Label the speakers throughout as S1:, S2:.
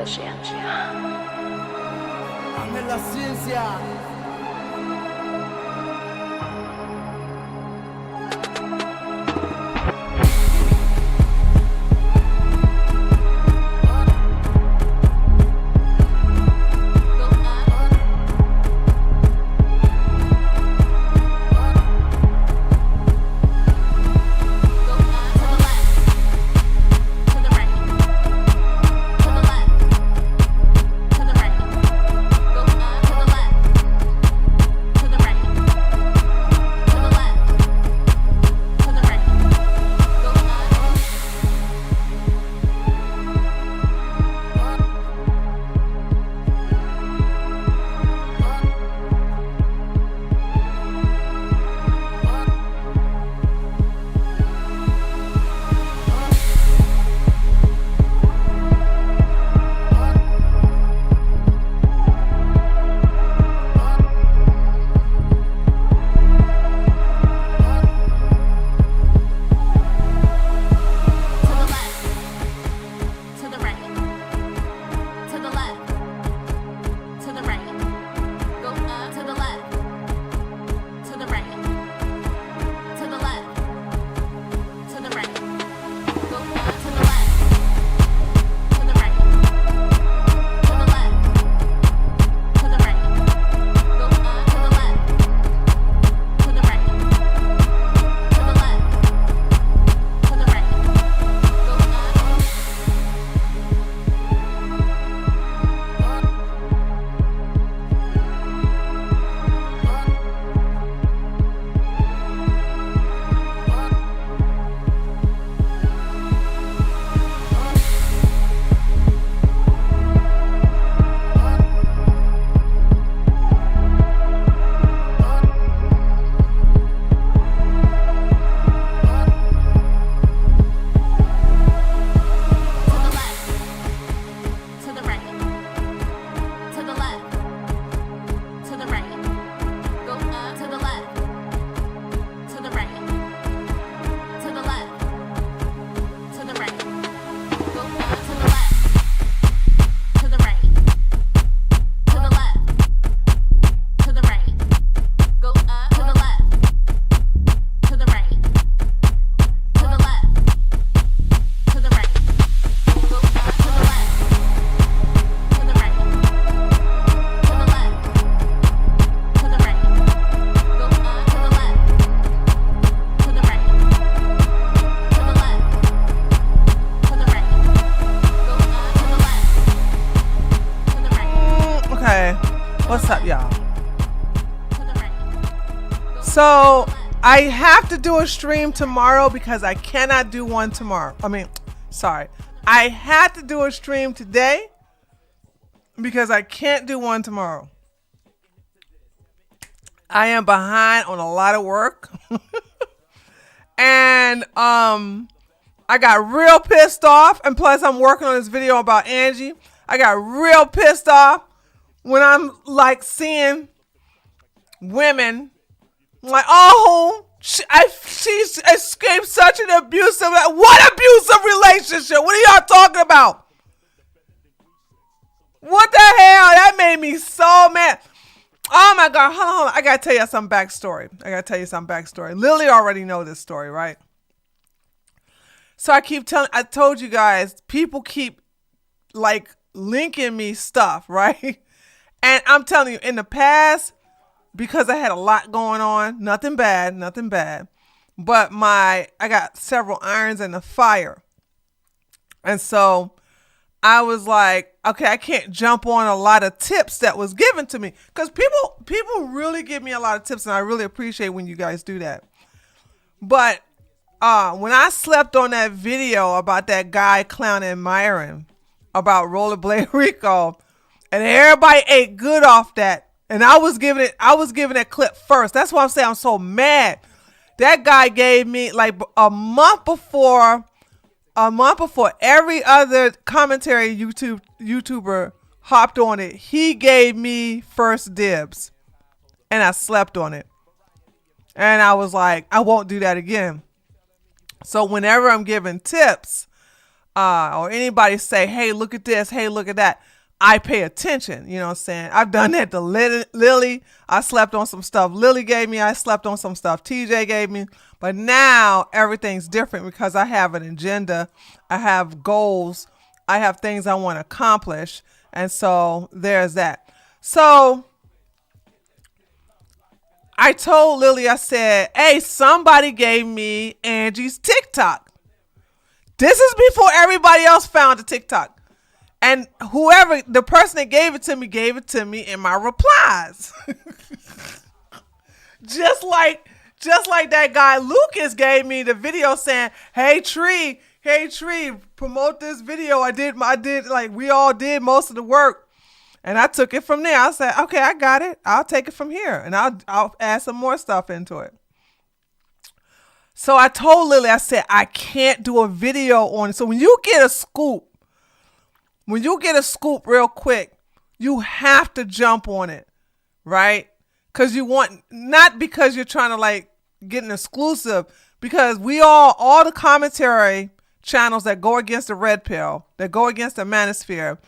S1: ciencia.
S2: Ame la ciencia.
S3: What's up, y'all? So I have to do a stream tomorrow because I cannot do one tomorrow. I had to do a stream today because I can't do one tomorrow. I am behind on a lot of work. And I got real pissed off, and plus I'm working on this video about Angie. I got real pissed off when I'm like seeing women like, oh, she escaped such an abusive, what abusive relationship? What are y'all talking about? What the hell? That made me so mad. Oh my God, hold on. I gotta tell you some backstory. Lily already know this story, right? So I told you guys, people keep like linking me stuff, right? And I'm telling you, in the past, because I had a lot going on, nothing bad, but I got several irons in the fire. And so I was like, okay, I can't jump on a lot of tips that was given to me, because people really give me a lot of tips, and I really appreciate when you guys do that. But when I slept on that video about that guy clowning Myron about Rollerblade Rico, and everybody ate good off that, and I was giving that clip first. That's why I'm saying I'm so mad. That guy gave me like a month before every other commentary YouTuber hopped on it. He gave me first dibs, and I slept on it. And I was like, I won't do that again. So whenever I'm giving tips, or anybody say, hey, look at this, hey, look at that, I pay attention. You know what I'm saying? I've done that to Lily. I slept on some stuff Lily gave me. I slept on some stuff TJ gave me. But now everything's different because I have an agenda. I have goals. I have things I want to accomplish. And so there's that. So I told Lily, I said, hey, somebody gave me Angie's TikTok. This is before everybody else found the TikTok. And the person that gave it to me in my replies. just like that guy Lucas gave me the video saying, hey Tree, promote this video. I did like we all did most of the work. And I took it from there. I said, okay, I got it. I'll take it from here. And I'll add some more stuff into it. So I told Lily, I said, I can't do a video on it. So when you get a scoop real quick, you have to jump on it, right? Because not because you're trying to like get an exclusive, because all the commentary channels that go against the red pill, that go against the manosphere,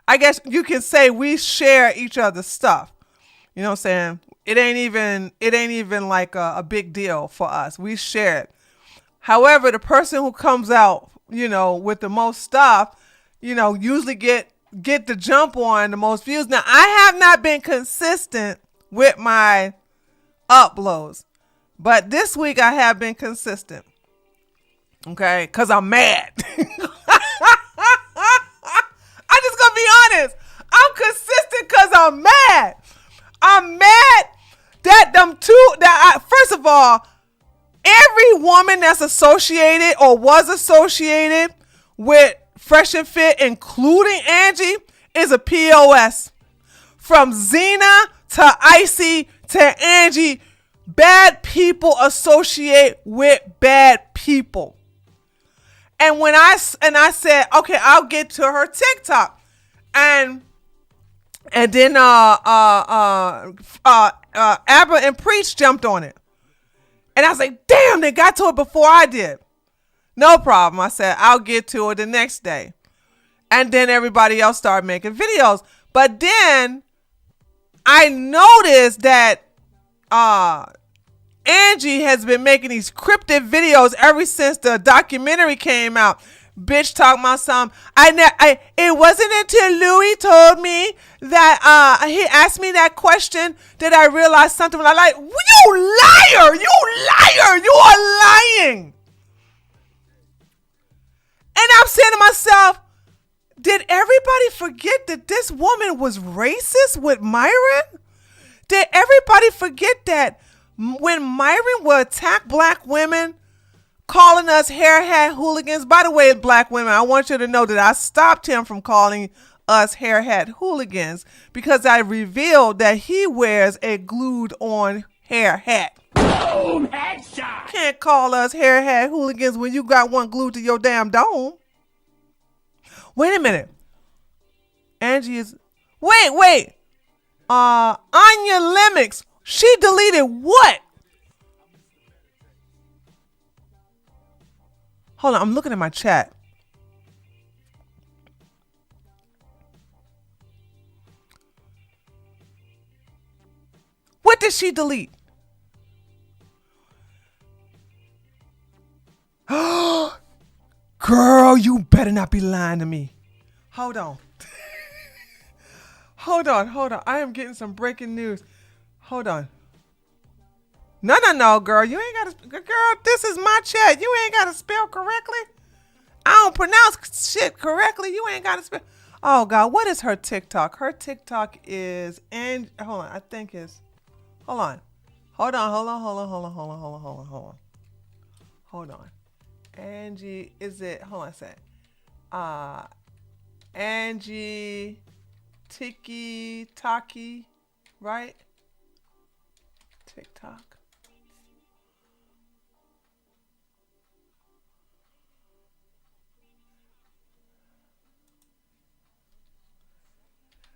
S3: I guess you can say we share each other's stuff. You know what I'm saying? It ain't even like a big deal for us. We share it. However, the person who comes out, with the most stuff, usually get the jump on the most views. Now, I have not been consistent with my uploads, but this week I have been consistent. Okay, because I'm mad. I'm just gonna be honest. I'm consistent because I'm mad. I'm mad that first of all, every woman that's associated or was associated with Fresh and Fit, including Angie, is a POS. From Xena to Icy to Angie, bad people associate with bad people. And when I said, okay, I'll get to her TikTok, and then Abba and Preach jumped on it, and I was like, damn, they got to it before I did. No problem. I said, I'll get to it the next day, and then everybody else started making videos. But then I noticed that Angie has been making these cryptic videos ever since the documentary came out. Bitch talking about something. It wasn't until Louis told me that he asked me that question that I realized something. I like, you liar! You are lying. And I'm saying to myself, did everybody forget that this woman was racist with Myron? Did everybody forget that when Myron would attack black women, calling us hair hat hooligans? By the way, black women, I want you to know that I stopped him from calling us hair hat hooligans because I revealed that he wears a glued on hair hat. Boom, headshot. Can't call us hair hat hooligans when you got one glued to your damn dome. Wait a minute. Angie is... Wait. Anya Lemix. She deleted what? Hold on, I'm looking at my chat. What did she delete? Girl, you better not be lying to me. Hold on. Hold on. I am getting some breaking news. Hold on. No, girl. You ain't got to... Girl, this is my chat. You ain't got to spell correctly. I don't pronounce shit correctly. You ain't got to spell... Oh, God. What is her TikTok? Her TikTok is... Hold on. I think it's... Hold on. Hold on. Angie, is it... Hold on a sec. Angie Tiki Taki, right? TikTok.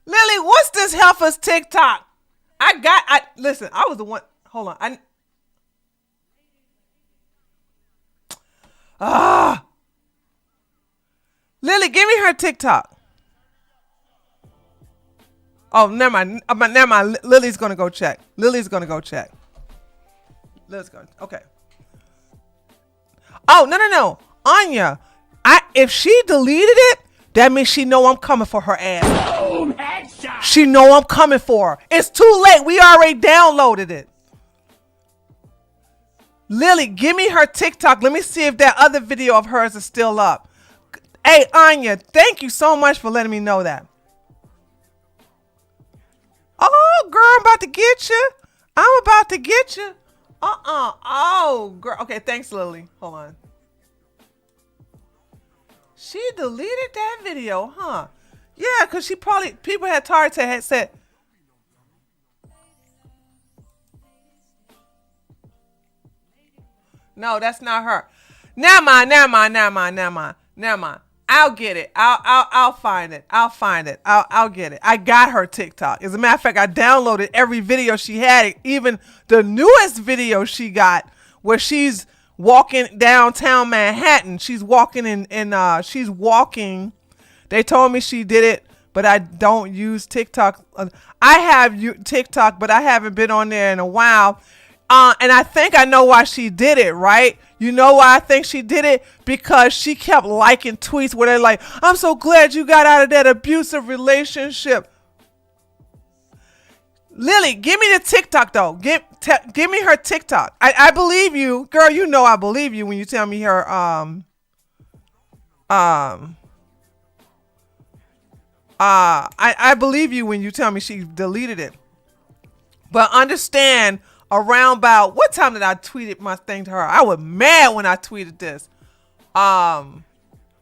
S3: Lily, what's this heifer's TikTok? Listen, I was the one. Hold on. Lily, give me her TikTok. Oh, never mind. Never mind. Lily's gonna go check. Lily's gonna go check. Lily's going. Okay. Oh, no. Anya, if she deleted it, that means she know I'm coming for her ass.
S2: Boom, headshot.
S3: She know I'm coming for her. It's too late. We already downloaded it. Lily, give me her TikTok. Let me see if that other video of hers is still up. Hey, Anya, thank you so much for letting me know that. Oh, girl, I'm about to get you. I'm about to get you. Oh, girl. Okay, thanks, Lily. Hold on. She deleted that video, huh? Yeah, because she probably, people had targeted, had said. No, that's not her. Never mind. I'll get it. I'll find it. I'll get it. I got her TikTok. As a matter of fact, I downloaded every video she had, even the newest video she got where she's walking downtown Manhattan. She's walking she's walking. They told me she did it, but I don't use TikTok. I have TikTok, but I haven't been on there in a while. And I think I know why she did it, right? You know why I think she did it? Because she kept liking tweets where they're like, I'm so glad you got out of that abusive relationship. Lily, give me the TikTok, though. Give me her TikTok. I believe you. Girl, you know I believe you when you tell me her, I believe you when you tell me she deleted it. But understand, around about what time did I tweeted my thing to her? I was mad when I tweeted this.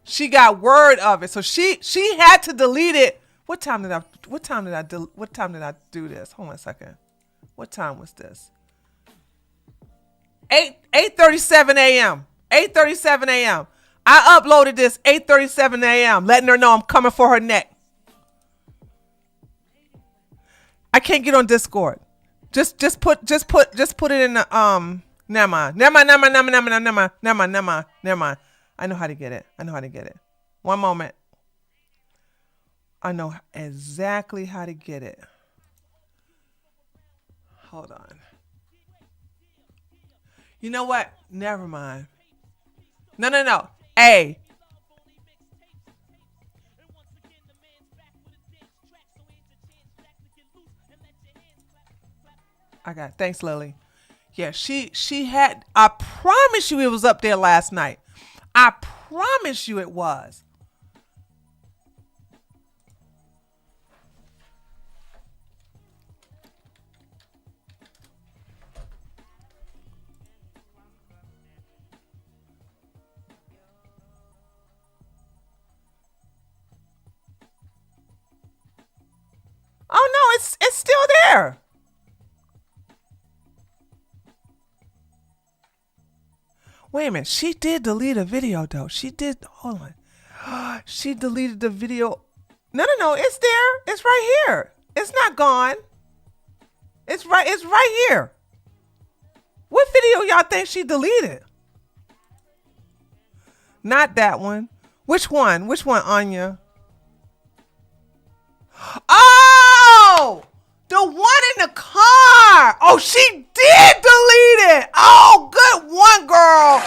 S3: She got word of it, so she had to delete it. What time did I do this? Hold on a second. What time was this? 8:37 a.m. 8:37 a.m. I uploaded this 8:37 a.m. letting her know I'm coming for her neck. I can't get on Discord. Just put it in the never mind. I know how to get it. One moment. I know exactly how to get it. Hold on. You know what? Never mind. No. Hey. I got it. Thanks, Lily. Yeah, she had, I promise you it was up there last night. I promise you it was. Oh no, it's still there. Wait a minute. She did delete a video though. She did. Hold on. She deleted the video. No. It's there. It's right here. It's not gone. It's right here. What video y'all think she deleted? Not that one. Which one? Which one, Anya? Oh! The one in the car. Oh, she did delete it. Oh, good one, girl.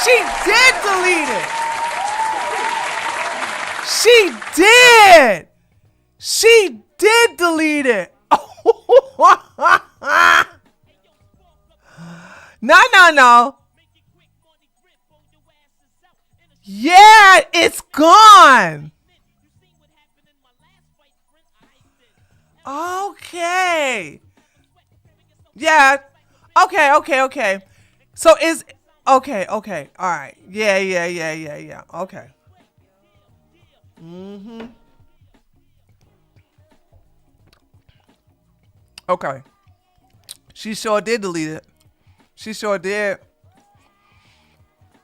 S3: She did delete it. She did delete it. No. Yeah, it's gone. Okay. Yeah. Okay. So is okay. All right. Yeah. Okay. Okay. She sure did delete it. She sure did.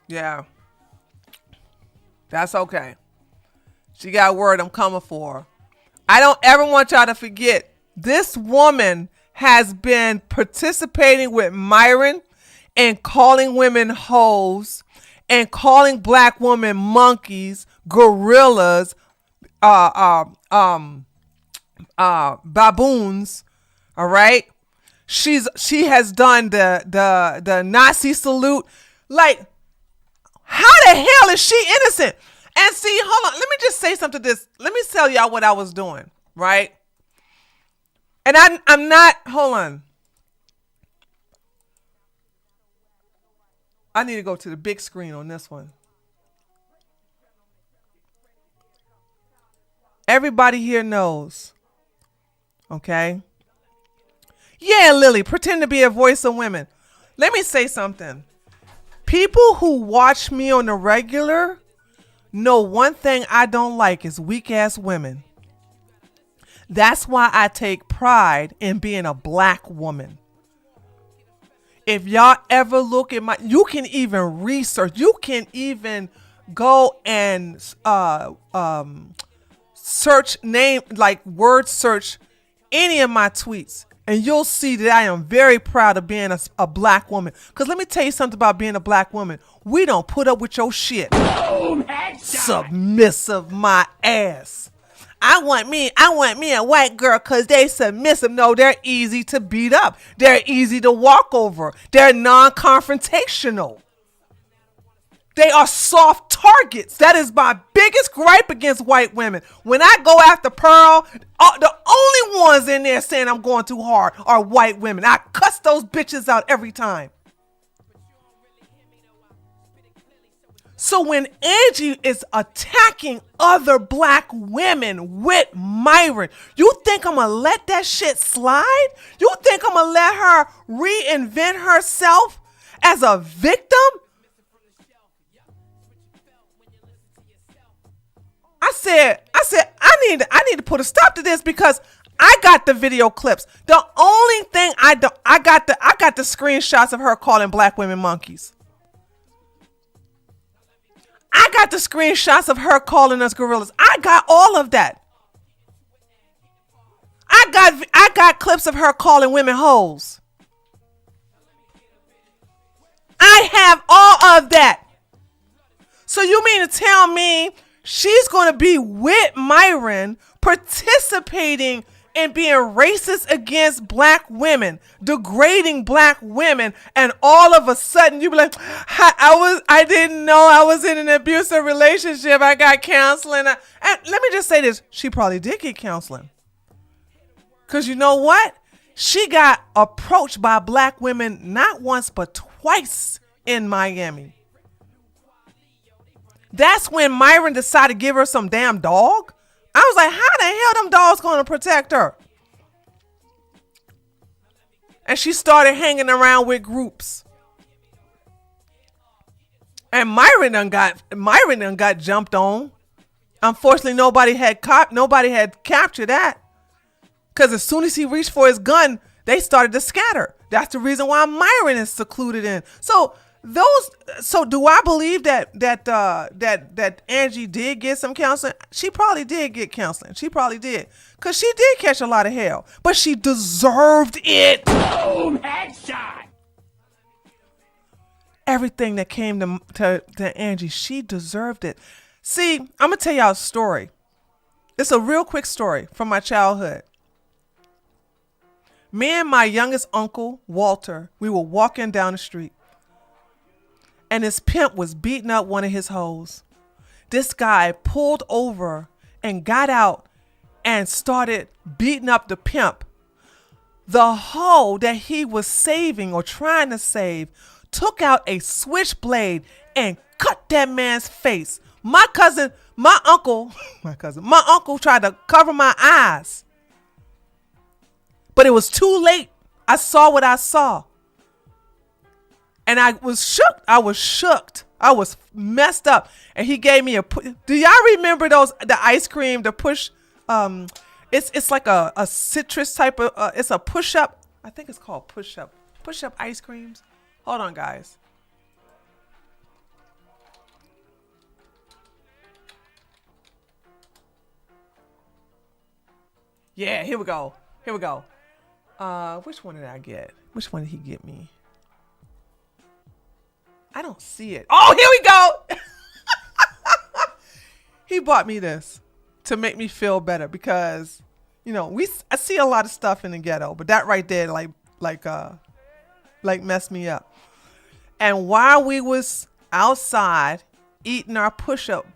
S3: Yeah. That's okay. She got word I'm coming for her. I don't ever want y'all to forget, this woman has been participating with Myron and calling women hoes and calling black women monkeys, gorillas, uh, baboons. All right. She has done the Nazi salute. Like, how the hell is she innocent? And see, hold on. Let me just say something to this. Let me tell y'all what I was doing, right? And I'm not, hold on. I need to go to the big screen on this one. Everybody here knows. Okay? Yeah, Lily, pretend to be a voice of women. Let me say something. People who watch me on the regular know one thing I don't like is weak ass women. That's why I take pride in being a black woman. If y'all ever look at you can even research, you can even go and search name, like word search any of my tweets, and you'll see that I am very proud of being a black woman. Because let me tell you something about being a black woman. We don't put up with your shit.
S2: Boom,
S3: Submissive my ass. I want me a white girl because they submissive. No, they're easy to beat up. They're easy to walk over. They're non-confrontational. They are soft targets. That is my biggest gripe against white women. When I go after Pearl, the only ones in there saying I'm going too hard are white women. I cuss those bitches out every time. So when Angie is attacking other black women with Myron, you think I'm going to let that shit slide? You think I'm going to let her reinvent herself as a victim? I said, I need to put a stop to this because I got the video clips. The only thing I got the screenshots of her calling black women monkeys. I got the screenshots of her calling us gorillas. I got all of that. I got clips of her calling women hoes. I have all of that. So you mean to tell me she's going to be with Myron participating in being racist against black women, degrading black women, and all of a sudden you be like, I didn't know I was in an abusive relationship. I got counseling. And let me just say this. She probably did get counseling. Because you know what? She got approached by black women not once but twice in Miami. That's when Myron decided to give her some damn dog. I was like, how the hell them dogs going to protect her? And she started hanging around with groups. And Myron done got jumped on. Unfortunately, nobody had captured that. Because as soon as he reached for his gun, they started to scatter. That's the reason why Myron is secluded in. So do I believe that Angie did get some counseling? She probably did get counseling. She probably did. Because she did catch a lot of hell. But she deserved it.
S2: Boom, headshot.
S3: Everything that came to Angie, she deserved it. See, I'm going to tell y'all a story. It's a real quick story from my childhood. Me and my youngest uncle, Walter, we were walking down the street. And his pimp was beating up one of his hoes. This guy pulled over and got out and started beating up the pimp. The hoe that he was saving or trying to save took out a switchblade and cut that man's face. My uncle tried to cover my eyes. But it was too late. I saw what I saw. And I was shook. I was messed up. And he gave me do y'all remember the ice cream, the push? It's like a citrus type of, it's a push up. I think it's called push up ice creams. Hold on, guys. Yeah, here we go. Which one did I get? Which one did he get me? I don't see it. Oh, here we go. he bought me this to make me feel better because, I see a lot of stuff in the ghetto, but that right there, like messed me up. And while we was outside eating our push-up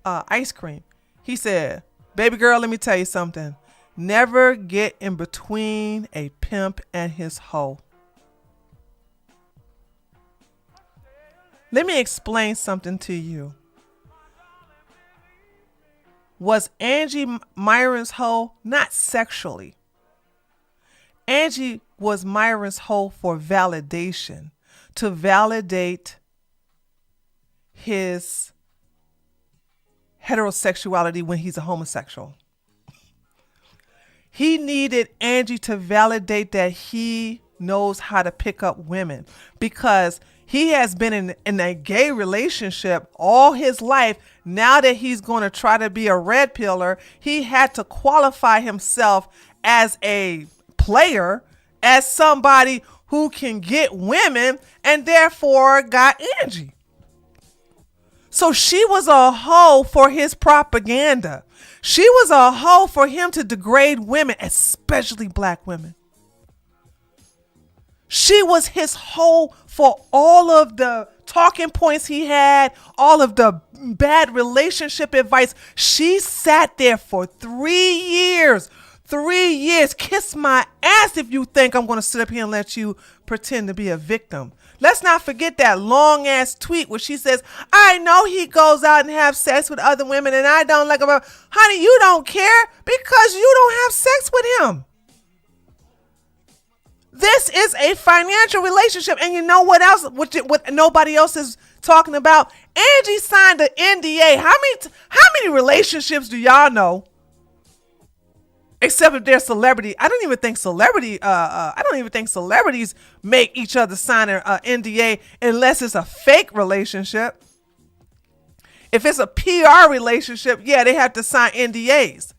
S3: ice cream, he said, "Baby girl, let me tell you something. Never get in between a pimp and his hoe." Let me explain something to you. Was Angie Myron's hoe? Not sexually. Angie was Myron's hoe for validation, to validate his heterosexuality when he's a homosexual. He needed Angie to validate that he knows how to pick up women because he has been in a gay relationship all his life. Now that he's going to try to be a red pillar, he had to qualify himself as a player, as somebody who can get women, and therefore got Angie. So she was a hoe for his propaganda. She was a hoe for him to degrade women, especially black women. She was his hoe for all of the talking points he had, all of the bad relationship advice. She sat there for 3 years. 3 years. Kiss my ass if you think I'm going to sit up here and let you pretend to be a victim. Let's not forget that long ass tweet where she says, "I know he goes out and have sex with other women and I don't like him." Honey, you don't care because you don't have sex with him. This is a financial relationship. And you know what else? What nobody else is talking about? Angie signed an NDA. How many relationships do y'all know? Except if they're celebrity. I don't even think celebrities make each other sign an NDA unless it's a fake relationship. If it's a PR relationship, yeah, they have to sign NDAs.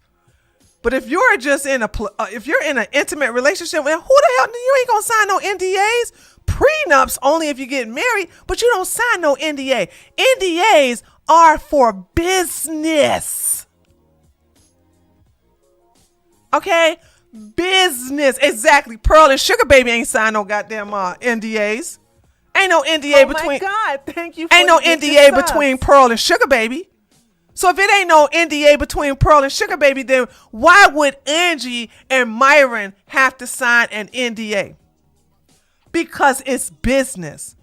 S3: But if you're just if you're in an intimate relationship, well, who the hell, you ain't gonna sign no NDAs. Prenups only if you get married, but you don't sign no NDA. NDAs are for business. Okay? Business. Exactly. Pearl and Sugar Baby ain't signed no goddamn NDAs. Ain't no NDA between. Oh my God, thank you. Ain't no NDA between Pearl and Sugar Baby. So if it ain't no NDA between Pearl and Sugar Baby, then why would Angie and Myron have to sign an NDA? Because it's business.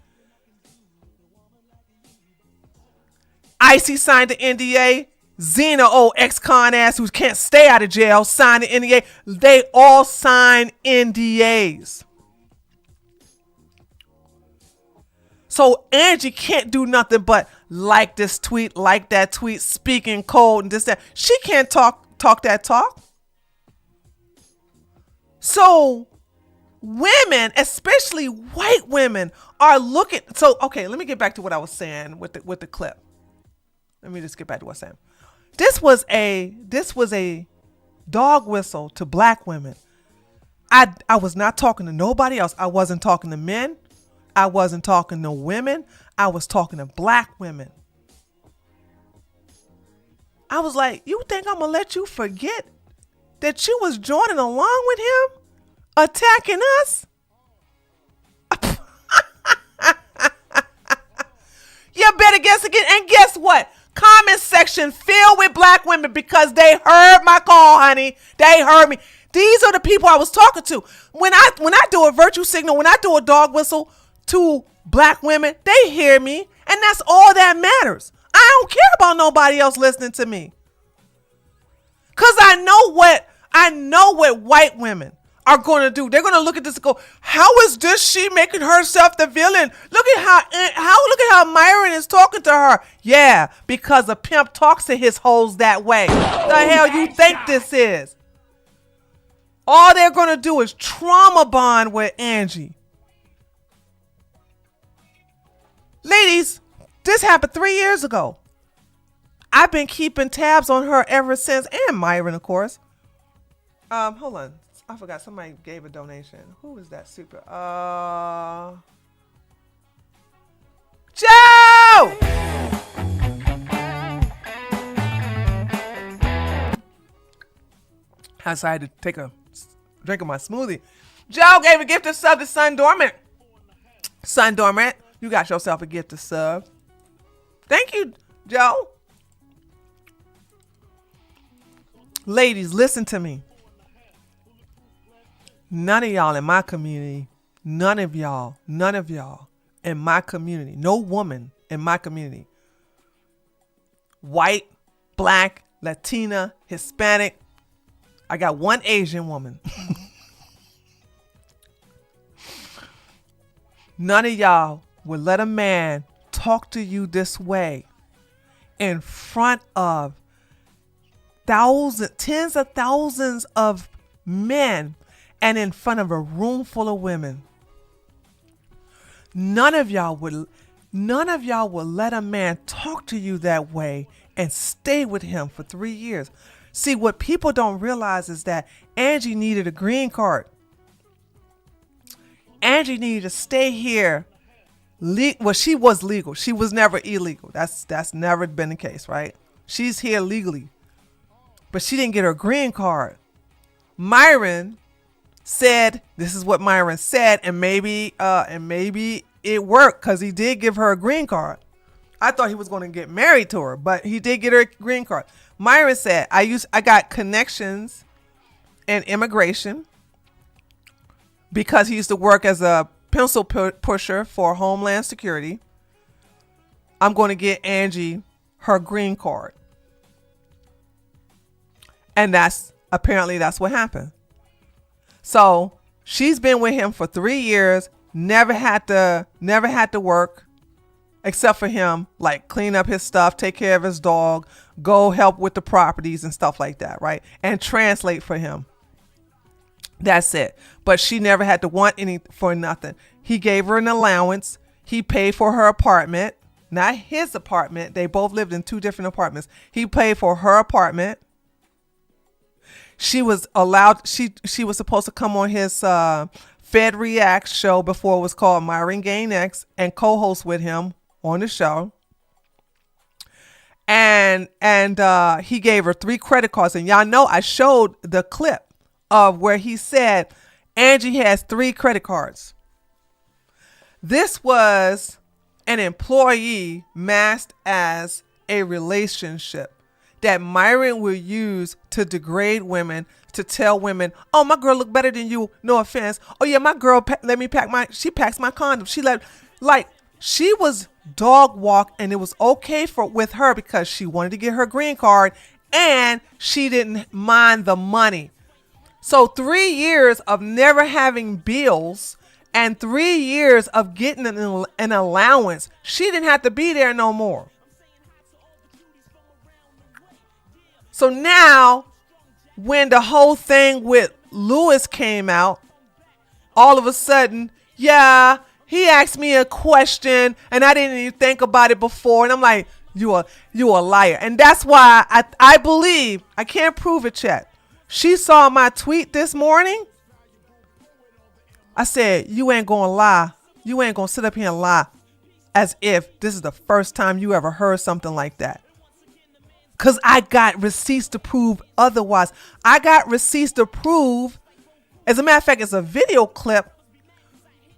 S3: Icy signed the NDA. Xena, old ex-con ass who can't stay out of jail, signed the NDA. They all sign NDAs. So Angie can't do nothing but like this tweet, like that tweet, speaking cold and this, that. She can't talk that talk. So women, especially white women, are looking. So, okay, let me get back to what I was saying with the clip. Let me just get back to what I was saying. This was a dog whistle to black women. I was not talking to nobody else. I wasn't talking to men. I wasn't talking to women. I was talking to black women. I was like, you think I'm going to let you forget that you was joining along with him? Attacking us? You better guess again. And guess what? Comment section filled with black women because they heard my call, honey. They heard me. These are the people I was talking to. When I do a virtue signal, when I do a dog whistle to black women, they hear me, and that's all that matters. I don't care about nobody else listening to me. Cause I know what white women are going to do. They're going to look at this and go, how is this she making herself the villain? Look at how Myron is talking to her. Yeah, because a pimp talks to his hoes that way. The hell you think this is? All they're going to do is trauma bond with Angie. Ladies, this happened 3 years ago. I've been keeping tabs on her ever since, and Myron, of course. Hold on. I forgot. Somebody gave a donation. Who is that super? Joe! I had to take a drink of my smoothie. Joe gave a gift of sub to Sun Dormant. Sun Dormant, you got yourself a gift of sub. Thank you, Joe. Ladies, listen to me. None of y'all in my community, none of y'all in my community, no woman in my community, white, black, Latina, Hispanic, I got one Asian woman. None of y'all would let a man talk to you this way in front of tens of thousands of men and in front of a room full of women. None of y'all would let a man talk to you that way and stay with him for 3 years. See, what people don't realize is that Angie needed a green card. Angie needed to stay here. Well, she was legal. She was never illegal. That's never been the case, right? She's here legally. But she didn't get her green card. Myron said, this is what Myron said, and maybe it worked because he did give her a green card. I thought he was going to get married to her, but he did get her a green card. Myron said, I got connections in immigration because he used to work as a pencil pusher for Homeland Security. I'm going to get Angie her green card. And apparently that's what happened. So she's been with him for 3 years, never had to work except for him, like clean up his stuff, take care of his dog, go help with the properties and stuff like that, right? And translate for him. That's it. But she never had to want any for nothing. He gave her an allowance. He paid for her apartment, not his apartment. They both lived in 2 different apartments. He paid for her apartment. She was allowed, she was supposed to come on his Fed Reacts show before it was called Myron Gain X and co-host with him on the show. And he gave her 3 credit cards. And y'all know I showed the clip of where he said Angie has 3 credit cards. This was an employee masked as a relationship that Myron will use to degrade women, to tell women, oh, my girl look better than you. No offense. Oh yeah, my girl, she packs my condoms. She was dog walked, and it was okay with her because she wanted to get her green card and she didn't mind the money. So 3 years of never having bills and 3 years of getting an allowance, she didn't have to be there no more. So now, when the whole thing with Lewis came out, all of a sudden, yeah, he asked me a question and I didn't even think about it before. And I'm like, you a liar. And that's why I believe, I can't prove it yet. She saw my tweet this morning. I said, you ain't gonna lie. You ain't gonna sit up here and lie as if this is the first time you ever heard something like that. Because I got receipts to prove otherwise. I got receipts to prove, as a matter of fact, it's a video clip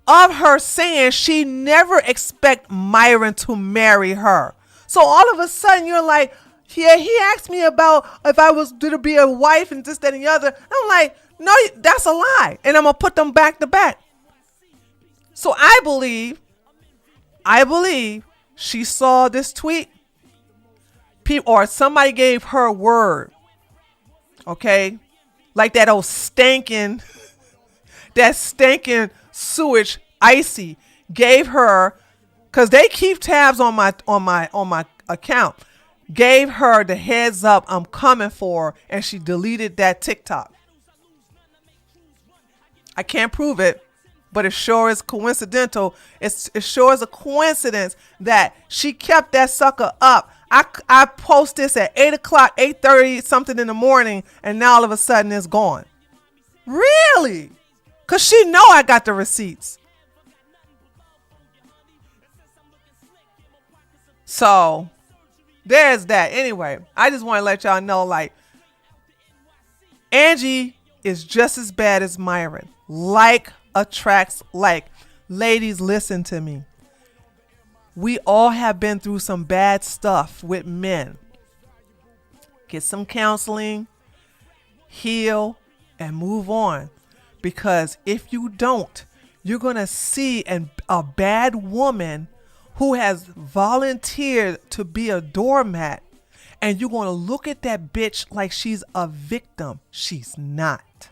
S3: of her saying she never expect Myron to marry her. So all of a sudden you're like, yeah, he asked me about if I was to be a wife and this, that, and the other. I'm like, no, that's a lie. And I'm going to put them back to back. So I believe she saw this tweet. Or somebody gave her word, okay? Like that old stinking sewage Icy gave her, because they keep tabs on my account, gave her the heads up, I'm coming for her, and she deleted that TikTok. I can't prove it, but it sure is coincidental. It sure is a coincidence that she kept that sucker up. I post this at 8 o'clock, 8:30, something in the morning, and now all of a sudden it's gone. Really? Because she know I got the receipts. So there's that. Anyway, I just want to let y'all know, like, Angie is just as bad as Myron. Like attracts like. Ladies, listen to me. We all have been through some bad stuff with men. Get some counseling, heal, and move on. Because if you don't, you're going to see a bad woman who has volunteered to be a doormat, and you're going to look at that bitch like she's a victim. She's not.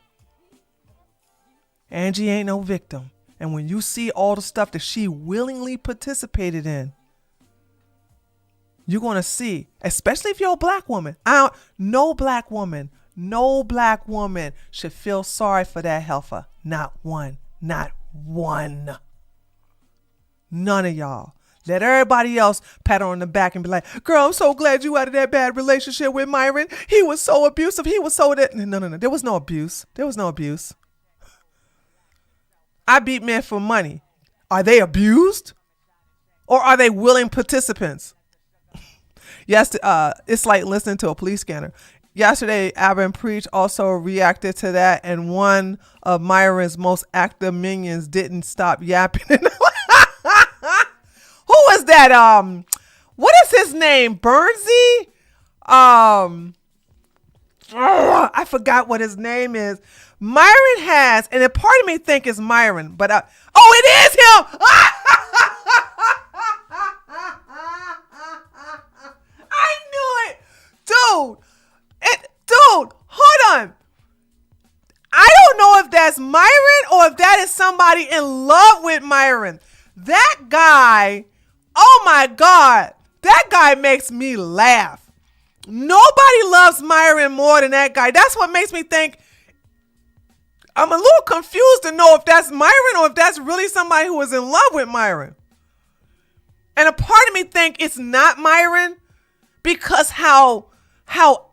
S3: Angie ain't no victim. And when you see all the stuff that she willingly participated in, you're going to see, especially if you're a black woman. No black woman should feel sorry for that heifer. Not one. Not one. None of y'all. Let everybody else pat her on the back and be like, girl, I'm so glad you out of that bad relationship with Myron. He was so abusive. He was so that. No. There was no abuse. I beat men for money. Are they abused? Or are they willing participants? Yes, it's like listening to a police scanner. Yesterday, Abba Preach also reacted to that, and one of Myron's most active minions didn't stop yapping. Who was that? What is his name? Bernsey? I forgot what his name is. Myron has, and a part of me think it's Myron, but it is him. I knew it, dude. Hold on. I don't know if that's Myron or if that is somebody in love with Myron. That guy, oh my God, that guy makes me laugh. Nobody loves Myron more than that guy. That's what makes me think. I'm a little confused to know if that's Myron or if that's really somebody who is in love with Myron. And a part of me think it's not Myron because how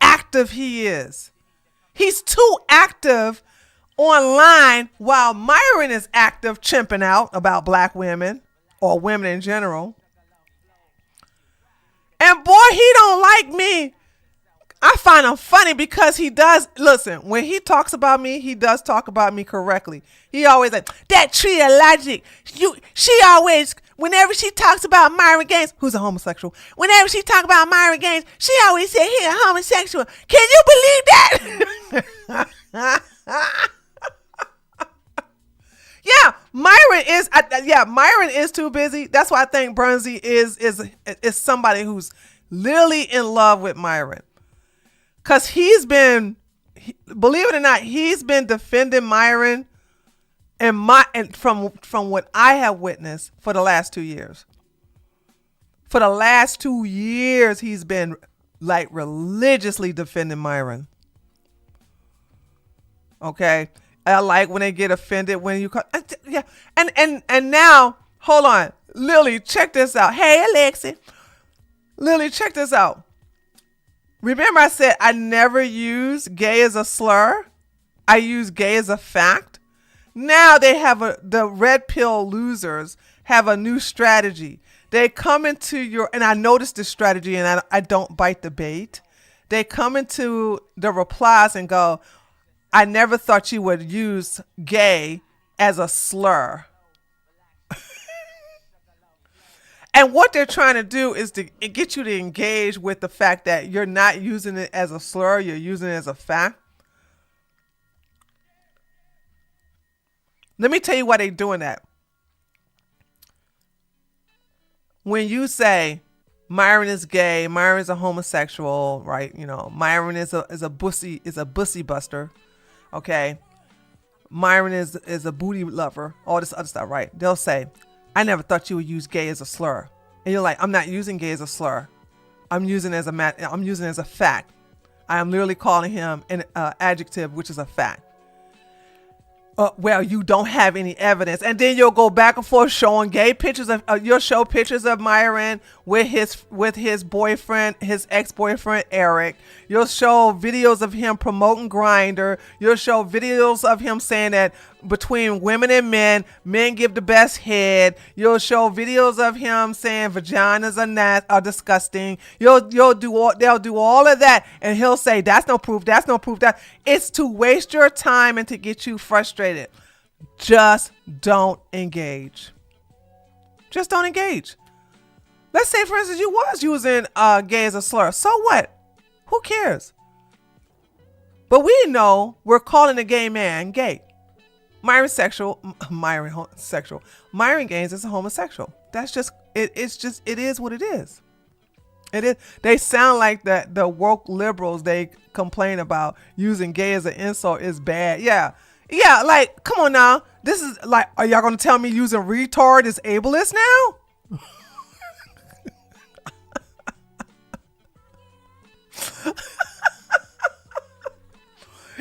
S3: active he is. He's too active online while Myron is active chimping out about black women or women in general. And boy, he don't like me. I find him funny because he does. Listen, when he talks about me, he does talk about me correctly. He always like, that tree of logic. She always, whenever she talks about Myron Gaines, who's a homosexual, whenever she talks about Myron Gaines, she always say he's a homosexual. Can you believe that? Yeah, Myron is too busy. That's why I think Bernsey is somebody who's literally in love with Myron. Because believe it or not, he's been defending Myron and from what I have witnessed for the last 2 years. For the last 2 years, he's been like religiously defending Myron. Okay. I like when they get offended when you call. Yeah. And now, hold on. Lily, check this out. Hey, Alexi. Lily, check this out. Remember I said I never use gay as a slur? I use gay as a fact. Now they have the red pill losers have a new strategy. They come into and I noticed this strategy and I don't bite the bait. They come into the replies and go, I never thought you would use gay as a slur. And what they're trying to do is to get you to engage with the fact that you're not using it as a slur, you're using it as a fact. Let me tell you why they're doing that. When you say Myron is gay, Myron is a homosexual, right? You know, Myron is a bussy buster, okay? Myron is a booty lover, all this other stuff, right? They'll say, I never thought you would use gay as a slur. And you're like, I'm not using gay as a slur. I'm using it as a fact. I am literally calling him an adjective, which is a fact. well, you don't have any evidence, and then you'll go back and forth showing gay pictures of. You'll show pictures of Myron with his boyfriend, his ex-boyfriend Eric. You'll show videos of him promoting Grinder. You'll show videos of him saying that between women and men give the best head. You'll show videos of him saying vaginas are disgusting. They'll do all of that, and he'll say that's no proof. That's no proof. That it's to waste your time and to get you frustrated. Just don't engage. Just don't engage. Let's say, for instance, you was using gay as a slur. So what? Who cares? But we know we're calling a gay man gay. Myron homosexual. Myron Gaines is a homosexual. That's just it. It is what it is. It is. They sound like that. The woke liberals, they complain about using gay as an insult is bad. Yeah. Like, come on now. This is like, are y'all gonna tell me using retard is ableist now?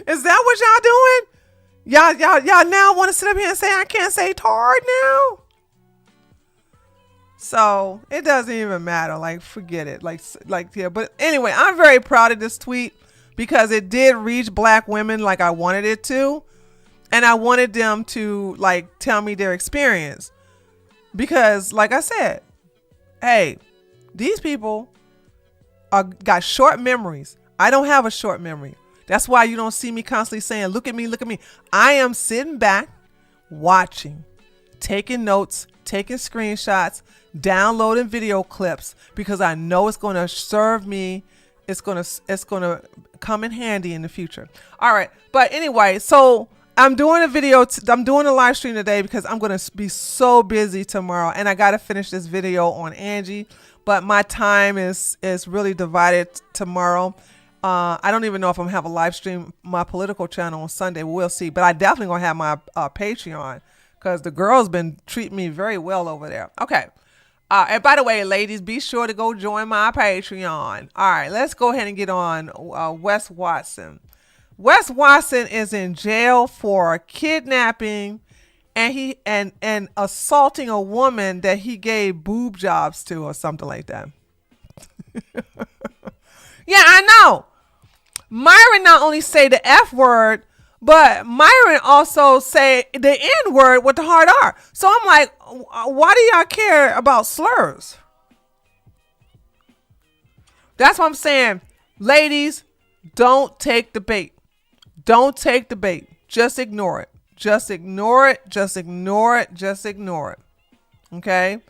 S3: Is that what y'all doing? Y'all now want to sit up here and say I can't say tard now? So it doesn't even matter. Like, forget it. Like yeah. But anyway, I'm very proud of this tweet because it did reach black women like I wanted it to, and I wanted them to like tell me their experience because, like I said, hey, these people got short memories. I don't have a short memory. That's why you don't see me constantly saying, look at me, look at me. I am sitting back, watching, taking notes, taking screenshots, downloading video clips because I know it's going to serve me. It's going to come in handy in the future. All right. But anyway, so I'm doing a video. I'm doing a live stream today because I'm going to be so busy tomorrow and I got to finish this video on Angie, but my time is really divided tomorrow. I don't even know if I'm gonna have a live stream my political channel on Sunday. We'll see. But I definitely gonna have my Patreon because the girls been treating me very well over there. Okay. And by the way, ladies, be sure to go join my Patreon. All right, let's go ahead and get on Wes Watson. Wes Watson is in jail for kidnapping and assaulting a woman that he gave boob jobs to or something like that. Yeah, I know. Myron not only say the F word, but Myron also say the N word with the hard R. So I'm like, why do y'all care about slurs? That's what I'm saying. Ladies, don't take the bait. Don't take the bait. Just ignore it. Just ignore it. Just ignore it. Just ignore it. Okay?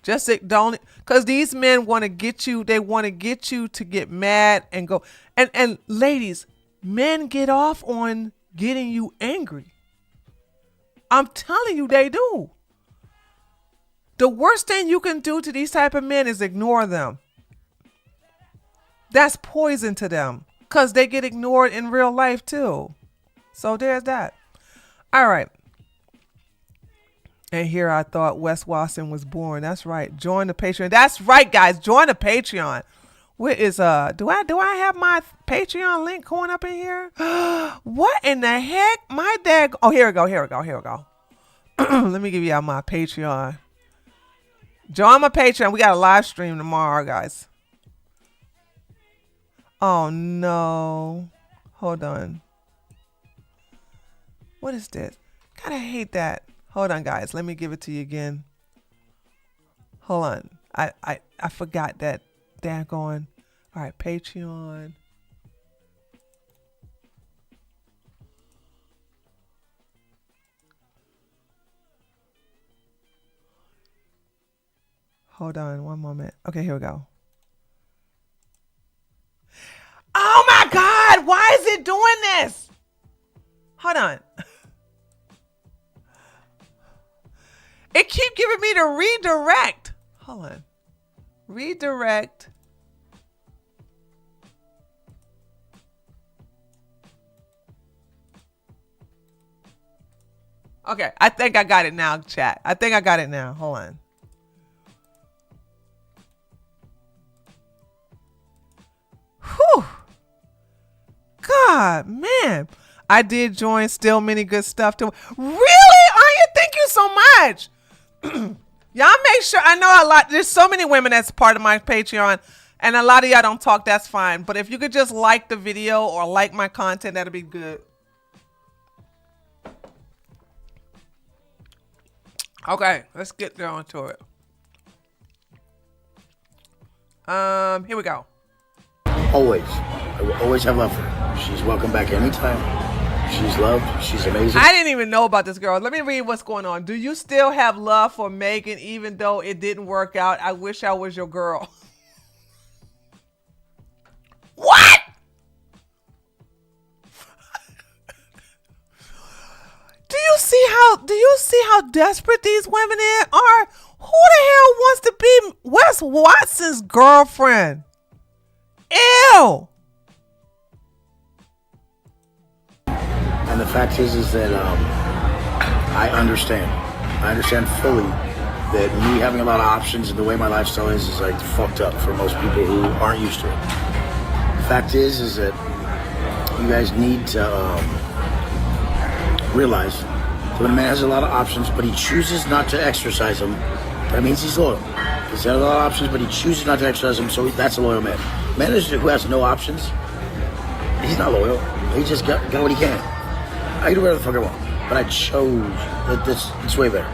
S3: Just don't, because these men want to get you. They want to get you to get mad and go. And ladies, men get off on getting you angry. I'm telling you, they do. The worst thing you can do to these type of men is ignore them. That's poison to them because they get ignored in real life too. So there's that. All right. And here I thought Wes Watson was born. That's right. Join the Patreon. That's right, guys. Join the Patreon. Where is do I have my Patreon link going up in here? What in the heck? My dad. Oh, here we go. Let me give you out my Patreon. Join my Patreon. We got a live stream tomorrow, guys. Oh no. Hold on. What is this? God, I hate that. Hold on, guys. Let me give it to you again. Hold on. I forgot that. Daggone. All right, Patreon. Hold on one moment. Okay, here we go. Oh my God! Why is it doing this? Hold on. It keep giving me the redirect. Hold on. Redirect. Okay, I think I got it now, chat. I think I got it now. Hold on. Whew. God, man. I did join. Still many good stuff to. Really, Anya? Thank you so much. Y'all make sure. I know a lot. There's so many women that's part of my Patreon, and a lot of y'all don't talk. That's fine. But if you could just like the video or like my content, that'd be good. Okay, let's get down to it. Here we go.
S1: Always. I will always have love for her. She's welcome back anytime. She's loved. She's amazing.
S3: I didn't even know about this girl. Let me read what's going on. Do you still have love for Megan even though it didn't work out? I wish I was your girl. What? Do you see how desperate these women are? Who the hell wants to be Wes Watson's girlfriend? Ew.
S1: And the fact is that I understand. I understand fully that me having a lot of options and the way my lifestyle is like fucked up for most people who aren't used to it. The fact is that you guys need to realize that when a man has a lot of options, but he chooses not to exercise them, that means he's loyal. He's got a lot of options, but he chooses not to exercise them, so that's a loyal man. A man who has no options, he's not loyal. He just got what he can. I can do whatever the fuck I want, but I chose that it's way better.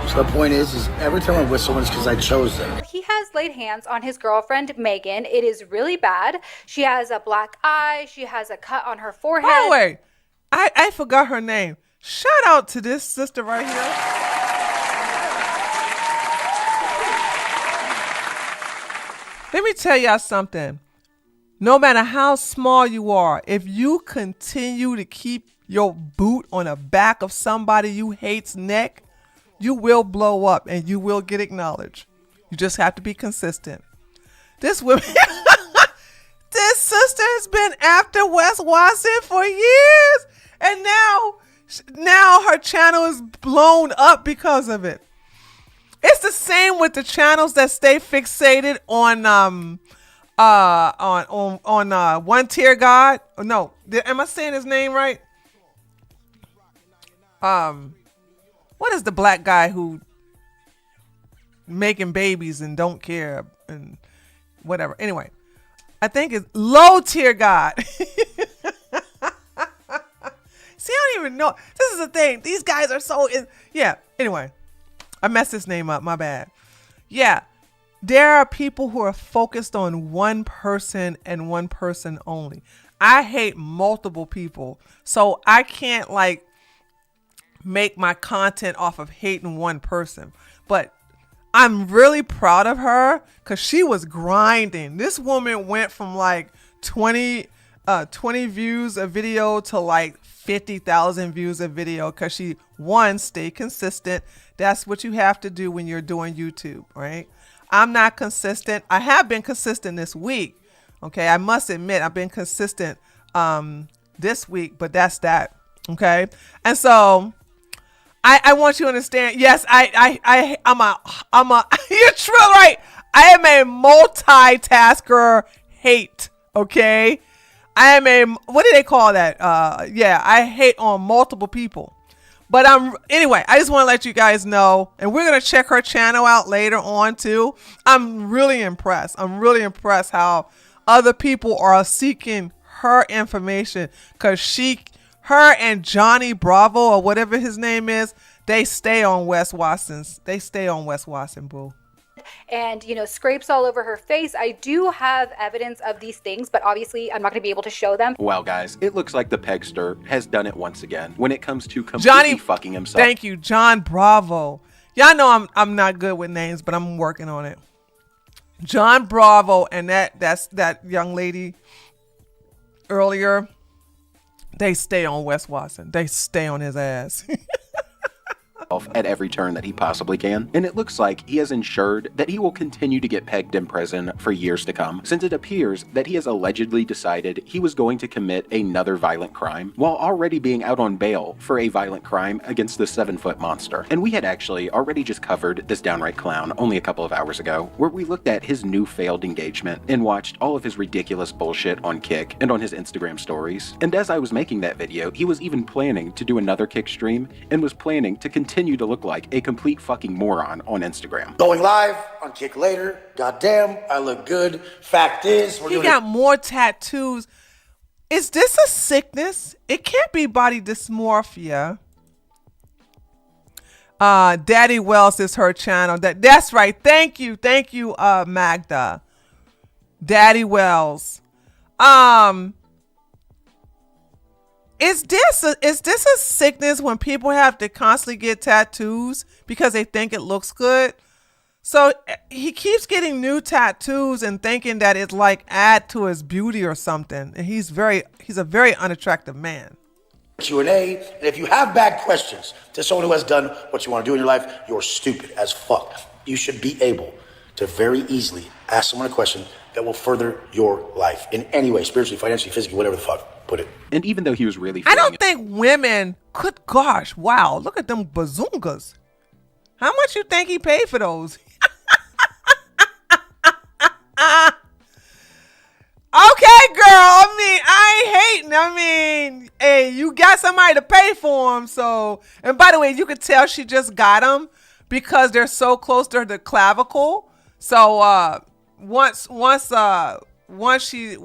S1: So the point is every time I'm with someone, it's because I chose them.
S4: He has laid hands on his girlfriend, Megan. It is really bad. She has a black eye. She has a cut on her forehead.
S3: By the way, I forgot her name. Shout out to this sister right here. Let me tell y'all something. No matter how small you are, if you continue to keep your boot on the back of somebody you hate's neck, you will blow up and you will get acknowledged. You just have to be consistent. This woman, this sister has been after Wes Watson for years, and now her channel is blown up because of it. It's the same with the channels that stay fixated on One Tier God. No, am I saying his name right? What is the black guy who making babies and don't care and whatever? Anyway, I think it's Low Tier God. See, I don't even know. This is the thing. These guys are so yeah. Anyway, I messed this name up. My bad. Yeah. There are people who are focused on one person and one person only. I hate multiple people. So I can't like make my content off of hating one person. But I'm really proud of her because she was grinding. This woman went from like 20 views a video to like 50,000 views a video because she, one, stayed consistent. That's what you have to do when you're doing YouTube, right? I'm not consistent. I have been consistent this week. Okay. I must admit I've been consistent this week, but that's that. Okay. And so I want you to understand. Yes, I'm a you're true, right? I am a multitasker hate. Okay. I am a, what do they call that? Yeah, I hate on multiple people. But anyway, I just want to let you guys know, and we're going to check her channel out later on too. I'm really impressed. I'm really impressed how other people are seeking her information because her and Johnny Bravo or whatever his name is, they stay on Wes Watson's. They stay on Wes Watson, boo.
S4: And, you know, scrapes all over her face. I do have evidence of these things, but obviously I'm not going to be able to show them.
S5: Well, guys, it looks like the Pegster has done it once again when it comes to completely fucking himself.
S3: Thank you, John Bravo. Y'all know I'm not good with names, but I'm working on it. John Bravo and that's that young lady earlier. They stay on Wes Watson. They stay on his ass.
S5: himself at every turn that he possibly can, and it looks like he has ensured that he will continue to get pegged in prison for years to come, since it appears that he has allegedly decided he was going to commit another violent crime while already being out on bail for a violent crime against the 7-foot monster. And we had actually already just covered this downright clown only a couple of hours ago, where we looked at his new failed engagement and watched all of his ridiculous bullshit on Kick and on his Instagram stories. And as I was making that video, he was even planning to do another Kick stream and was planning to continue to look like a complete fucking moron on Instagram.
S1: Going live on Kick later. Goddamn, I look good. Fact is,
S3: He got more tattoos. Is this a sickness? It can't be body dysmorphia. Daddy Wells is her channel. That's right. Thank you, Magda. Daddy Wells. Is this a sickness when people have to constantly get tattoos because they think it looks good? So he keeps getting new tattoos and thinking that it's like add to his beauty or something. And he's a very unattractive man.
S1: Q&A, and if you have bad questions to someone who has done what you want to do in your life, you're stupid as fuck. You should be able to very easily ask someone a question that will further your life in any way, spiritually, financially, physically, whatever the fuck. Put it.
S5: And even though he was really
S3: I don't think women could, gosh, wow, look at them bazungas. How much you think he paid for those? Okay, girl. I ain't hating. Hey, you got somebody to pay for them. So, and by the way, you could tell she just got them because they're so close to the clavicle. So, once she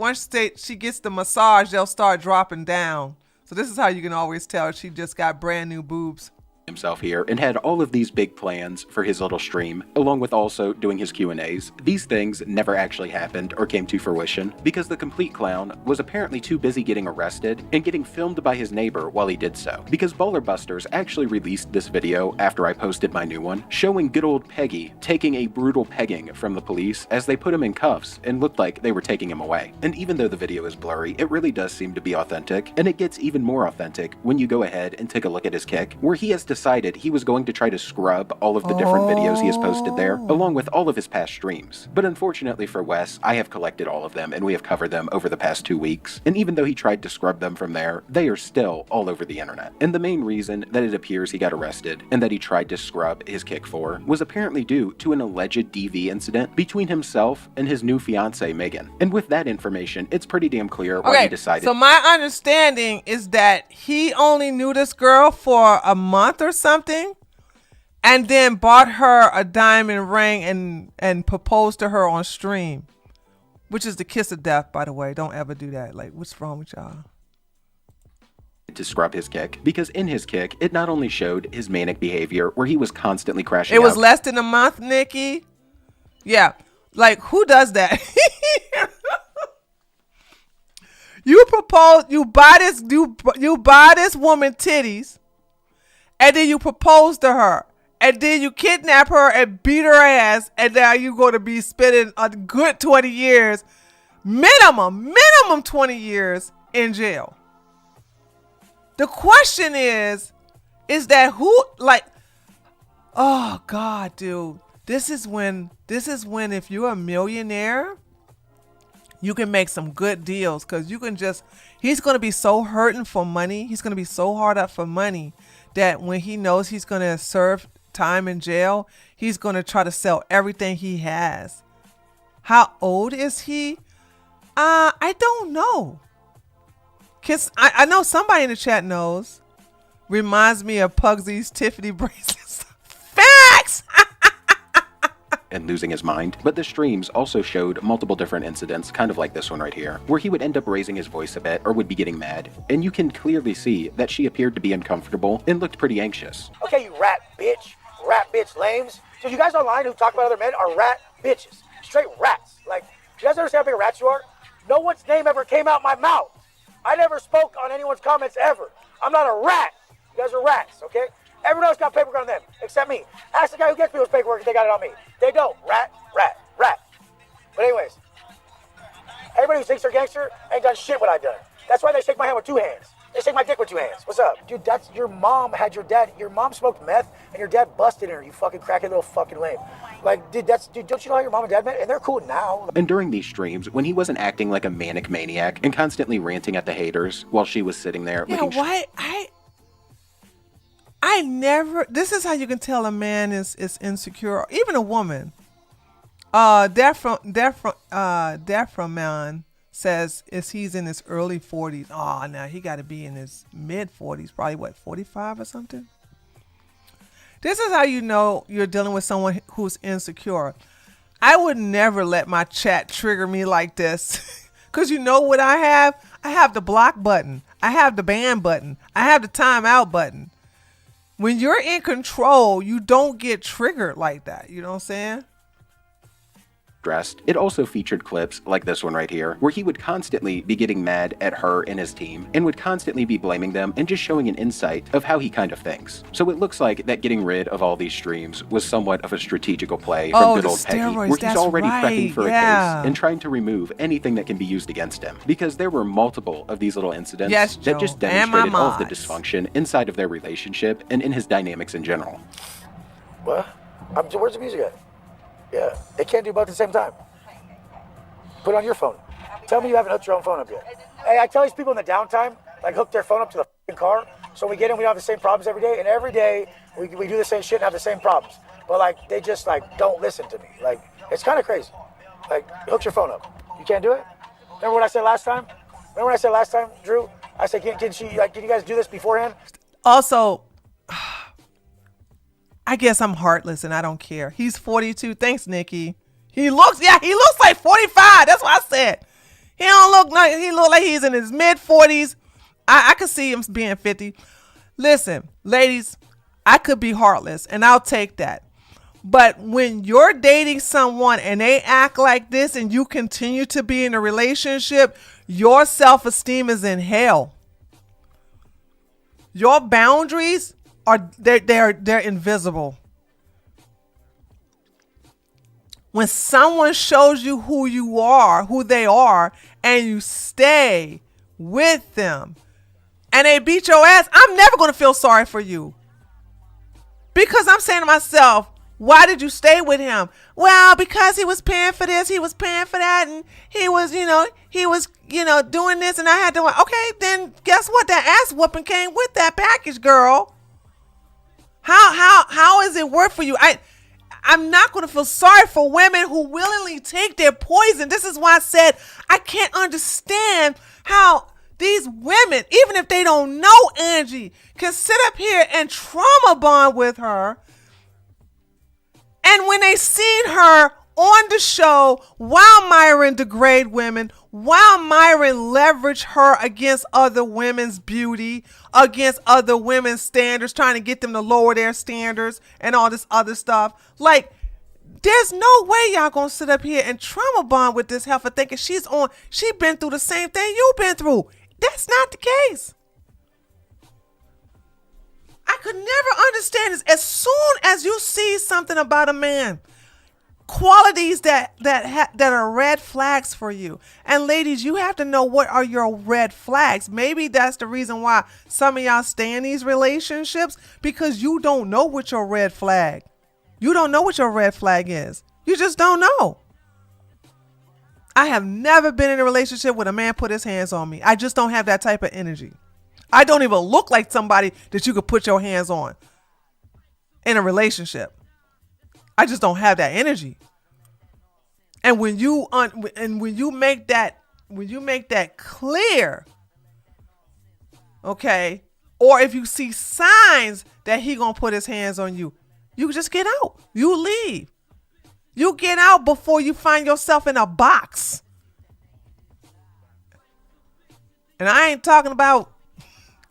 S3: gets the massage, they'll start dropping down. So this is how you can always tell she just got brand new boobs.
S5: Himself here and had all of these big plans for his little stream, along with also doing his Q&As. These things never actually happened or came to fruition because the complete clown was apparently too busy getting arrested and getting filmed by his neighbor while he did so. Because Baller Busters actually released this video after I posted my new one, showing good old Peggy taking a brutal pegging from the police as they put him in cuffs and looked like they were taking him away. And even though the video is blurry, it really does seem to be authentic, and it gets even more authentic when you go ahead and take a look at his Kick, where he has decided he was going to try to scrub all of the different videos he has posted there, along with all of his past streams. But unfortunately for Wes, I have collected all of them and we have covered them over the past 2 weeks. And even though he tried to scrub them from there, they are still all over the internet. And the main reason that it appears he got arrested and that he tried to scrub his Kick for was apparently due to an alleged DV incident between himself and his new fiancée Megan. And with that information, it's pretty damn clear why he decided.
S3: So my understanding is that he only knew this girl for a month or something, and then bought her a diamond ring and proposed to her on stream, which is the kiss of death, by the way. Don't ever do that. Like, what's wrong with y'all?
S5: To scrub his Kick, because in his Kick, it not only showed his manic behavior where he was constantly crashing
S3: It was
S5: out.
S3: less than a month, Nikki. Yeah, like who does that? You propose, you buy this woman titties, and then you propose to her, and then you kidnap her and beat her ass, and now you're going to be spending a good 20 years, minimum 20 years in jail. The question is that who, like, oh God, dude, this is when if you're a millionaire, you can make some good deals, because he's going to be so hurting for money. He's going to be so hard up for money that when he knows he's going to serve time in jail, he's going to try to sell everything he has. How old is he? I don't know. I know somebody in the chat knows. Reminds me of Pugsy's Tiffany bracelets. Facts!
S5: And losing his mind. But the streams also showed multiple different incidents, kind of like this one right here, where he would end up raising his voice a bit or would be getting mad. And you can clearly see that she appeared to be uncomfortable and looked pretty anxious.
S1: Okay, you rat bitch lames. So you guys online who talk about other men are rat bitches. Straight rats. Like, do you guys understand how big rats you are? No one's name ever came out my mouth. I never spoke on anyone's comments ever. I'm not a rat. You guys are rats, okay? Everyone else got paperwork on them, except me. Ask the guy who gets people's paperwork if they got it on me. They don't. Rat. But anyways, everybody who thinks they're gangster ain't done shit what I've done. That's why they shake my hand with 2 hands. They shake my dick with 2 hands. What's up? Dude, that's your mom had your dad. Your mom smoked meth and your dad busted her. You fucking cracky little fucking lame. Like, dude, don't you know how your mom and dad met? And they're cool now.
S5: And during these streams, when he wasn't acting like a manic maniac and constantly ranting at the haters while she was sitting there
S3: Yeah,
S5: looking
S3: why? I never. This is how you can tell a man is insecure, even a woman. Deframan says he's in his early 40s. Oh, now he got to be in his mid 40s, probably what, 45 or something. This is how you know you're dealing with someone who's insecure. I would never let my chat trigger me like this. Because you know what I have? I have the block button. I have the ban button. I have the timeout button. When you're in control, you don't get triggered like that. You know what I'm saying?
S5: dressed. It also featured clips like this one right here, where he would constantly be getting mad at her and his team, and would constantly be blaming them and just showing an insight of how he kind of thinks. So it looks like that getting rid of all these streams was somewhat of a strategical play from good old Peggy, where he's already prepping for a case and trying to remove anything that can be used against him. Because there were multiple of these little incidents that just demonstrated all of the dysfunction inside of their relationship and in his dynamics in general.
S1: What? Where's the music at? Yeah, they can't do both at the same time. Put it on your phone. Tell me you haven't hooked your own phone up yet. Hey, I tell these people in the downtime, like, hook their phone up to the f***ing car, so we get in, we don't have the same problems every day, and every day we do the same shit and have the same problems. But, like, they just, like, don't listen to me. Like, it's kind of crazy. Like, hook your phone up. You can't do it? Remember what I said last time? Remember what I said last time, Drew? I said, did you guys do this beforehand?
S3: Also, I guess I'm heartless and I don't care. He's 42. Thanks, Nikki. He looks like 45. That's what I said. He look like he's in his mid 40s. I could see him being 50. Listen, ladies, I could be heartless and I'll take that. But when you're dating someone and they act like this and you continue to be in a relationship, your self-esteem is in hell. Your boundaries they're invisible. When someone shows you who they are, and you stay with them and they beat your ass, I'm never going to feel sorry for you. Because I'm saying to myself, why did you stay with him? Well, because he was paying for this, he was paying for that, and he was doing this, and I had to. Okay, then guess what? That ass whooping came with that package, girl. How is it worth for you? I'm not going to feel sorry for women who willingly take their poison. This is why I said I can't understand how these women, even if they don't know Angie, can sit up here and trauma bond with her. And when they seen her on the show, while Myron degrade women, while Myron leverage her against other women's beauty, against other women's standards, trying to get them to lower their standards and all this other stuff. Like, there's no way y'all gonna sit up here and trauma bond with this heifer thinking she been through the same thing you've been through. That's not the case. I could never understand this. As soon as you see something about a man, qualities that are red flags for you. And ladies, you have to know what are your red flags. Maybe that's the reason why some of y'all stay in these relationships, because you don't know what your red flag. You don't know what your red flag is. You just don't know. I have never been in a relationship where a man put his hands on me. I just don't have that type of energy. I don't even look like somebody that you could put your hands on in a relationship. I just don't have that energy. And when you make that clear, okay, or if you see signs that he gonna put his hands on you, you just get out. You leave. You get out before you find yourself in a box. And I ain't talking about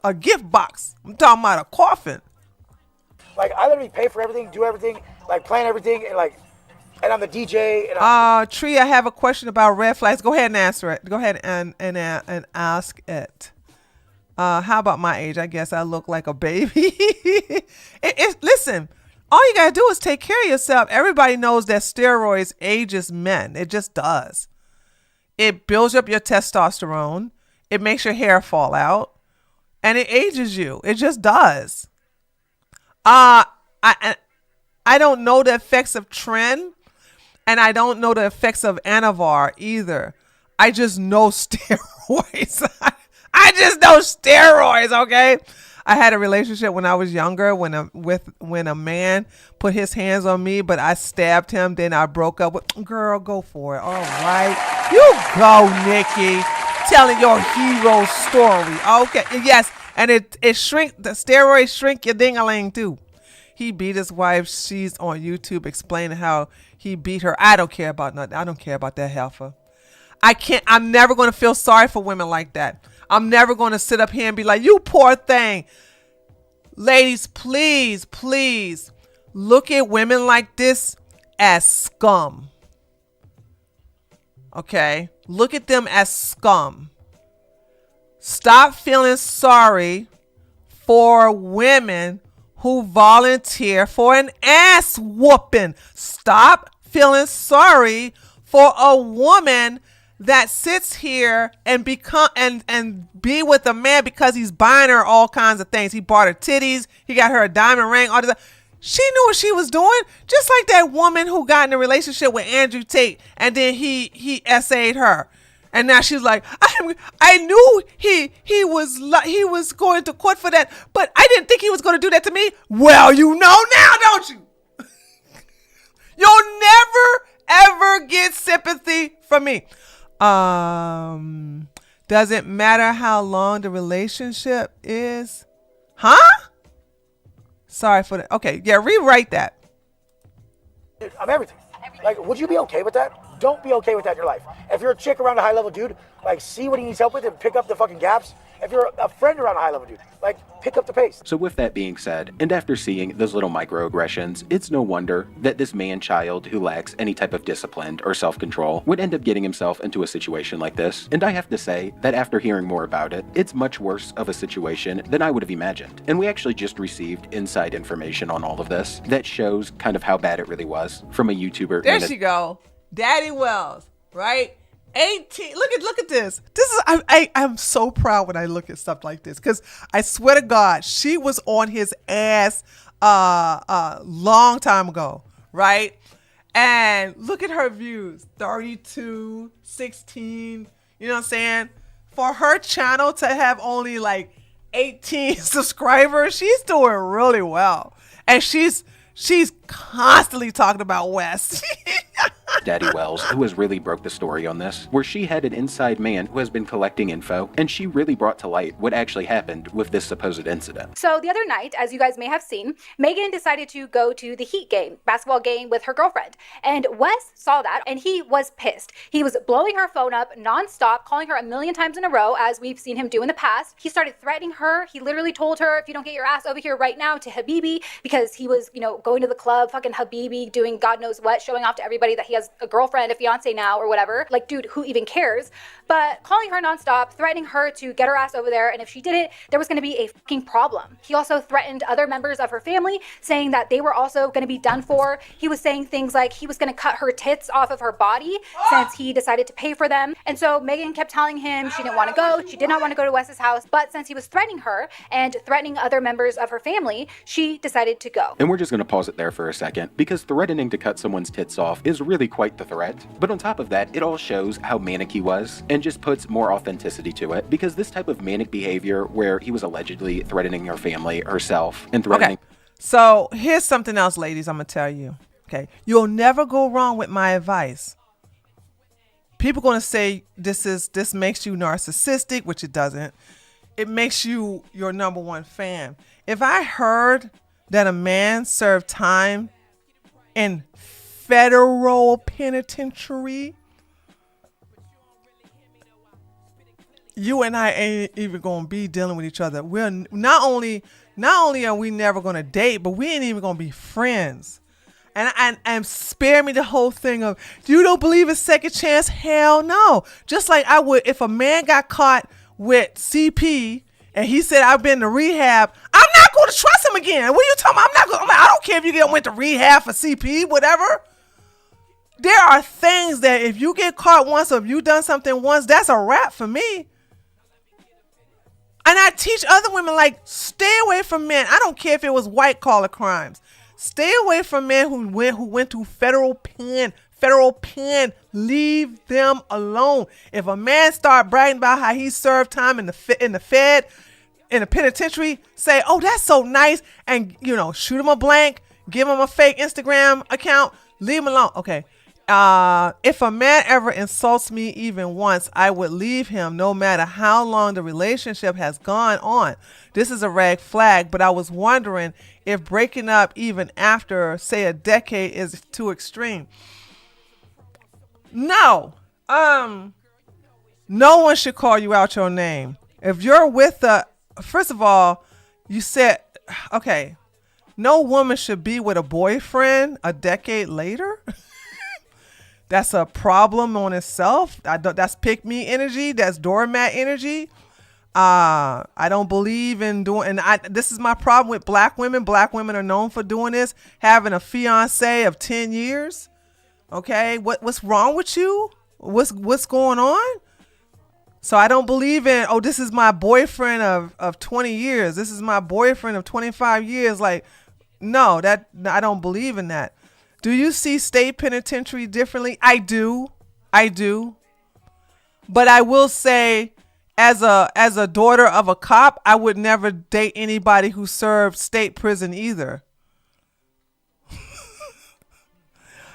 S3: a gift box. I'm talking about a coffin.
S1: Like, I literally pay for everything, do everything, like, plan everything, and I'm the DJ. And
S3: Tree, I have a question about red flags. Go ahead and answer it. Go ahead and ask it. How about my age? I guess I look like a baby. Listen, all you gotta do is take care of yourself. Everybody knows that steroids ages men. It just does. It builds up your testosterone. It makes your hair fall out. and it ages you. It just does. I don't know the effects of Tren, and I don't know the effects of Anavar either. I just know steroids. I just know steroids, okay? I had a relationship when I was younger when a man put his hands on me, but I stabbed him. Then I broke up with. Girl, go for it. All right, you go, Nikki, telling your hero story. Okay, yes, and it shrink the steroids shrink your ding-a-ling too. He beat his wife. She's on YouTube explaining how he beat her. I don't care about nothing. I don't care about that heifer. I'm never going to feel sorry for women like that. I'm never going to sit up here and be like, you poor thing. Ladies, please, please look at women like this as scum. Okay? Look at them as scum. Stop feeling sorry for women who volunteer for an ass whooping. Stop feeling sorry for a woman that sits here and be with a man because he's buying her all kinds of things. He bought her titties. He got her a diamond ring. All this. She knew what she was doing. Just like that woman who got in a relationship with Andrew Tate and then he essayed her. And now she's like, I knew he was going to court for that, but I didn't think he was going to do that to me. Well, you know now, don't you? You'll never, ever get sympathy from me. Doesn't matter how long the relationship is. Huh? Sorry for that. Okay, yeah, rewrite that.
S1: Of everything. Like, would you be okay with that? Don't be okay with that in your life. If you're a chick around a high level dude, like, see what he needs help with and pick up the fucking gaps. If you're a friend around a high level dude, like, pick up the pace.
S5: So with that being said, and after seeing those little microaggressions, it's no wonder that this man-child who lacks any type of discipline or self-control would end up getting himself into a situation like this. And I have to say that after hearing more about it, it's much worse of a situation than I would have imagined. And we actually just received inside information on all of this that shows kind of how bad it really was from a YouTuber.
S3: There she go. Daddy Wells, right? 18. Look at this. This is I'm so proud when I look at stuff like this, because I swear to God, she was on his ass long time ago, right? And look at her views. 32, 16, you know what I'm saying? For her channel to have only like 18 subscribers, she's doing really well. And she's constantly talking about West.
S5: Daddy Wells, who has really broke the story on this, where she had an inside man who has been collecting info, and she really brought to light what actually happened with this supposed incident.
S4: So the other night, as you guys may have seen, Megan decided to go to the Heat game, basketball game with her girlfriend. And Wes saw that and he was pissed. He was blowing her phone up nonstop, calling her a million times in a row, as we've seen him do in the past. He started threatening her. He literally told her, if you don't get your ass over here right now to Habibi, because he was, going to the club, fucking Habibi, doing God knows what, showing off to everybody that he has a girlfriend, a fiance now, or whatever. Like, dude, who even cares? But calling her nonstop, threatening her to get her ass over there, and if she did it, there was going to be a fucking problem. He also threatened other members of her family, saying that they were also going to be done for. He was saying things like he was going to cut her tits off of her body since he decided to pay for them. And so Megan kept telling him she didn't want to go. She did not want to go to Wes's house. But since he was threatening her and threatening other members of her family, she decided to go.
S5: And we're just going to pause it there for a second, because threatening to cut someone's tits off is really quite the threat. But on top of that, it all shows how manic he was and just puts more authenticity to it, because this type of manic behavior where he was allegedly threatening her family, herself, and threatening...
S3: Okay, so here's something else, ladies, I'm going to tell you. Okay, you'll never go wrong with my advice. People going to say this makes you narcissistic, which it doesn't. It makes you your number one fan. If I heard that a man served time in federal penitentiary, you and I ain't even gonna be dealing with each other. We're not only are we never gonna date, but we ain't even gonna be friends. And spare me the whole thing of, you don't believe in second chance? Hell no. Just like I would if a man got caught with CP and he said, I've been to rehab, I'm not going to trust him again. What are you talking about? I don't care if you went to rehab for CP, whatever. There are things that if you get caught once or if you done something once, that's a wrap for me. And teach other women, like, stay away from men. I don't care if it was white collar crimes. Stay away from men who went to federal pen. Leave them alone. If a man start bragging about how he served time in the Fed, in a penitentiary, say, oh, that's so nice, and shoot him a blank, give him a fake Instagram account, leave him alone. Okay. If a man ever insults me even once, I would leave him no matter how long the relationship has gone on. This is a red flag, but I was wondering if breaking up even after, say, a decade is too extreme. No. No one should call you out your name. If you're first of all, you said, okay, no woman should be with a boyfriend a decade later. That's a problem on itself. That's pick me energy. That's doormat energy. I don't believe in doing, this is my problem with black women. Black women are known for doing this, having a fiance of 10 years. Okay. What's wrong with you? What's going on? So I don't believe in, oh, this is my boyfriend of 20 years. This is my boyfriend of 25 years. Like, no, I don't believe in that. Do you see state penitentiary differently? I do. But I will say, as a daughter of a cop, I would never date anybody who served state prison either.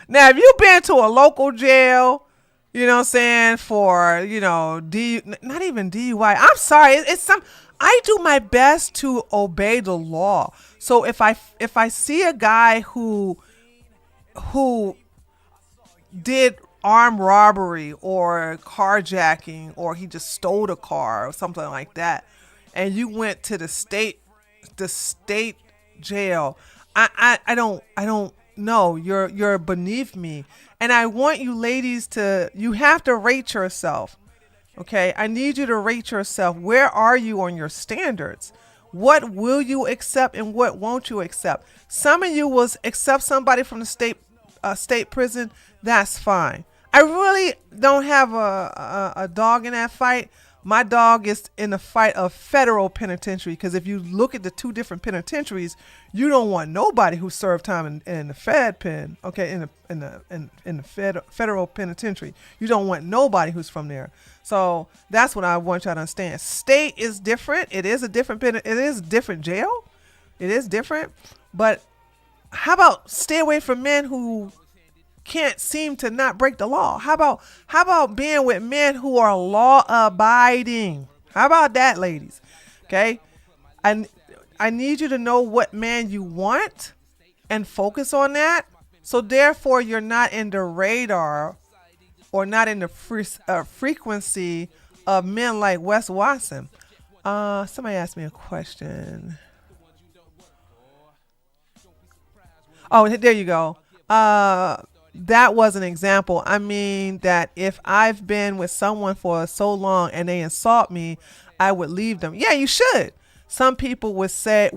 S3: Now, if you've been to a local jail, you know what I'm saying, for, not even DUI. I'm sorry. I do my best to obey the law. So if I see a guy who did armed robbery or carjacking, or he just stole a car or something like that, and you went to the state jail, I don't know. You're beneath me. And I want you ladies you have to rate yourself. Okay. I need you to rate yourself. Where are you on your standards? What will you accept and what won't you accept? Some of you will accept somebody from the state prison. That's fine. I really don't have a dog in that fight. My dog is in the fight of federal penitentiary, because if you look at the two different penitentiaries, you don't want nobody who served time in the Fed pen. Okay, in the federal penitentiary, you don't want nobody who's from there. So that's what I want y'all to understand. State is different. It is a different it is a different jail. It is different. But how about stay away from men who can't seem to not break the law? How about being with men who are law abiding? How about that, ladies? Okay. I need you to know what man you want and focus on that. So therefore you're not in the radar or not in the frequency of men like Wes Watson. Somebody asked me a question. Oh, there you go. That was an example. I mean that if I've been with someone for so long and they insult me, I would leave them. Yeah, you should. Some people would stay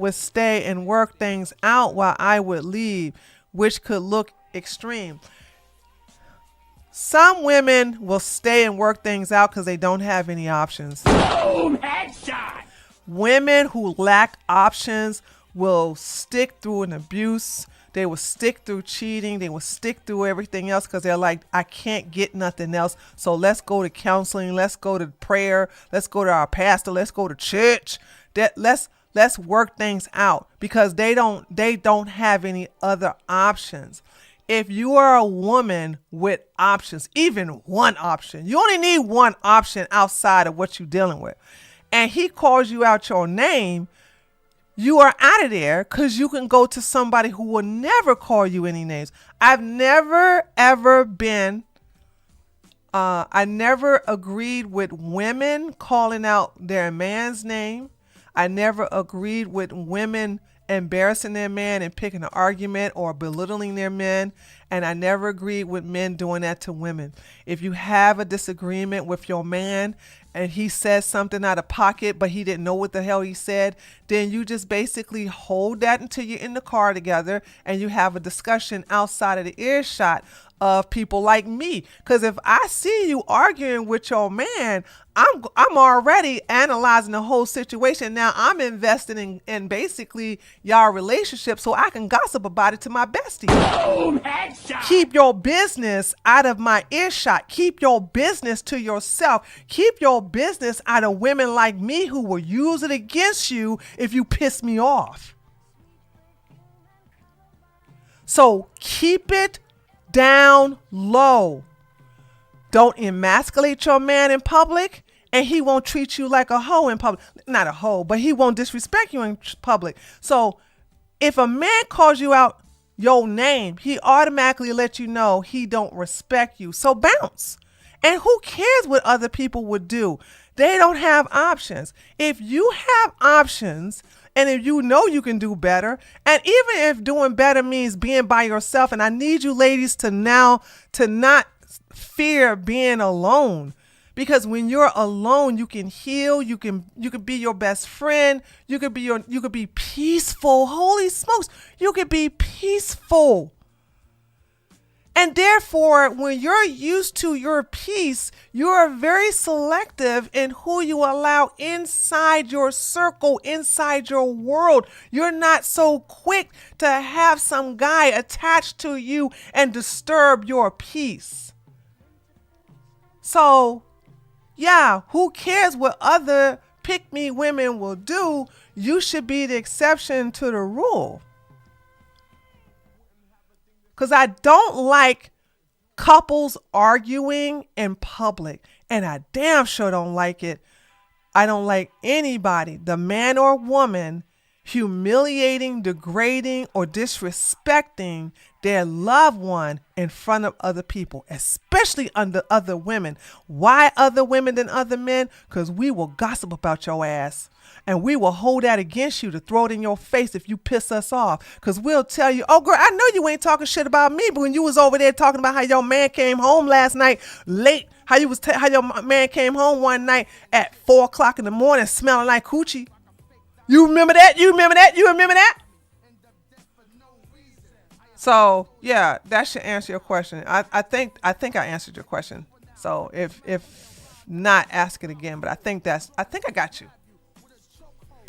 S3: and work things out while I would leave, which could look extreme. Some women will stay and work things out because they don't have any options.
S2: Boom! Headshot!
S3: Women who lack options will stick through an abuse. They will stick through cheating. They will stick through everything else because they're like, I can't get nothing else. So let's go to counseling. Let's go to prayer. Let's go to our pastor. Let's go to church. Let's work things out because they don't have any other options. If you are a woman with options, even one option, you only need one option outside of what you're dealing with, and he calls you out your name, you are out of there because you can go to somebody who will never call you any names. I've never, ever been, I never agreed with women calling out their man's name. I never agreed with women embarrassing their man and picking an argument or belittling their men. And I never agreed with men doing that to women. If you have a disagreement with your man and he says something out of pocket, but he didn't know what the hell he said, then you just basically hold that until you're in the car together and you have a discussion outside of the earshot of people like me. Because if I see you arguing with your man, I'm already analyzing the whole situation. Now I'm invested in basically y'all relationship so I can gossip about it to my bestie.
S2: Boom, headshot.
S3: Keep your business out of my earshot. Keep your business to yourself. Keep your business out of women like me who will use it against you if you piss me off. So keep it down low. Don't emasculate your man in public, and he won't treat you like a hoe in public. Not a hoe, but he won't disrespect you in public. So if a man calls you out your name, he automatically let you know he don't respect you. So bounce. And who cares what other people would do? They don't have options. If you have options, and if you know you can do better, and even if doing better means being by yourself, and I need you ladies to not fear being alone, because when you're alone, you can heal, you can be your best friend, you could be peaceful. Holy smokes, you could be peaceful. And therefore, when you're used to your peace, you are very selective in who you allow inside your circle, inside your world. You're not so quick to have some guy attached to you and disturb your peace. So, yeah, who cares what other pick-me women will do? You should be the exception to the rule. Because I don't like couples arguing in public. And I damn sure don't like it. I don't like anybody, the man or woman, humiliating, degrading, or disrespecting their loved one in front of other people, especially under other women. Why other women than other men? Because we will gossip about your ass. And we will hold that against you to throw it in your face if you piss us off. Because we'll tell you, oh, girl, I know you ain't talking shit about me, but when you was over there talking about how your man came home last night late, how your man came home one night at 4 o'clock in the morning smelling like coochie. You remember that? You remember that? You remember that? So, yeah, that should answer your question. I think I answered your question. So if not, ask it again. But I think I got you.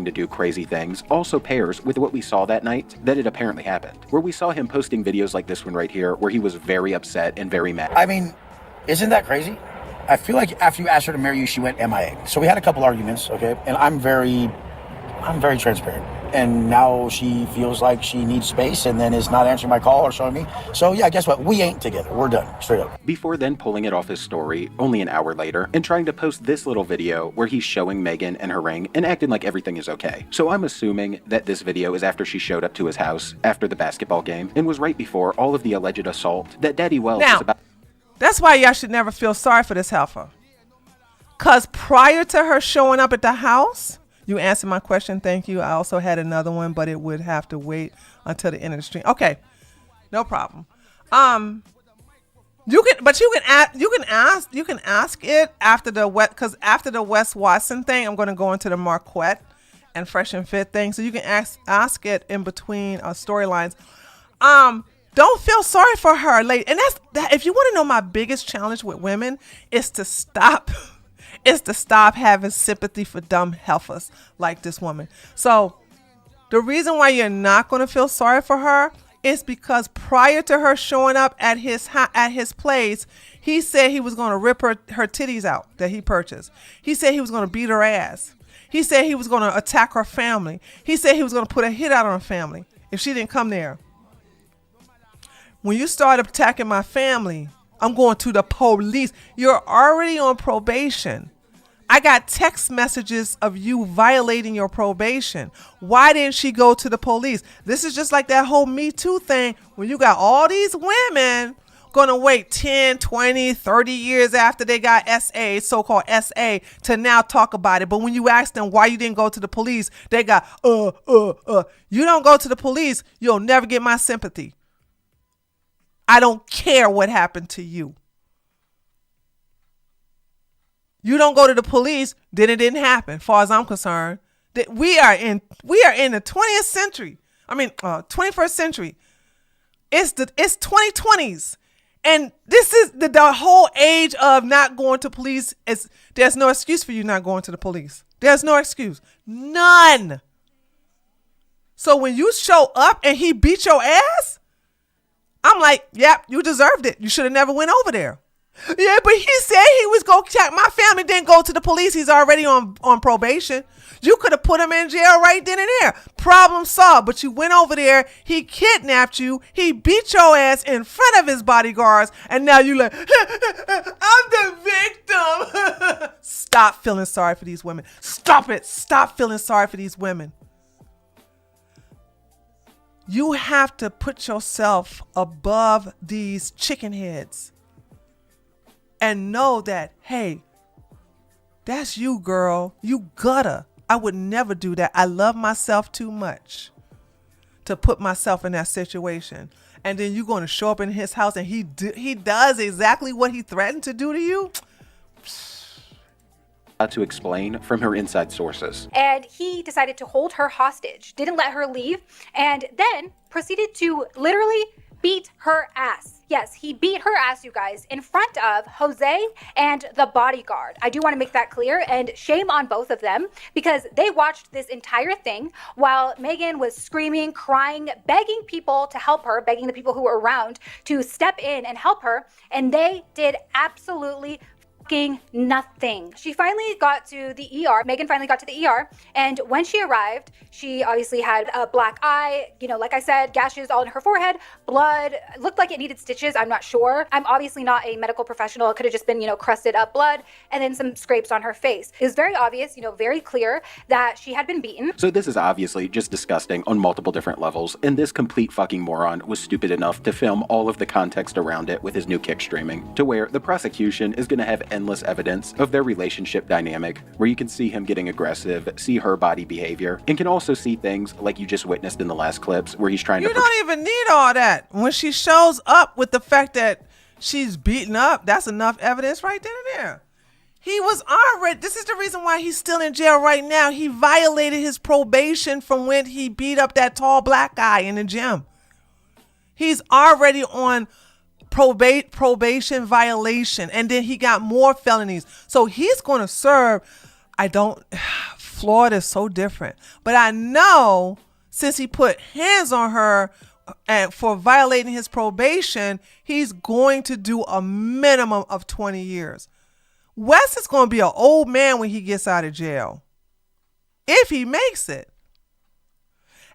S5: To do crazy things also pairs with what we saw that night that it apparently happened, where we saw him posting videos like this one right here where he was very upset and very mad.
S1: I mean, isn't that crazy? I feel like after you asked her to marry you, she went MIA. So we had a couple arguments, okay? And I'm very transparent. And now she feels like she needs space and then is not answering my call or showing me. So yeah, guess what? We ain't together. We're done. Straight up.
S5: Before then pulling it off his story only an hour later and trying to post this little video where he's showing Megan and her ring and acting like everything is okay. So I'm assuming that this video is after she showed up to his house after the basketball game and was right before all of the alleged assault that Daddy Wells
S3: now,
S5: is about.
S3: That's why y'all should never feel sorry for this heifer. Because prior to her showing up at the house, you answered my question. Thank you. I also had another one, but it would have to wait until the end of the stream. Okay. No problem. You can ask it after the Wes Watson thing. I'm going to go into the Marquette and Fresh and Fit thing. So you can ask it in between storylines. Don't feel sorry for her, lady. And that. If you want to know my biggest challenge with women is to stop having sympathy for dumb heifers like this woman. So the reason why you're not going to feel sorry for her is because prior to her showing up at his place, he said he was going to rip her titties out that he purchased. He said he was going to beat her ass. He said he was going to attack her family. He said he was going to put a hit out on her family if she didn't come there. When you start attacking my family, I'm going to the police. You're already on probation. I got text messages of you violating your probation. Why didn't she go to the police? This is just like that whole Me Too thing when you got all these women going to wait 10, 20, 30 years after they got SA, so-called SA, to now talk about it. But when you ask them why you didn't go to the police, they got, You don't go to the police, you'll never get my sympathy. I don't care what happened to you. You don't go to the police, then it didn't happen, as far as I'm concerned. We are in the 20th century. 21st century. It's 2020s. And this is the whole age of not going to police. There's no excuse for you not going to the police. There's no excuse. None. So when you show up and he beat your ass, I'm like, yep, you deserved it. You should have never went over there. Yeah, but he said he was going to check my family, didn't go to the police. He's already on probation. You could have put him in jail right then and there. Problem solved. But you went over there. He kidnapped you. He beat your ass in front of his bodyguards. And now you like, I'm the victim. Stop feeling sorry for these women. Stop it. Stop feeling sorry for these women. You have to put yourself above these chicken heads. And know that, hey, that's you, girl. You gotta. I would never do that. I love myself too much to put myself in that situation. And then you're going to show up in his house and he does exactly what he threatened to do to you.
S5: To explain from her inside sources.
S4: And he decided to hold her hostage, didn't let her leave, and then proceeded to literally beat her ass. Yes, he beat her ass, you guys, in front of Jose and the bodyguard. I do want to make that clear, and shame on both of them because they watched this entire thing while Megan was screaming, crying, begging people to help her, begging the people who were around to step in and help her, and they did absolutely nothing. She finally got to the ER. Megan finally got to the ER. And when she arrived, she obviously had a black eye, like I said, gashes all in her forehead, blood, looked like it needed stitches. I'm not sure. I'm obviously not a medical professional. It could have just been, crusted up blood and then some scrapes on her face. It was very obvious, very clear that she had been beaten.
S5: So this is obviously just disgusting on multiple different levels. And this complete fucking moron was stupid enough to film all of the context around it with his new kick streaming to where the prosecution is going to have endless evidence of their relationship dynamic, where you can see him getting aggressive, see her body behavior, and can also see things like you just witnessed in the last clips where he's trying to...
S3: You don't even need all that. When she shows up with the fact that she's beaten up, that's enough evidence right then and there. He was already... This is the reason why he's still in jail right now. He violated his probation from when he beat up that tall black guy in the gym. He's already on probation violation, and then he got more felonies, so he's going to serve. Florida's so different, but I know since he put hands on her and for violating his probation, he's going to do a minimum of 20 years. Wes is going to be an old man when he gets out of jail, if he makes it.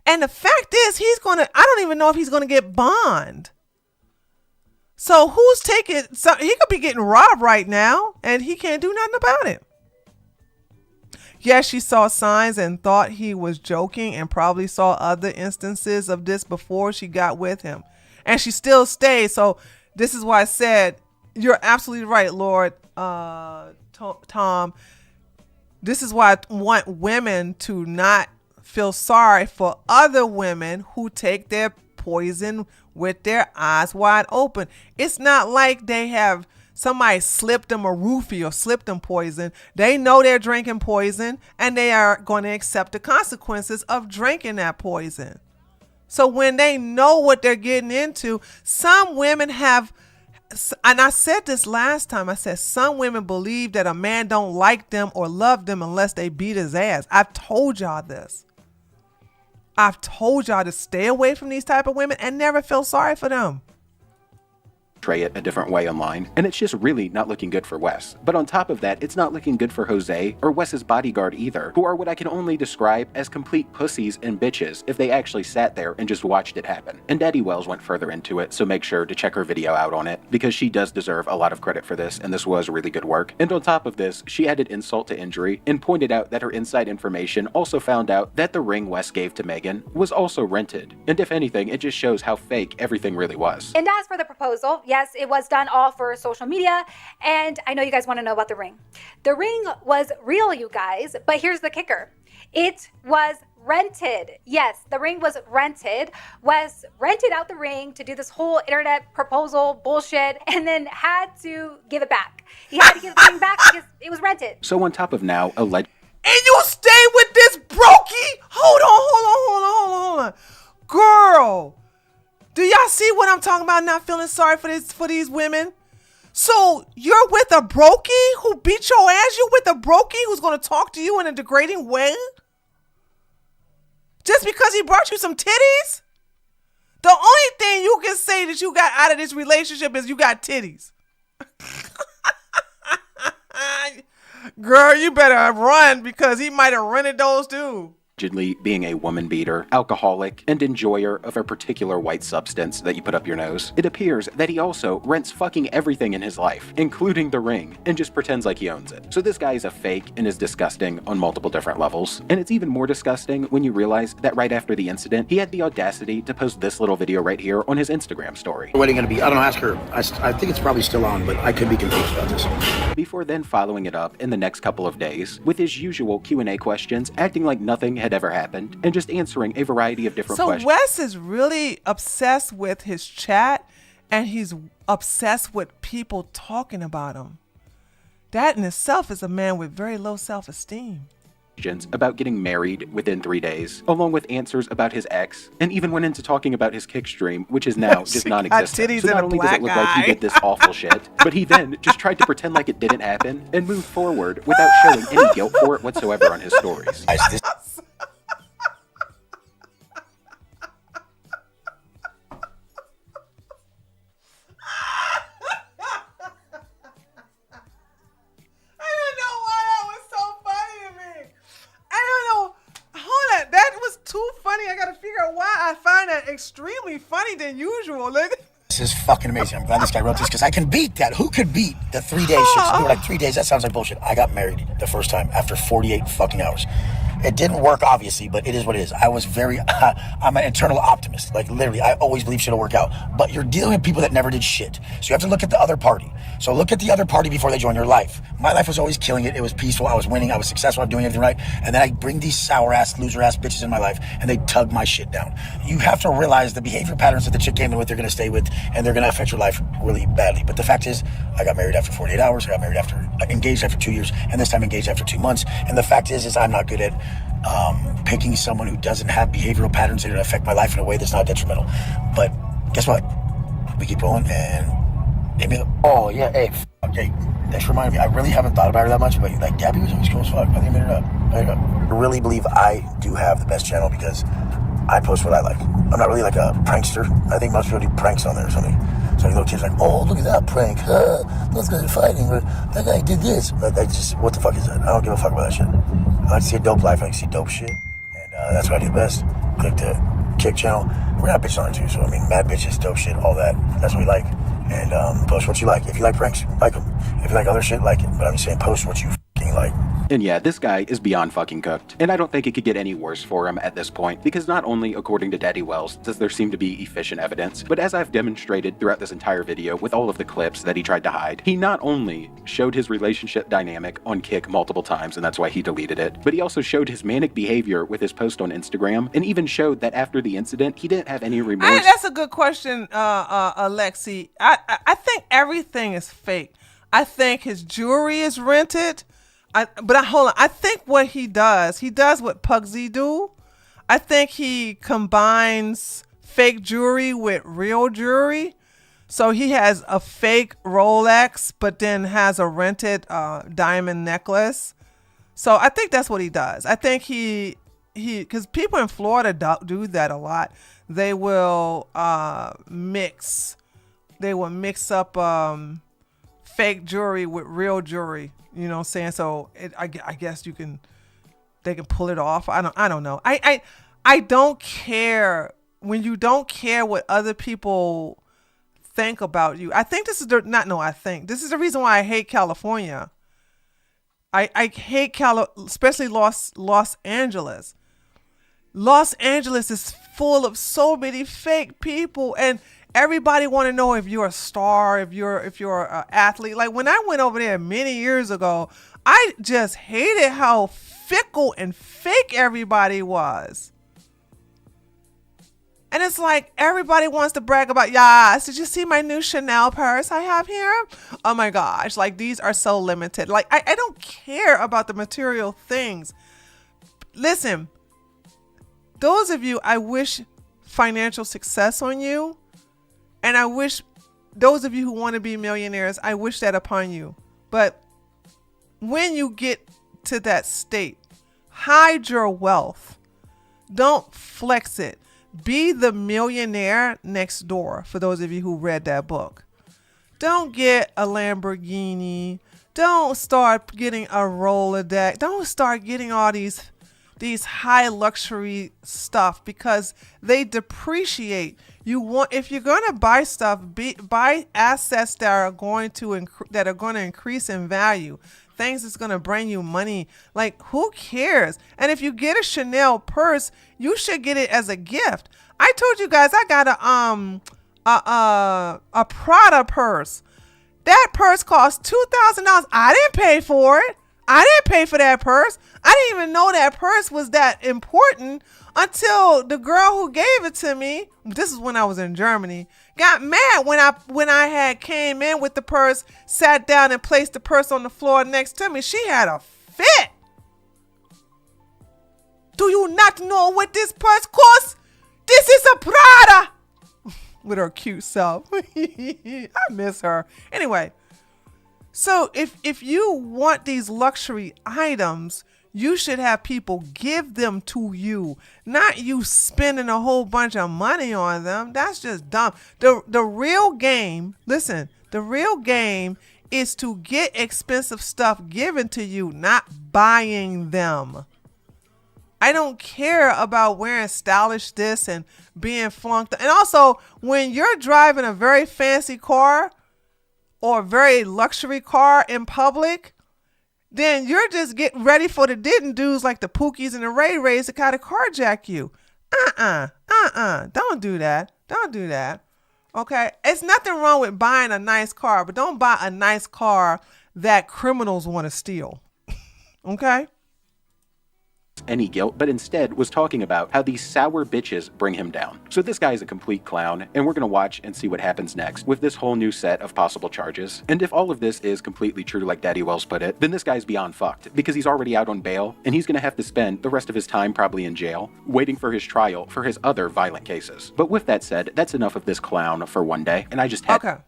S3: And the fact is, I don't even know if he's going to get bond. So who's taking... So he could be getting robbed right now, and he can't do nothing about it. Yes, she saw signs and thought he was joking and probably saw other instances of this before she got with him. And she still stayed. So this is why I said, you're absolutely right, Lord Tom. This is why I want women to not feel sorry for other women who take their poison with their eyes wide open. It's not like they have somebody slipped them a roofie or slipped them poison. They know they're drinking poison and they are going to accept the consequences of drinking that poison. So when they know what they're getting into, some women have, and I said this last time, I said some women believe that a man don't like them or love them unless they beat his ass. I've told y'all this. I've told y'all to stay away from these type of women and never feel sorry for them.
S5: Portray it a different way online, and it's just really not looking good for Wes. But on top of that, it's not looking good for Jose or Wes's bodyguard either, who are what I can only describe as complete pussies and bitches if they actually sat there and just watched it happen. And Daddy Wells went further into it, so make sure to check her video out on it, because she does deserve a lot of credit for this, and this was really good work. And on top of this, she added insult to injury and pointed out that her inside information also found out that the ring Wes gave to Megan was also rented. And if anything, it just shows how fake everything really was.
S4: And as for the proposal, yes, it was done all for social media, and I know you guys want to know about the ring. The ring was real, you guys, but here's the kicker. It was rented. Yes, the ring was rented. Wes rented out the ring to do this whole internet proposal bullshit and then had to give it back. He had to give the ring back because it was rented.
S5: So on top of now, alleged...
S3: And you stay with this brokey? Hold on. Girl. Do y'all see what I'm talking talking about not feeling sorry for these women. So you're with a brokey who beat your ass? You're with a brokey who's going to talk to you in a degrading way? Just because he brought you some titties? The only thing you can say that you got out of this relationship is you got titties. Girl, you better run because he might have rented those too.
S5: Allegedly being a woman beater, alcoholic, and enjoyer of a particular white substance that you put up your nose. It appears that he also rents fucking everything in his life, including the ring, and just pretends like he owns it. So this guy is a fake and is disgusting on multiple different levels. And it's even more disgusting when you realize that right after the incident, he had the audacity to post this little video right here on his Instagram story.
S1: Wedding gonna be? I don't know. Ask her. I think it's probably still on, but I could be confused about this.
S5: Before then following it up in the next couple of days with his usual Q&A questions, acting like nothing had ever happened, and just answering a variety of different questions.
S3: So Wes is really obsessed with his chat, and he's obsessed with people talking about him. That in itself is a man with very low self-esteem.
S5: About getting married within 3 days, along with answers about his ex, and even went into talking about his kick stream, which is now just non-existent. So not only does it look like he did this awful shit, but he then just tried to pretend like it didn't happen and moved forward without showing any guilt for it whatsoever on his stories.
S3: I gotta figure out why I find that extremely funny than usual.
S1: This is fucking amazing. I'm glad this guy wrote this because I can beat that. Who could beat the 3 days shit? So they were like 3 days. That sounds like bullshit. I got married the first time after 48 fucking hours. It didn't work, obviously, but it is what it is. I was very, I'm an internal optimist. Like, literally, I always believe shit will work out. But you're dealing with people that never did shit. So you have to look at the other party. So look at the other party before they join your life. My life was always killing it. It was peaceful. I was winning. I was successful. I was doing everything right. And then I bring these sour-ass, loser-ass bitches in my life, and they tug my shit down. You have to realize the behavior patterns that the chick came in with, they're going to stay with, and they're going to affect your life really badly. But the fact is, I got married after 48 hours. I got married after, engaged after 2 years, and this time engaged after 2 months. And the fact is I'm not good at picking someone who doesn't have behavioral patterns that are going to affect my life in a way that's not detrimental. But guess what? We keep rolling and hit me up. Oh, yeah, hey, thanks for reminding me. I really haven't thought about her that much, but like Gabby was always cool as fuck. I think I made it up. I really believe I do have the best channel because I post what I like. I'm not really like a prankster. I think most people do pranks on there or something. So little kids are like, oh, look at that prank. Those guys are fighting. That guy did this. But I just, what the fuck is that? I don't give a fuck about that shit. I like to see a dope life. I like to see dope shit. And that's what I do best. Click the Kick channel. We're not bitching on it too. So, I mean, mad bitches, dope shit, all that. That's what we like. And post what you like. If you like pranks, like them. If you like other shit, like it. But I'm just saying, post what you fucking like.
S5: And yeah, this guy is beyond fucking cooked. And I don't think it could get any worse for him at this point, because not only, according to Daddy Wells, does there seem to be efficient evidence, but as I've demonstrated throughout this entire video with all of the clips that he tried to hide, he not only showed his relationship dynamic on Kick multiple times, and that's why he deleted it, but he also showed his manic behavior with his post on Instagram, and even showed that after the incident, he didn't have any remorse.
S3: That's a good question, Alexi. I think everything is fake. I think his jewelry is rented. Hold on. I think what he does what Pugsy do. I think he combines fake jewelry with real jewelry. So he has a fake Rolex, but then has a rented diamond necklace. So I think that's what he does. I think he because people in Florida do that a lot. They will mix up fake jewelry with real jewelry. You know what I'm saying? So I guess they can pull it off. I don't know. I don't care when you don't care what other people think about you. I think this is this is the reason why I hate California. I hate especially Los Angeles. Los Angeles is full of so many fake people, and everybody want to know if you're a star, if you're an athlete. Like when I went over there many years ago, I just hated how fickle and fake everybody was. And it's like everybody wants to brag about, yes, did you see my new Chanel purse I have here? Oh my gosh, like these are so limited. Like I don't care about the material things. Listen, those of you, I wish financial success on you. And I wish those of you who want to be millionaires, I wish that upon you. But when you get to that state, hide your wealth. Don't flex it. Be the millionaire next door, for those of you who read that book. Don't get a Lamborghini. Don't start getting a Rolodex. Don't start getting all these high luxury stuff, because they depreciate. If you're going to buy stuff, buy assets that are going to increase in value. Things that's going to bring you money. Like, who cares? And if you get a Chanel purse, you should get it as a gift. I told you guys I got a Prada purse. That purse cost $2,000. I didn't pay for it. I didn't pay for that purse. I didn't even know that purse was that important until the girl who gave it to me, this is when I was in Germany, got mad when I had came in with the purse, sat down and placed the purse on the floor next to me. She had a fit. Do you not know what this purse costs? This is a Prada. With her cute self. I miss her. Anyway, so if you want these luxury items, you should have people give them to you, not you spending a whole bunch of money on them. That's just dumb. The real game, listen, the real game is to get expensive stuff given to you, not buying them. I don't care about wearing stylish this and being flunked. And also, when you're driving a very fancy car or a very luxury car in public, then you're just getting ready for the didn't do's like the Pookies and the Ray Rays to kind of carjack you. Don't do that. Don't do that. Okay? It's nothing wrong with buying a nice car, but don't buy a nice car that criminals want to steal. Okay?
S5: Any guilt, but instead was talking about how these sour bitches bring him down. So this guy is a complete clown, and we're gonna watch and see what happens next with this whole new set of possible charges. And if all of this is completely true, like Daddy Wells put it, then this guy's beyond fucked, because he's already out on bail, and he's gonna have to spend the rest of his time probably in jail, waiting for his trial for his other violent cases. But with that said, that's enough of this clown for one day, and I just had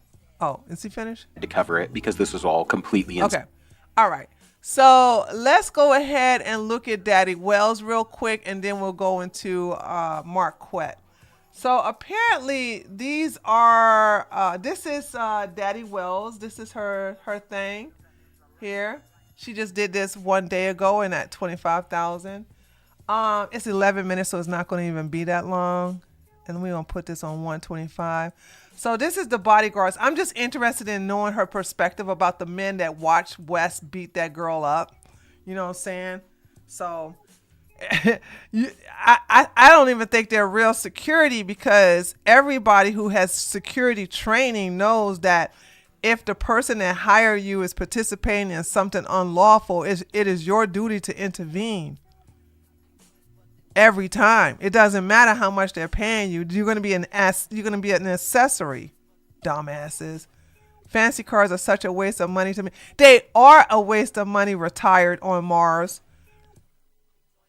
S3: is he finished?
S5: to cover it because this was all completely
S3: Okay. All right. So let's go ahead and look at Daddy Wells real quick, and then we'll go into Marquette. So apparently these are, this is Daddy Wells. This is her thing here. She just did this one day ago and at 25,000. It's 11 minutes, so it's not going to even be that long. And we're going to put this on 125. So this is the bodyguards. I'm just interested in knowing her perspective about the men that watched Wes beat that girl up. You know what I'm saying? So I don't even think they're real security, because everybody who has security training knows that if the person that hired you is participating in something unlawful, it is your duty to intervene. Every time. It doesn't matter how much they're paying you. You're going to be an accessory, dumbasses. Fancy cars are such a waste of money to me. They are a waste of money retired on Mars.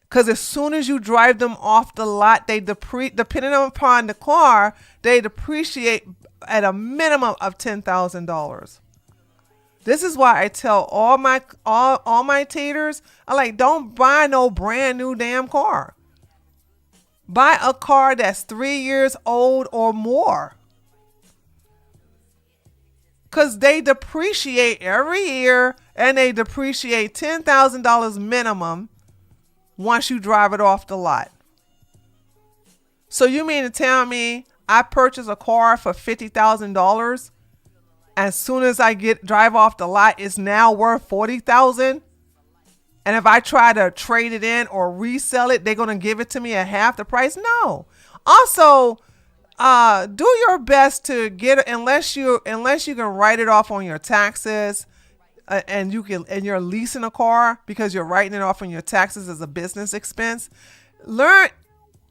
S3: Because as soon as you drive them off the lot, they depending upon the car, they depreciate at a minimum of $10,000. This is why I tell all my taters, I like, don't buy no brand new damn car. Buy a car that's 3 years old or more. Because they depreciate every year, and they depreciate $10,000 minimum once you drive it off the lot. So you mean to tell me I purchase a car for $50,000, as soon as I drive off the lot, it's now worth $40,000? And if I try to trade it in or resell it, they're going to give it to me at half the price? No. Also, do your best to get it, unless you can write it off on your taxes, and you're leasing a car because you're writing it off on your taxes as a business expense. Learn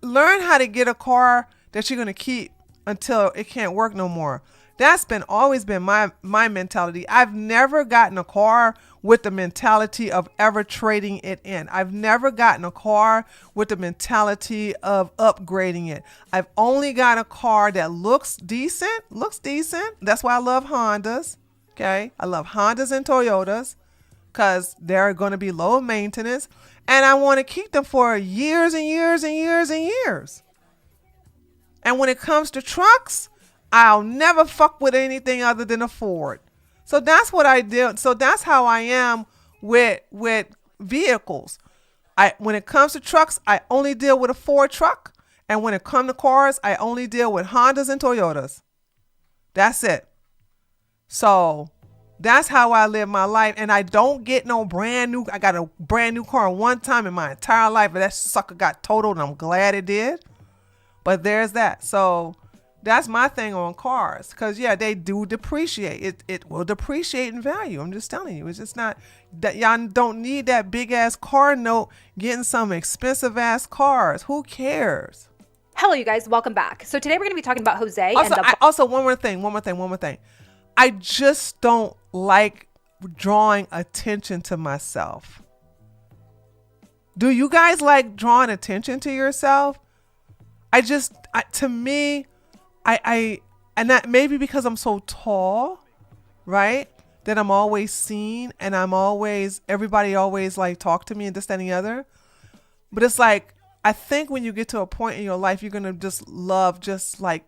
S3: how to get a car that you're going to keep until it can't work no more. That's been always been my mentality. I've never gotten a car with the mentality of ever trading it in. I've never gotten a car with the mentality of upgrading it. I've only got a car that looks decent. That's why I love Hondas. Okay. I love Hondas and Toyotas because they're going to be low maintenance, and I want to keep them for years and years and years and years. And when it comes to trucks, I'll never fuck with anything other than a Ford. So that's what I do. So that's how I am with vehicles. When it comes to trucks, I only deal with a Ford truck. And when it comes to cars, I only deal with Hondas and Toyotas. That's it. So that's how I live my life. And I don't get no brand new. I got a brand new car one time in my entire life, but that sucker got totaled, and I'm glad it did. But there's that. So that's my thing on cars, because yeah, they do depreciate. It will depreciate in value. I'm just telling you. It's just not that y'all don't need that big ass car note getting some expensive ass cars. Who cares?
S4: Hello, you guys. Welcome back. So today we're going to be talking about Jose.
S3: Also, one more thing. I just don't like drawing attention to myself. Do you guys like drawing attention to yourself? To me, and that maybe because I'm so tall, right? That I'm always seen, and everybody always like talk to me and this, that, and the other. But it's like, I think when you get to a point in your life, you're going to just love just like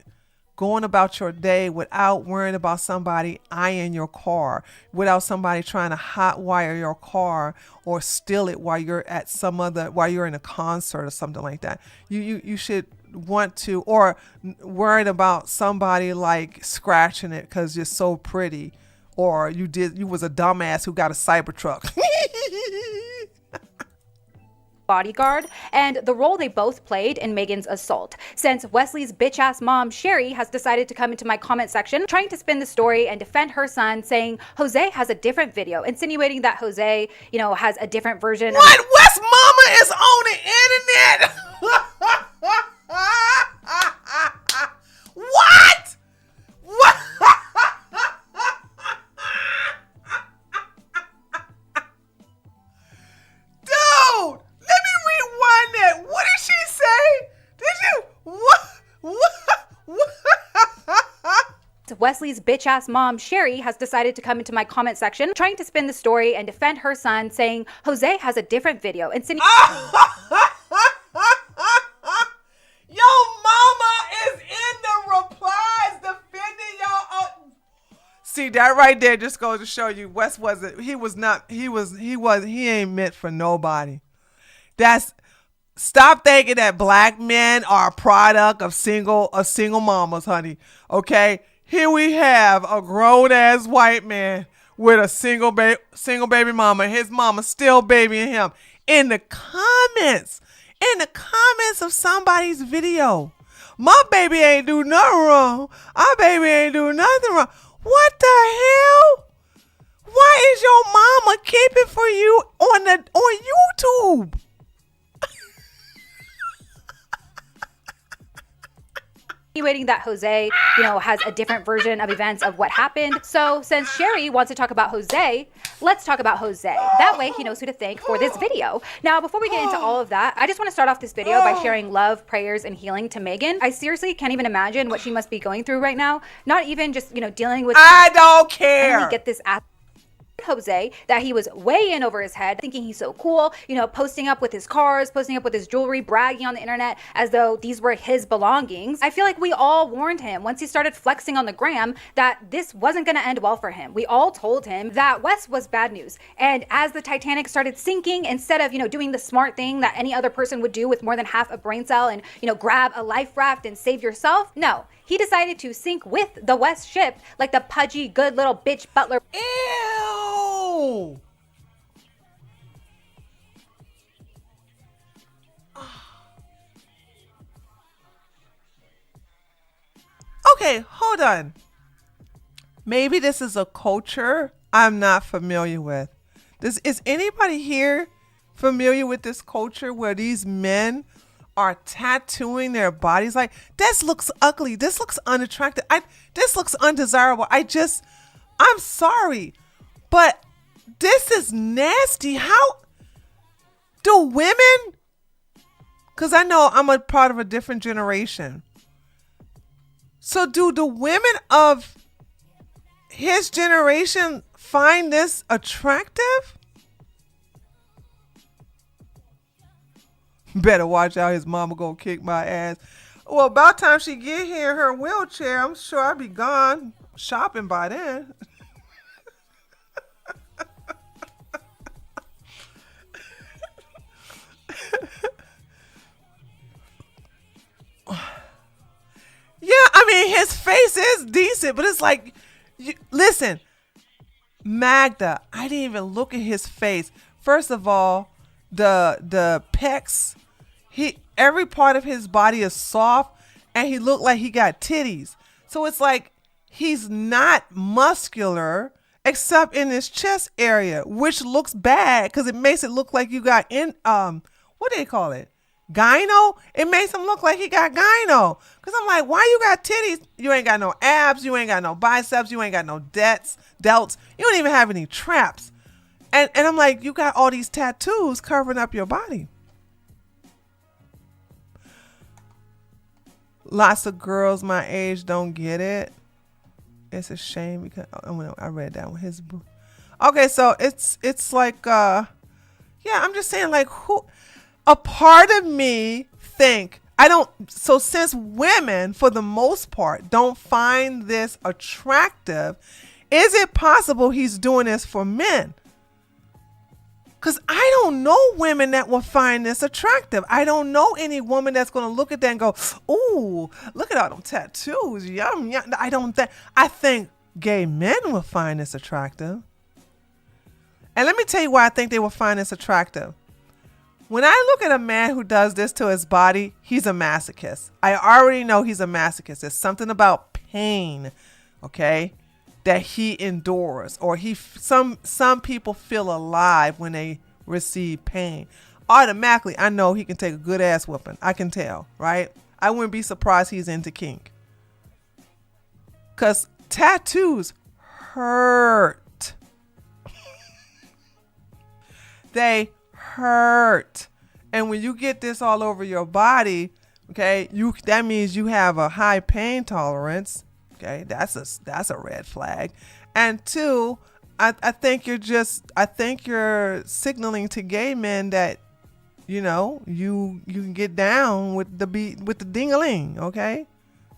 S3: going about your day without worrying about somebody eyeing your car, without somebody trying to hotwire your car or steal it while you're in a concert or something like that. You should want to, or worried about somebody like scratching it because you're so pretty, or you was a dumbass who got a Cybertruck.
S4: Bodyguard, and the role they both played in Megan's assault. Since Wesley's bitch-ass mom, Sherry, has decided to come into my comment section trying to spin the story and defend her son, saying Jose has a different video, insinuating that Jose, has a different version.
S3: What? West Mama is on the internet? What? What? Dude, let me rewind that. What did she say? Did you? What?
S4: Wesley's bitch-ass mom, Sherry, has decided to come into my comment section trying to spin the story and defend her son, saying Jose has a different video, insinuating
S3: Yo, mama is in the replies defending y'all. See, that right there just goes to show you Wes he ain't meant for nobody. Stop thinking that black men are a product of single mamas, honey. Okay? Here we have a grown ass white man with a single baby mama. His mama still babying him in the comments of somebody's video. My baby ain't do nothing wrong. Our baby ain't do nothing wrong. What the hell? Why is your mama keeping for you on YouTube?
S4: that Jose, has a different version of events of what happened. So since Sherry wants to talk about Jose, let's talk about Jose. That way he knows who to thank for this video. Now, before we get into all of that, I just want to start off this video by sharing love, prayers, and healing to Megan. I seriously can't even imagine what she must be going through right now. Not even just, dealing with—
S3: I don't care.
S4: Let me get this out. Jose, that he was way in over his head, thinking he's so cool, posting up with his cars, posting up with his jewelry, bragging on the internet as though these were his belongings. I feel like we all warned him once he started flexing on the gram that this wasn't going to end well for him. We all told him that Wes was bad news. And as the Titanic started sinking, instead of, doing the smart thing that any other person would do with more than half a brain cell and, grab a life raft and save yourself, no. He decided to sink with the West ship like the pudgy, good little bitch butler.
S3: Ew! Okay, hold on. Maybe this is a culture I'm not familiar with. Is anybody here familiar with this culture where these men are tattooing their bodies. Like, this looks ugly. This looks unattractive. This looks undesirable. I'm sorry, but this is nasty. How do women, because I know I'm a part of a different generation. So do the women of his generation find this attractive? Better watch out, his mama gonna kick my ass. Well, about time she get here in her wheelchair, I'm sure I'll be gone shopping by then. Yeah, I mean, his face is decent, but it's like, listen, Magda, I didn't even look at his face. First of all, the pecs, every part of his body is soft, and he looked like he got titties. So it's like he's not muscular except in his chest area, which looks bad because it makes it look like you got what do they call it? Gyno? It makes him look like he got gyno. Because I'm like, why you got titties? You ain't got no abs. You ain't got no biceps. You ain't got no delts. You don't even have any traps. And I'm like, you got all these tattoos covering up your body. Lots of girls my age don't get it. It's a shame because I read that one. His book. Okay, so it's like yeah, I'm just saying, like, who, a part of me think so since women for the most part don't find this attractive, is it possible he's doing this for men? Because I don't know women that will find this attractive. I don't know any woman that's going to look at that and go, ooh, look at all them tattoos. Yum, yum. I think gay men will find this attractive. And let me tell you why I think they will find this attractive. When I look at a man who does this to his body, he's a masochist. I already know he's a masochist. There's something about pain, okay, that he endures, or some people feel alive when they receive pain. Automatically, I know he can take a good ass whooping. I can tell, right? I wouldn't be surprised he's into kink. Because tattoos hurt. They hurt. And when you get this all over your body, okay, that means you have a high pain tolerance. Okay, that's a red flag. And two, I think you're signaling to gay men that, you know, you can get down with the ding-a-ling, okay?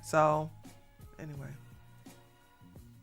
S3: So anyway.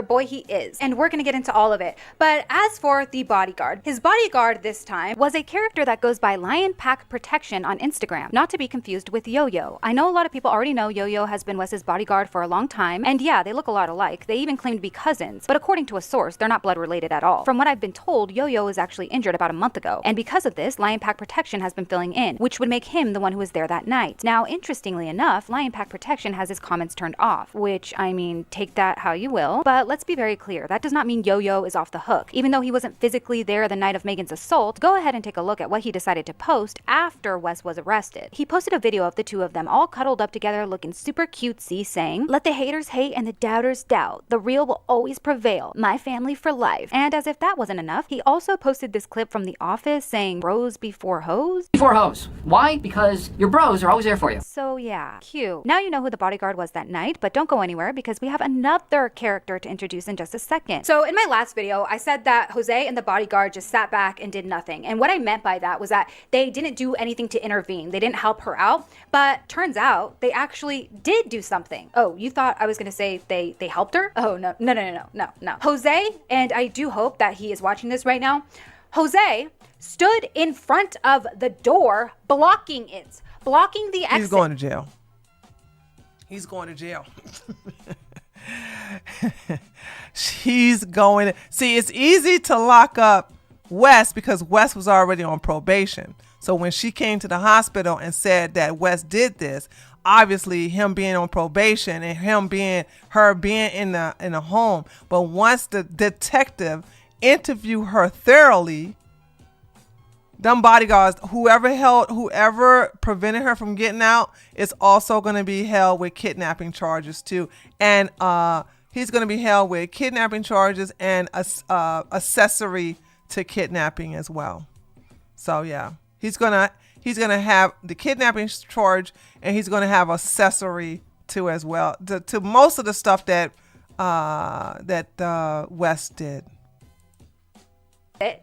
S4: Boy he is, and we're gonna get into all of it. But as for the bodyguard, his bodyguard this time was a character that goes by Lion Pack Protection on Instagram, not to be confused with Yo-Yo. I know a lot of people already know Yo-Yo has been Wes's bodyguard for a long time, and yeah, they look a lot alike. They even claim to be cousins, but according to a source, they're not blood related at all. From what I've been told, Yo-Yo was actually injured about a month ago, and because of this, Lion Pack Protection has been filling in, which would make him the one who was there that night. Now, interestingly enough, Lion Pack Protection has his comments turned off, which, I mean, take that how you will, but let's be very clear, that does not mean Yo-Yo is off the hook. Even though he wasn't physically there the night of Megan's assault, go ahead and take a look at what he decided to post after Wes was arrested. He posted a video of the two of them all cuddled up together looking super cutesy, saying, "Let the haters hate and the doubters doubt. The real will always prevail. My family for life." And as if that wasn't enough, he also posted this clip from The Office saying, "Bros before hoes."
S2: Before hoes. Why? Because your bros are always there for you.
S4: So yeah, cute. Now you know who the bodyguard was that night, but don't go anywhere because we have another character to introduce in just a second. So in my last video, I said that Jose and the bodyguard just sat back and did nothing. And what I meant by that was that they didn't do anything to intervene. They didn't help her out, but turns out they actually did do something. Oh, you thought I was gonna say they helped her? Oh, no. Jose, and I do hope that he is watching this right now, Jose stood in front of the door, blocking the exit.
S3: He's going to jail. He's going to jail. She's going to see, it's easy to lock up Wes because Wes was already on probation. So when she came to the hospital and said that Wes did this, obviously him being on probation and her being in a home. But once the detective interviewed her thoroughly, them bodyguards, whoever prevented her from getting out is also going to be held with kidnapping charges too. And he's going to be held with kidnapping charges and accessory to kidnapping as well. So yeah, he's going to have the kidnapping charge, and he's going to have accessory too as well to most of the stuff that West did.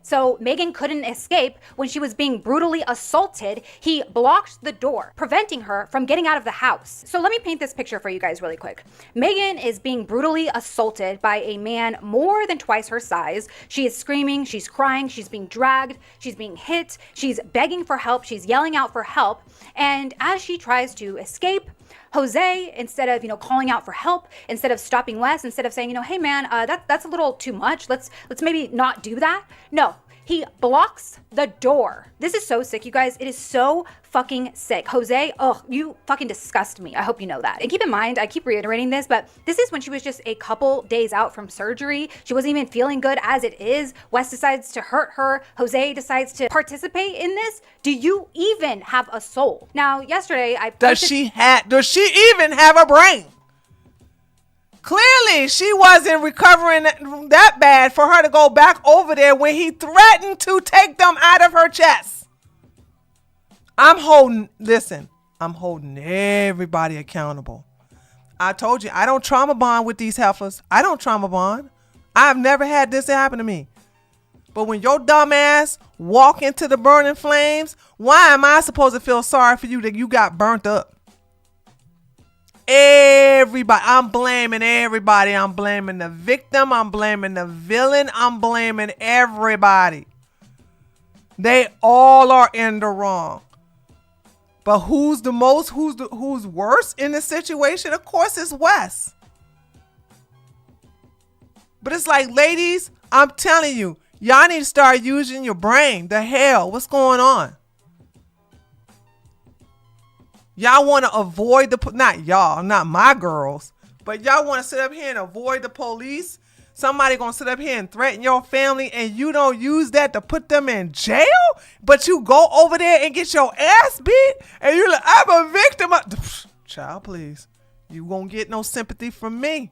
S4: So Megan couldn't escape when she was being brutally assaulted. He blocked the door, preventing her from getting out of the house. So let me paint this picture for you guys really quick. Megan is being brutally assaulted by a man more than twice her size. She is screaming, she's crying, she's being dragged, she's being hit, she's begging for help, she's yelling out for help. And as she tries to escape, Jose, instead of, calling out for help, instead of stopping Wes, instead of saying, hey man, that's a little too much. Let's maybe not do that. No, he blocks the door. This is so sick, you guys. It is so fucking sick. Jose, you fucking disgust me. I hope you know that. And keep in mind, I keep reiterating this, but this is when she was just a couple days out from surgery. She wasn't even feeling good as it is. Wes decides to hurt her. Jose decides to participate in this. Do you even have a soul? Now, yesterday,
S3: Does she even have a brain? Clearly, she wasn't recovering that bad for her to go back over there when he threatened to take them out of her chest. I'm holding everybody accountable. I told you, I don't trauma bond with these heifers. I don't trauma bond. I've never had this happen to me. But when your dumb ass walk into the burning flames, why am I supposed to feel sorry for you that you got burnt up? Everybody, I'm blaming everybody. I'm blaming the victim. I'm blaming the villain. I'm blaming everybody. They all are in the wrong. But who's worse in the situation? Of course, it's Wes. But it's like, ladies, I'm telling you, y'all need to start using your brain. The hell, what's going on? Y'all want to avoid not my girls, but y'all want to sit up here and avoid the police. Somebody gonna sit up here and threaten your family, and you don't use that to put them in jail, but you go over there and get your ass beat, and you're like, I'm a victim of... Child, please. You won't get no sympathy from me.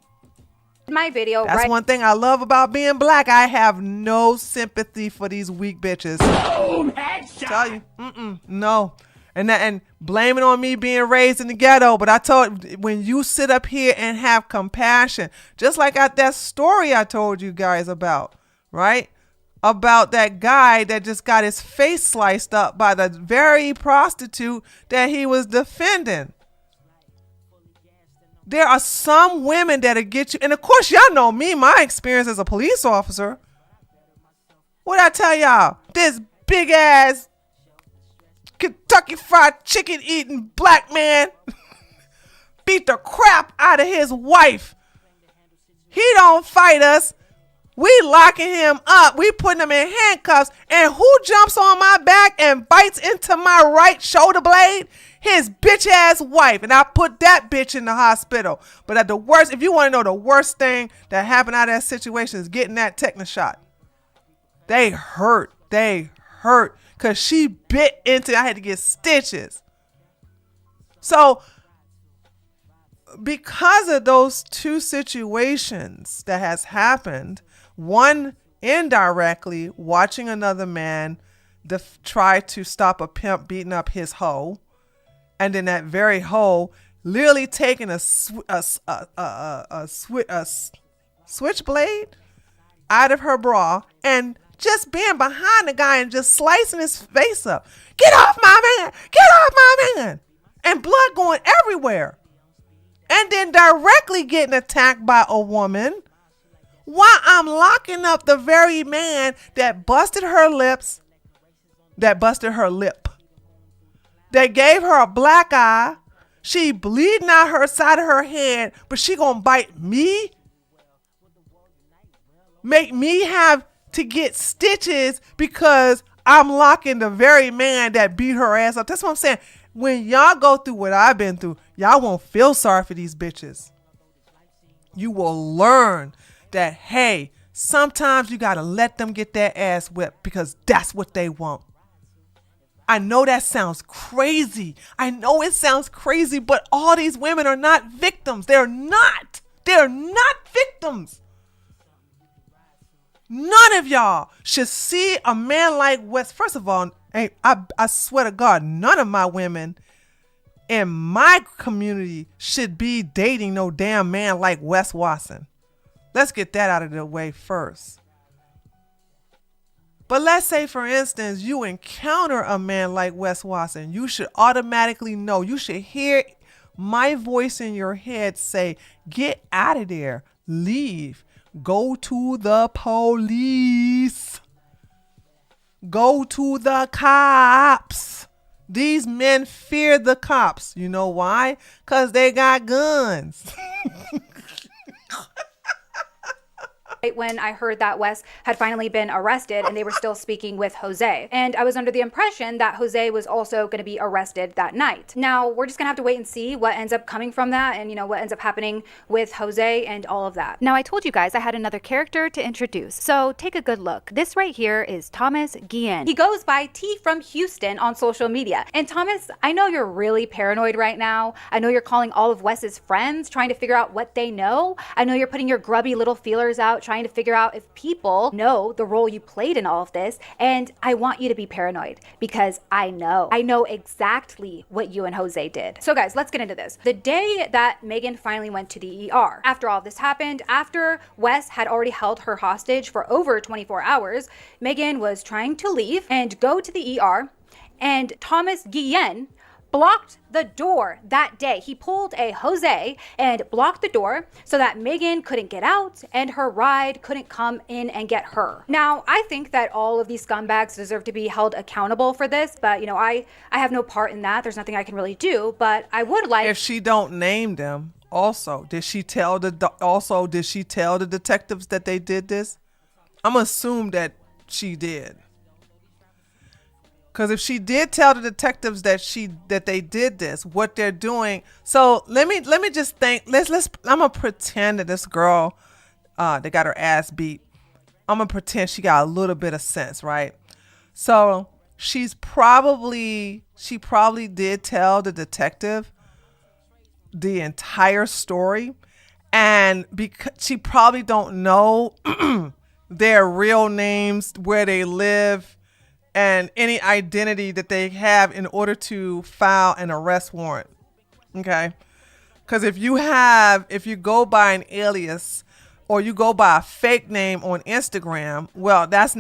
S4: My video,
S3: That's one thing I love about being black. I have no sympathy for these weak bitches.
S1: Boom, headshot.
S3: Tell you, no. And blame it on me being raised in the ghetto. But I told, when you sit up here and have compassion, just like that story I told you guys about, right? About that guy that just got his face sliced up by the very prostitute that he was defending. There are some women that'll get you. And of course, y'all know me, my experience as a police officer. What'd I tell y'all? This big ass Kentucky Fried Chicken eating black man beat the crap out of his wife. He don't fight us. We locking him up. We putting him in handcuffs. And who jumps on my back and bites into my right shoulder blade? His bitch ass wife. And I put that bitch in the hospital. But at the worst, if you want to know the worst thing that happened out of that situation, is getting that tetanus shot. They hurt. Because she bit into, I had to get stitches. So, because of those two situations that has happened, one indirectly watching another man try to stop a pimp beating up his hoe, and then that very hoe literally taking a switchblade out of her bra and just being behind the guy and just slicing his face up. Get off my man! Get off my man! And blood going everywhere. And then directly getting attacked by a woman while I'm locking up the very man that busted her lip, that gave her a black eye. She bleeding out her side of her head, but she gonna bite me? Make me have to get stitches because I'm locking the very man that beat her ass up. That's what I'm saying. When y'all go through what I've been through, y'all won't feel sorry for these bitches. You will learn that, hey, sometimes you got to let them get their ass whipped because that's what they want. I know that sounds crazy. I know it sounds crazy, but all these women are not victims. They're not. They're not victims. None of y'all should see a man like Wes. First of all, I swear to God, none of my women in my community should be dating no damn man like Wes Watson. Let's get that out of the way first. But let's say, for instance, you encounter a man like Wes Watson. You should automatically know. You should hear my voice in your head say, get out of there. Leave. Go to the police. Go to the cops. These men fear the cops. You know why? Because they got guns.
S4: When I heard that Wes had finally been arrested and they were still speaking with Jose. And I was under the impression that Jose was also going to be arrested that night. Now, we're just going to have to wait and see what ends up coming from that and, what ends up happening with Jose and all of that. Now, I told you guys I had another character to introduce. So take a good look. This right here is Thomas Guillen. He goes by T from Houston on social media. And Thomas, I know you're really paranoid right now. I know you're calling all of Wes's friends, trying to figure out what they know. I know you're putting your grubby little feelers out, trying to figure out if people know the role you played in all of this. And I want you to be paranoid because I know exactly what you and Jose did. So guys, let's get into this. The day that Megan finally went to the ER, after all this happened, after Wes had already held her hostage for over 24 hours, Megan was trying to leave and go to the ER, and Thomas Guillen blocked the door that day. He pulled a Jose and blocked the door so that Megan couldn't get out and her ride couldn't come in and get her. Now, I think that all of these scumbags deserve to be held accountable for this, but I have no part in that. There's nothing I can really do, but I would like...
S3: If she don't name them, did she tell the detectives that they did this? I'm gonna assume that she did. Because if she did tell the detectives that they did this, what they're doing. So let me just think. I'm gonna pretend that this girl, that got her ass beat. I'm gonna pretend she got a little bit of sense, right? So she probably did tell the detective the entire story, and because she probably don't know their real names, where they live, and any identity that they have in order to file an arrest warrant. Okay? Because if you go by an alias or you go by a fake name on Instagram, well, there's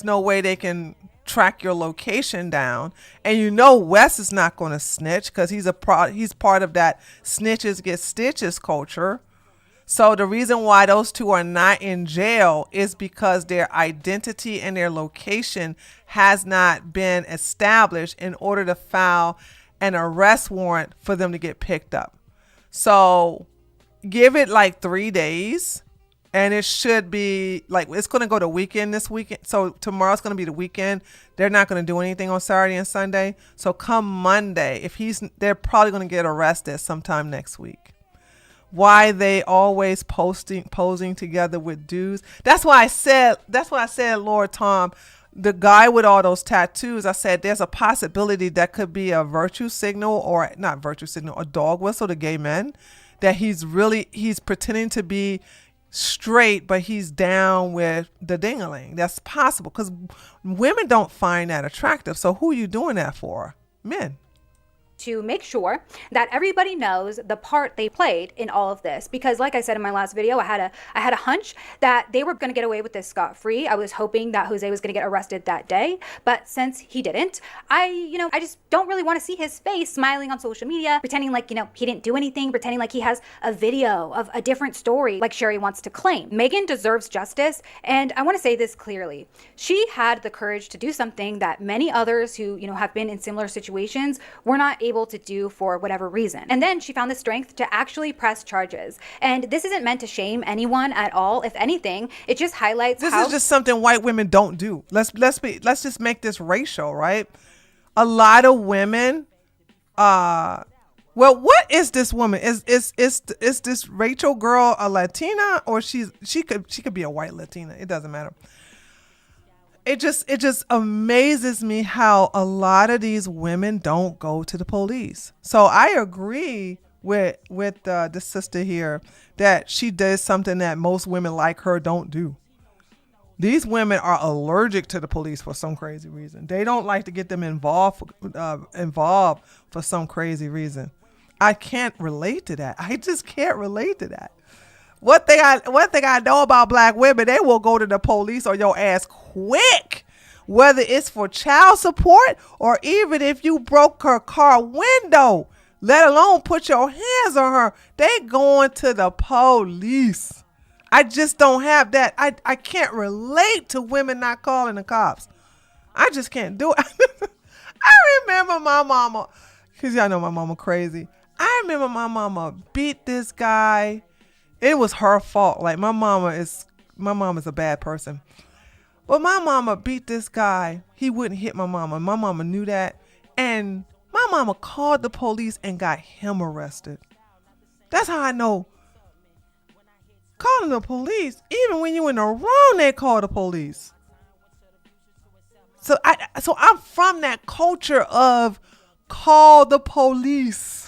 S3: no way they can track your location down. And Wes is not going to snitch because he's part of that snitches get stitches culture. So the reason why those two are not in jail is because their identity and their location has not been established in order to file an arrest warrant for them to get picked up. So give it like 3 days and it should be it's going to go to weekend this weekend. So tomorrow's going to be the weekend. They're not going to do anything on Saturday and Sunday. So come Monday, they're probably going to get arrested sometime next week. Why they always posing together with dudes. That's why I said, Lord Tom, the guy with all those tattoos, I said there's a possibility that could be a virtue signal, or not virtue signal, a dog whistle to gay men, that he's pretending to be straight, but he's down with the ding-a-ling. That's possible because women don't find that attractive. So who are you doing that for? Men.
S4: To make sure that everybody knows the part they played in all of this. Because like I said in my last video, I had a hunch that they were going to get away with this scot-free. I was hoping that Jose was going to get arrested that day. But since he didn't, I just don't really want to see his face smiling on social media, pretending like, he didn't do anything, pretending like he has a video of a different story like Sherry wants to claim. Megan deserves justice. And I want to say this clearly. She had the courage to do something that many others who, have been in similar situations were not able to do for whatever reason. And then she found the strength to actually press charges. And this isn't meant to shame anyone at all. If anything, it just highlights
S3: this is just something white women don't do. Let's just make this racial, right? A lot of women, well, what is this woman? Is this Rachel girl a Latina, or she could be a white Latina? It doesn't matter. it just amazes me how a lot of these women don't go to the police. So I agree with the sister here that she does something that most women like her don't do. These women are allergic to the police for some crazy reason. They don't like to get them involved for some crazy reason. I can't relate to that. I just can't relate to that. One thing I know about black women, they will go to the police on your ass quick, whether it's for child support or even if you broke her car window, let alone put your hands on her. They going to the police. I just don't have that. I can't relate to women not calling the cops. I just can't do it. I remember my mama, because y'all know my mama crazy. I remember my mama beat this guy. It was her fault. Like my mama is a bad person. But my mama beat this guy. He wouldn't hit my mama. My mama knew that. And my mama called the police and got him arrested. That's how I know. Calling the police, even when you in the wrong, they call the police. So I'm from that culture of call the police.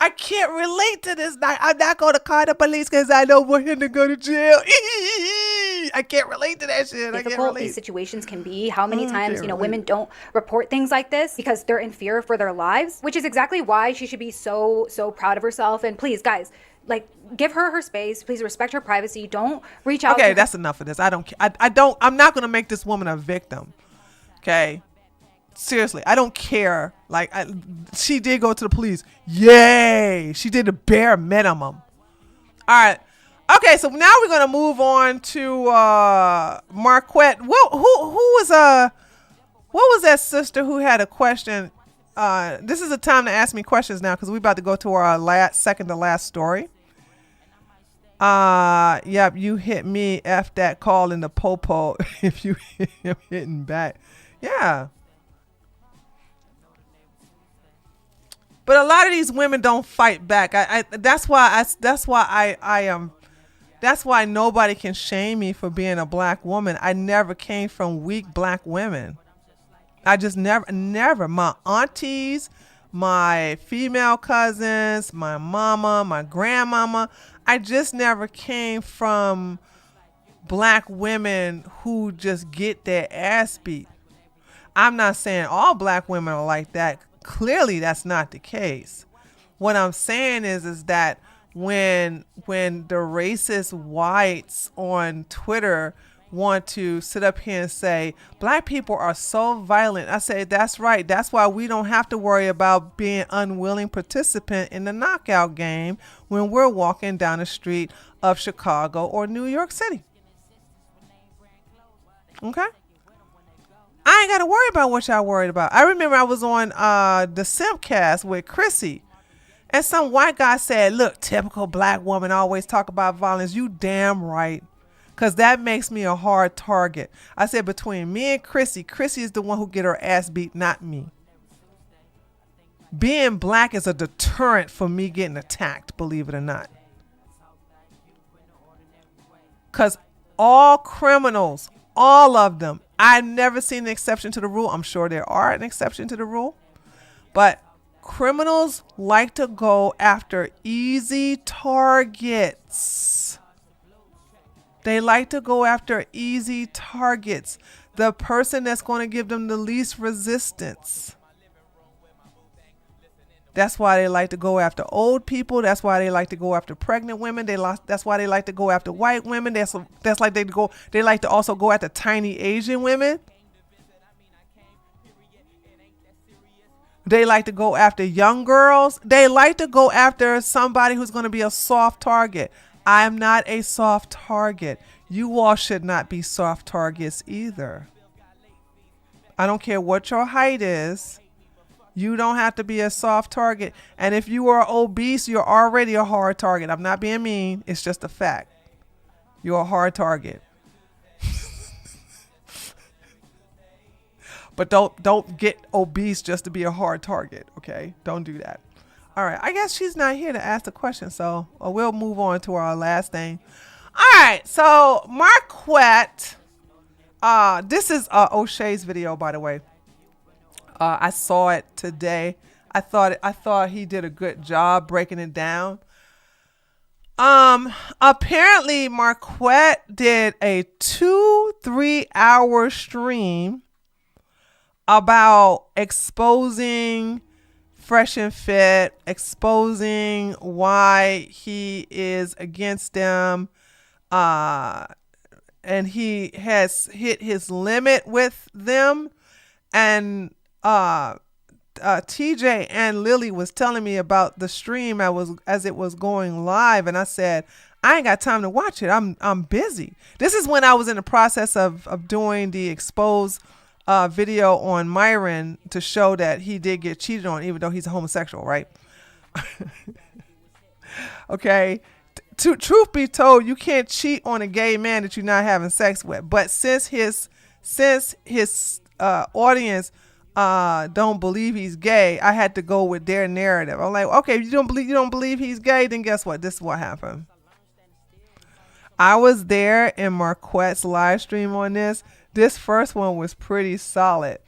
S3: I can't relate to this. I'm not going to call the police because I don't want him to go to jail. I can't relate to that shit.
S4: Difficult these situations can be. How many times, women don't report things like this because they're in fear for their lives, which is exactly why she should be so proud of herself. And please, guys, like, give her space. Please respect her privacy. Don't reach out.
S3: Okay, that's enough of this. I'm not going to make this woman a victim. Okay. Seriously, I don't care. Like, she did go to the police. Yay. She did the bare minimum. All right. Okay, so now we're gonna move on to Marquette. What was that sister who had a question? This is the time to ask me questions now because we're about to go to our second to last story. Yep, you hit me F that call in the popo if you hit him hitting back. Yeah. But a lot of these women don't fight back. That's why nobody can shame me for being a black woman. I never came from weak black women. I just never. My aunties, my female cousins, my mama, my grandmama, I just never came from black women who just get their ass beat. I'm not saying all black women are like that. Clearly, that's not the case. What I'm saying is that when the racist whites on Twitter want to sit up here and say black people are so violent, I say that's right. That's why we don't have to worry about being unwilling participant in the knockout game when we're walking down the street of Chicago or New York City. Okay? I ain't got to worry about what y'all worried about. I remember I was on the Simpcast with Chrissy, and some white guy said, look, typical black woman always talk about violence. You damn right, because that makes me a hard target. I said between me and Chrissy is the one who get her ass beat, not me. Being black is a deterrent for me getting attacked, believe it or not. Because all criminals, all of them, I've never seen an exception to the rule. I'm sure there are an exception to the rule. But criminals like to go after easy targets. They like to go after easy targets. The person that's going to give them the least resistance. That's why they like to go after old people. That's why they like to go after pregnant women. That's why they like to go after white women. That's like they like to also go after tiny Asian women. They like to go after young girls. They like to go after somebody who's going to be a soft target. I'm not a soft target. You all should not be soft targets either. I don't care what your height is. You don't have to be a soft target. And if you are obese, you're already a hard target. I'm not being mean. It's just a fact. You're a hard target. But don't get obese just to be a hard target, okay? Don't do that. All right. I guess she's not here to ask the question, so we'll move on to our last thing. All right. So Marquette This is O'Shea's video, by the way. I saw it today. I thought he did a good job breaking it down. Apparently Marquette did a 2-3 hour stream about exposing Fresh and Fit, exposing why he is against them, and he has hit his limit with them. And TJ and Lily was telling me about the stream as it was going live, and I said, I ain't got time to watch it. I'm busy. This is when I was in the process of doing the expose video on Myron to show that he did get cheated on, even though he's a homosexual, right? Okay. Truth be told, you can't cheat on a gay man that you're not having sex with. But since his audience don't believe he's gay, I had to go with their narrative. I'm like, okay, you don't believe he's gay, then guess what? This is what happened. I was there in Marquette's live stream on this. This first one was pretty solid.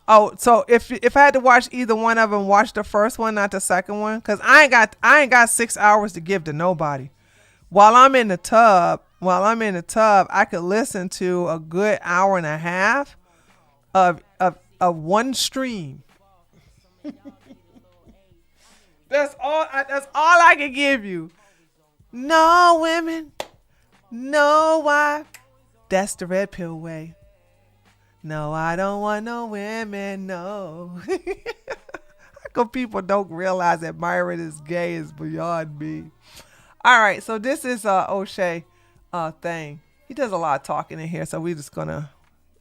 S3: Oh, so if I had to watch either one of them, watch the first one, not the second one, because I ain't got 6 hours to give to nobody. While I'm in the tub, I could listen to a good hour and a half of one stream. That's all I can give you. No women, no wife. That's the red pill way. No, I don't want no women, no. How come people don't realize that Myron is gay is beyond me. All right, so this is O'Shea thing. He does a lot of talking in here, so we're just gonna.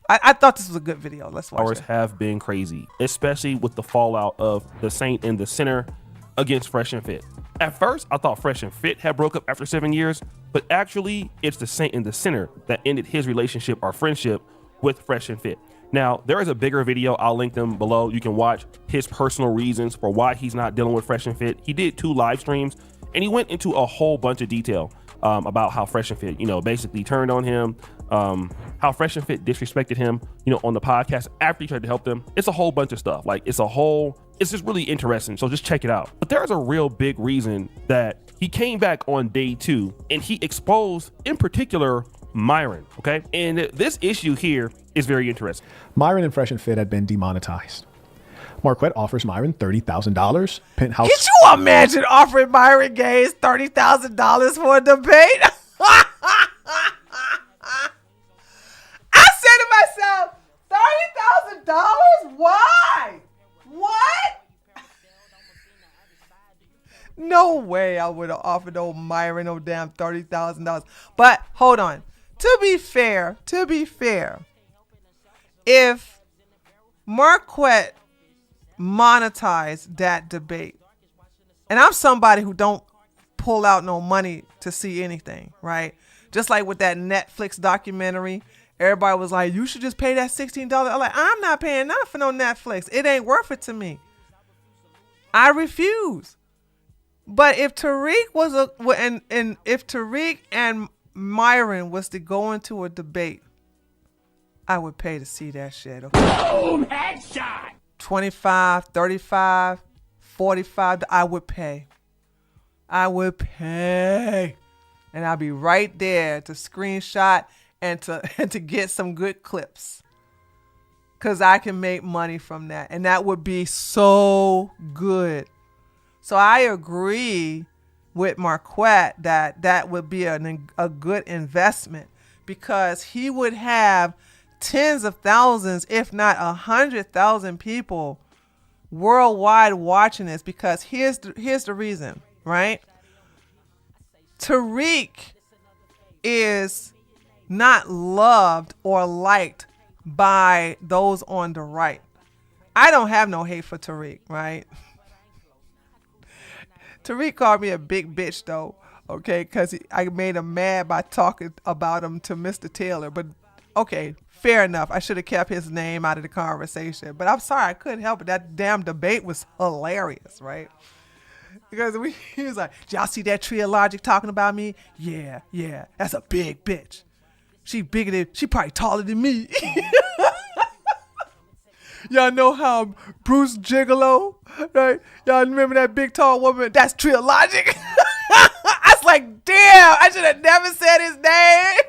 S3: I thought this was a good video. Let's watch
S6: Hours
S3: it.
S6: have been crazy, especially with the fallout of the Saint and the Sinner against Fresh and Fit. At first, I thought Fresh and Fit had broke up after 7 years, but actually, it's the Saint and the Sinner that ended his relationship or friendship with Fresh and Fit. Now, there is a bigger video. I'll link them below. You can watch his personal reasons for why he's not dealing with Fresh and Fit. He did 2 live streams, and he went into a whole bunch of detail about how Fresh and Fit, basically turned on him, how Fresh and Fit disrespected him, on the podcast after he tried to help them. It's a whole bunch of stuff. It's just really interesting. So just check it out. But there's a real big reason that he came back on day 2 and he exposed, in particular, Myron. Okay. And this issue here is very interesting.
S7: Myron and Fresh and Fit had been demonetized. Marquette offers Myron $30,000. Penthouse.
S3: Could you imagine offering Myron Gaines $30,000 for a debate? I said to myself, $30,000? Why? What? No way I would have offered old Myron no damn $30,000. But hold on. To be fair, if Marquette monetized that debate, and I'm somebody who don't pull out no money to see anything, right? Just like with that Netflix documentary, everybody was like, you should just pay that $16. I'm like, I'm not paying nothing for no Netflix. It ain't worth it to me. I refuse. But if Tariq if Tariq and Myron was to go into a debate, I would pay to see that shit. Okay? Boom! Headshot! 25, 35, 45, I would pay. And I'll be right there to screenshot and to get some good clips. Because I can make money from that. And that would be so good. So I agree with Marquette that would be a good investment, because he would have tens of thousands, if not 100,000 people worldwide watching this. Because here's the reason, right? Tariq is not loved or liked by those on the right. I don't have no hate for Tariq, right? Tariq called me a big bitch though, okay, because I made him mad by talking about him to Mr. Taylor. But okay, fair enough. I should have kept his name out of the conversation. But I'm sorry, I couldn't help it. That damn debate was hilarious, right? Because he was like, did y'all see that Tree of Logic talking about me? Yeah, that's a big bitch. She bigger than, she probably taller than me. Y'all know how Bruce Gigolo, right? Y'all remember that big tall woman? That's Trio Logic. I was like, damn, I should have never said his name.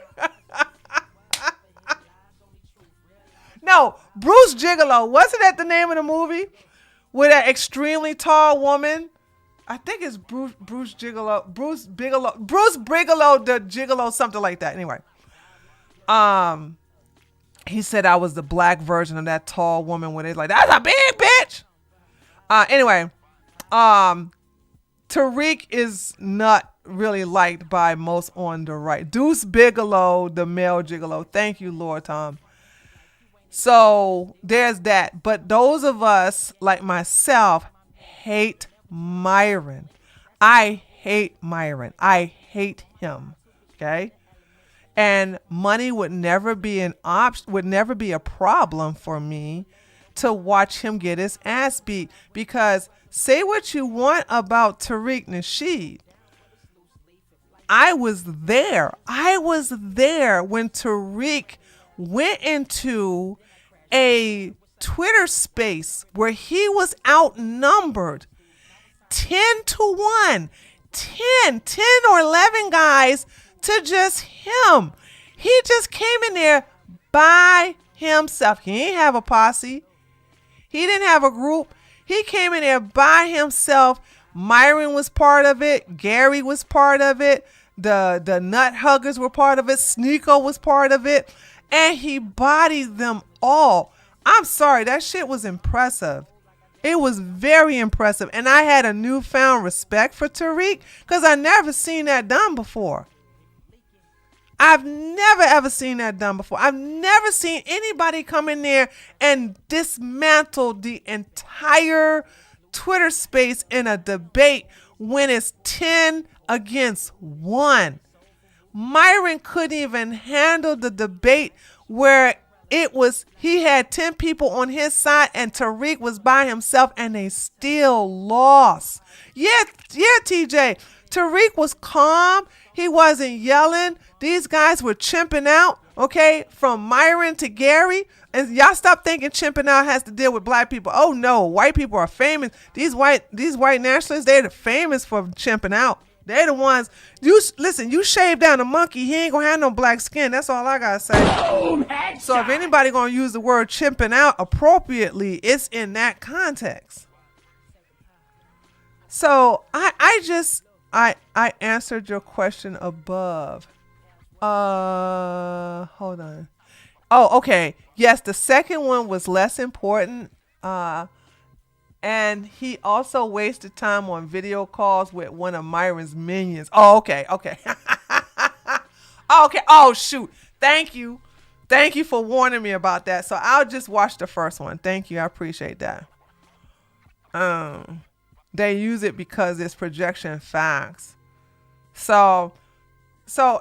S3: No, Bruce Gigolo. Wasn't that the name of the movie? With that extremely tall woman? I think it's Bruce Gigolo. Bruce Bigelow, the Gigolo, something like that. Anyway. He said I was the black version of that tall woman when it's like, that's a big bitch. Anyway, Tariq is not really liked by most on the right. Deuce Bigelow, the male gigolo. Thank you, Lord Tom. So there's that. But those of us like myself hate Myron. I hate Myron. I hate him. Okay. And money would never be would never be a problem for me to watch him get his ass beat. Because say what you want about Tariq Nasheed, I was there. I was there when Tariq went into a Twitter space where he was outnumbered 10-1, 10 or 11 guys to just him. He just came in there by himself. He didn't have a posse. He didn't have a group. He came in there by himself. Myron was part of it. Gary was part of it. The nut huggers were part of it. Sneeko was part of it. And he bodied them all. I'm sorry, that shit was impressive. It was very impressive. And I had a newfound respect for Tariq because I never seen that done before. I've never ever seen that done before. I've never seen anybody come in there and dismantle the entire Twitter space in a debate when it's 10 against 1. Myron couldn't even handle the debate where he had 10 people on his side and Tariq was by himself and they still lost. Yeah, TJ. Tariq was calm. He wasn't yelling. These guys were chimping out, okay, from Myron to Gary. And y'all stop thinking chimping out has to deal with black people. Oh no, white people are famous. These white nationalists, they're the famous for chimping out. They're the ones. You shave down a monkey, he ain't gonna have no black skin. That's all I gotta say. So if anybody gonna use the word chimping out appropriately, it's in that context. So I answered your question above. Hold on. Oh, okay. Yes, the second one was less important. And he also wasted time on video calls with one of Myron's minions. Oh, okay. Okay. Oh, shoot. Thank you. Thank you for warning me about that. So I'll just watch the first one. Thank you. I appreciate that. They use it because it's projection facts. So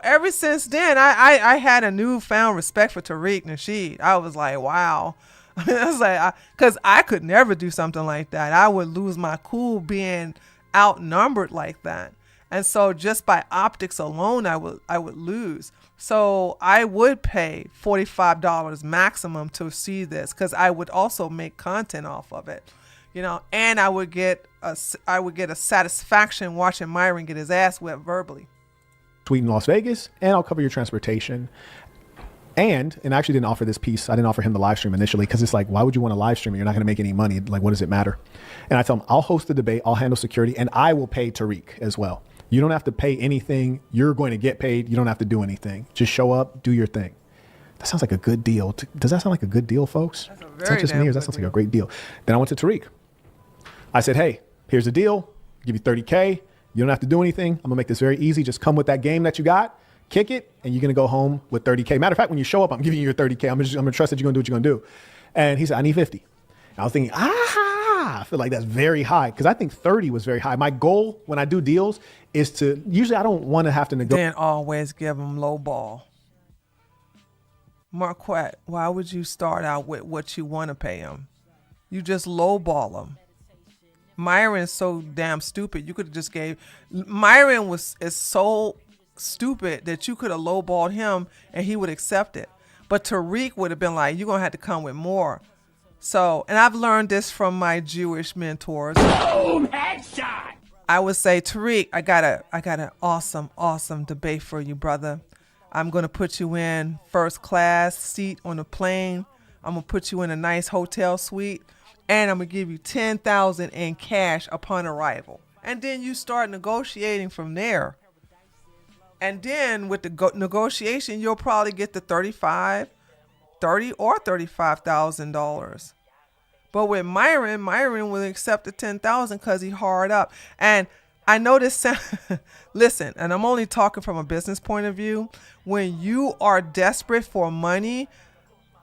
S3: ever since then, I had a newfound respect for Tariq Nasheed. I was like, wow. I was like, because I could never do something like that. I would lose my cool being outnumbered like that. And so just by optics alone, I would lose. So I would pay $45 maximum to see this because I would also make content off of it, and I would get a satisfaction watching Myron get his ass whipped verbally.
S7: Tweet in Las Vegas, and I'll cover your transportation. And I actually didn't offer this piece. I didn't offer him the live stream initially because it's like, why would you want to live stream? You're not going to make any money. Like, what does it matter? And I tell him, I'll host the debate. I'll handle security and I will pay Tariq as well. You don't have to pay anything. You're going to get paid. You don't have to do anything. Just show up, do your thing. That sounds like a good deal. Does that sound like a good deal, folks? Is that just me or that sounds like a great deal? Then I went to Tariq. I said, hey, here's the deal. I'll give you $30K. You don't have to do anything. I'm gonna make this very easy. Just come with that game that you got, kick it, and you're gonna go home with $30K. Matter of fact, when you show up, I'm giving you your $30K. I'm gonna trust that you're gonna do what you're gonna do. And he said, I need 50. And I was thinking, I feel like that's very high because I think 30 was very high. My goal when I do deals is to, usually I don't want to have to negotiate.
S3: Then always give him low ball. Marquette, why would you start out with what you want to pay him? You just lowball him. Myron's so damn stupid. You could have just gave. Myron is so stupid that you could have lowballed him and he would accept it. But Tariq would have been like, you're going to have to come with more. So, and I've learned this from my Jewish mentors. Boom, headshot. I would say, Tariq, I got an awesome debate for you, brother. I'm going to put you in first class seat on the plane. I'm going to put you in a nice hotel suite. And I'm going to give you $10,000 in cash upon arrival. And then you start negotiating from there. And then with the negotiation, you'll probably get the $35,000 or $35,000. But with Myron will accept the $10,000 because he hard up. And I know this. Listen, and I'm only talking from a business point of view. When you are desperate for money,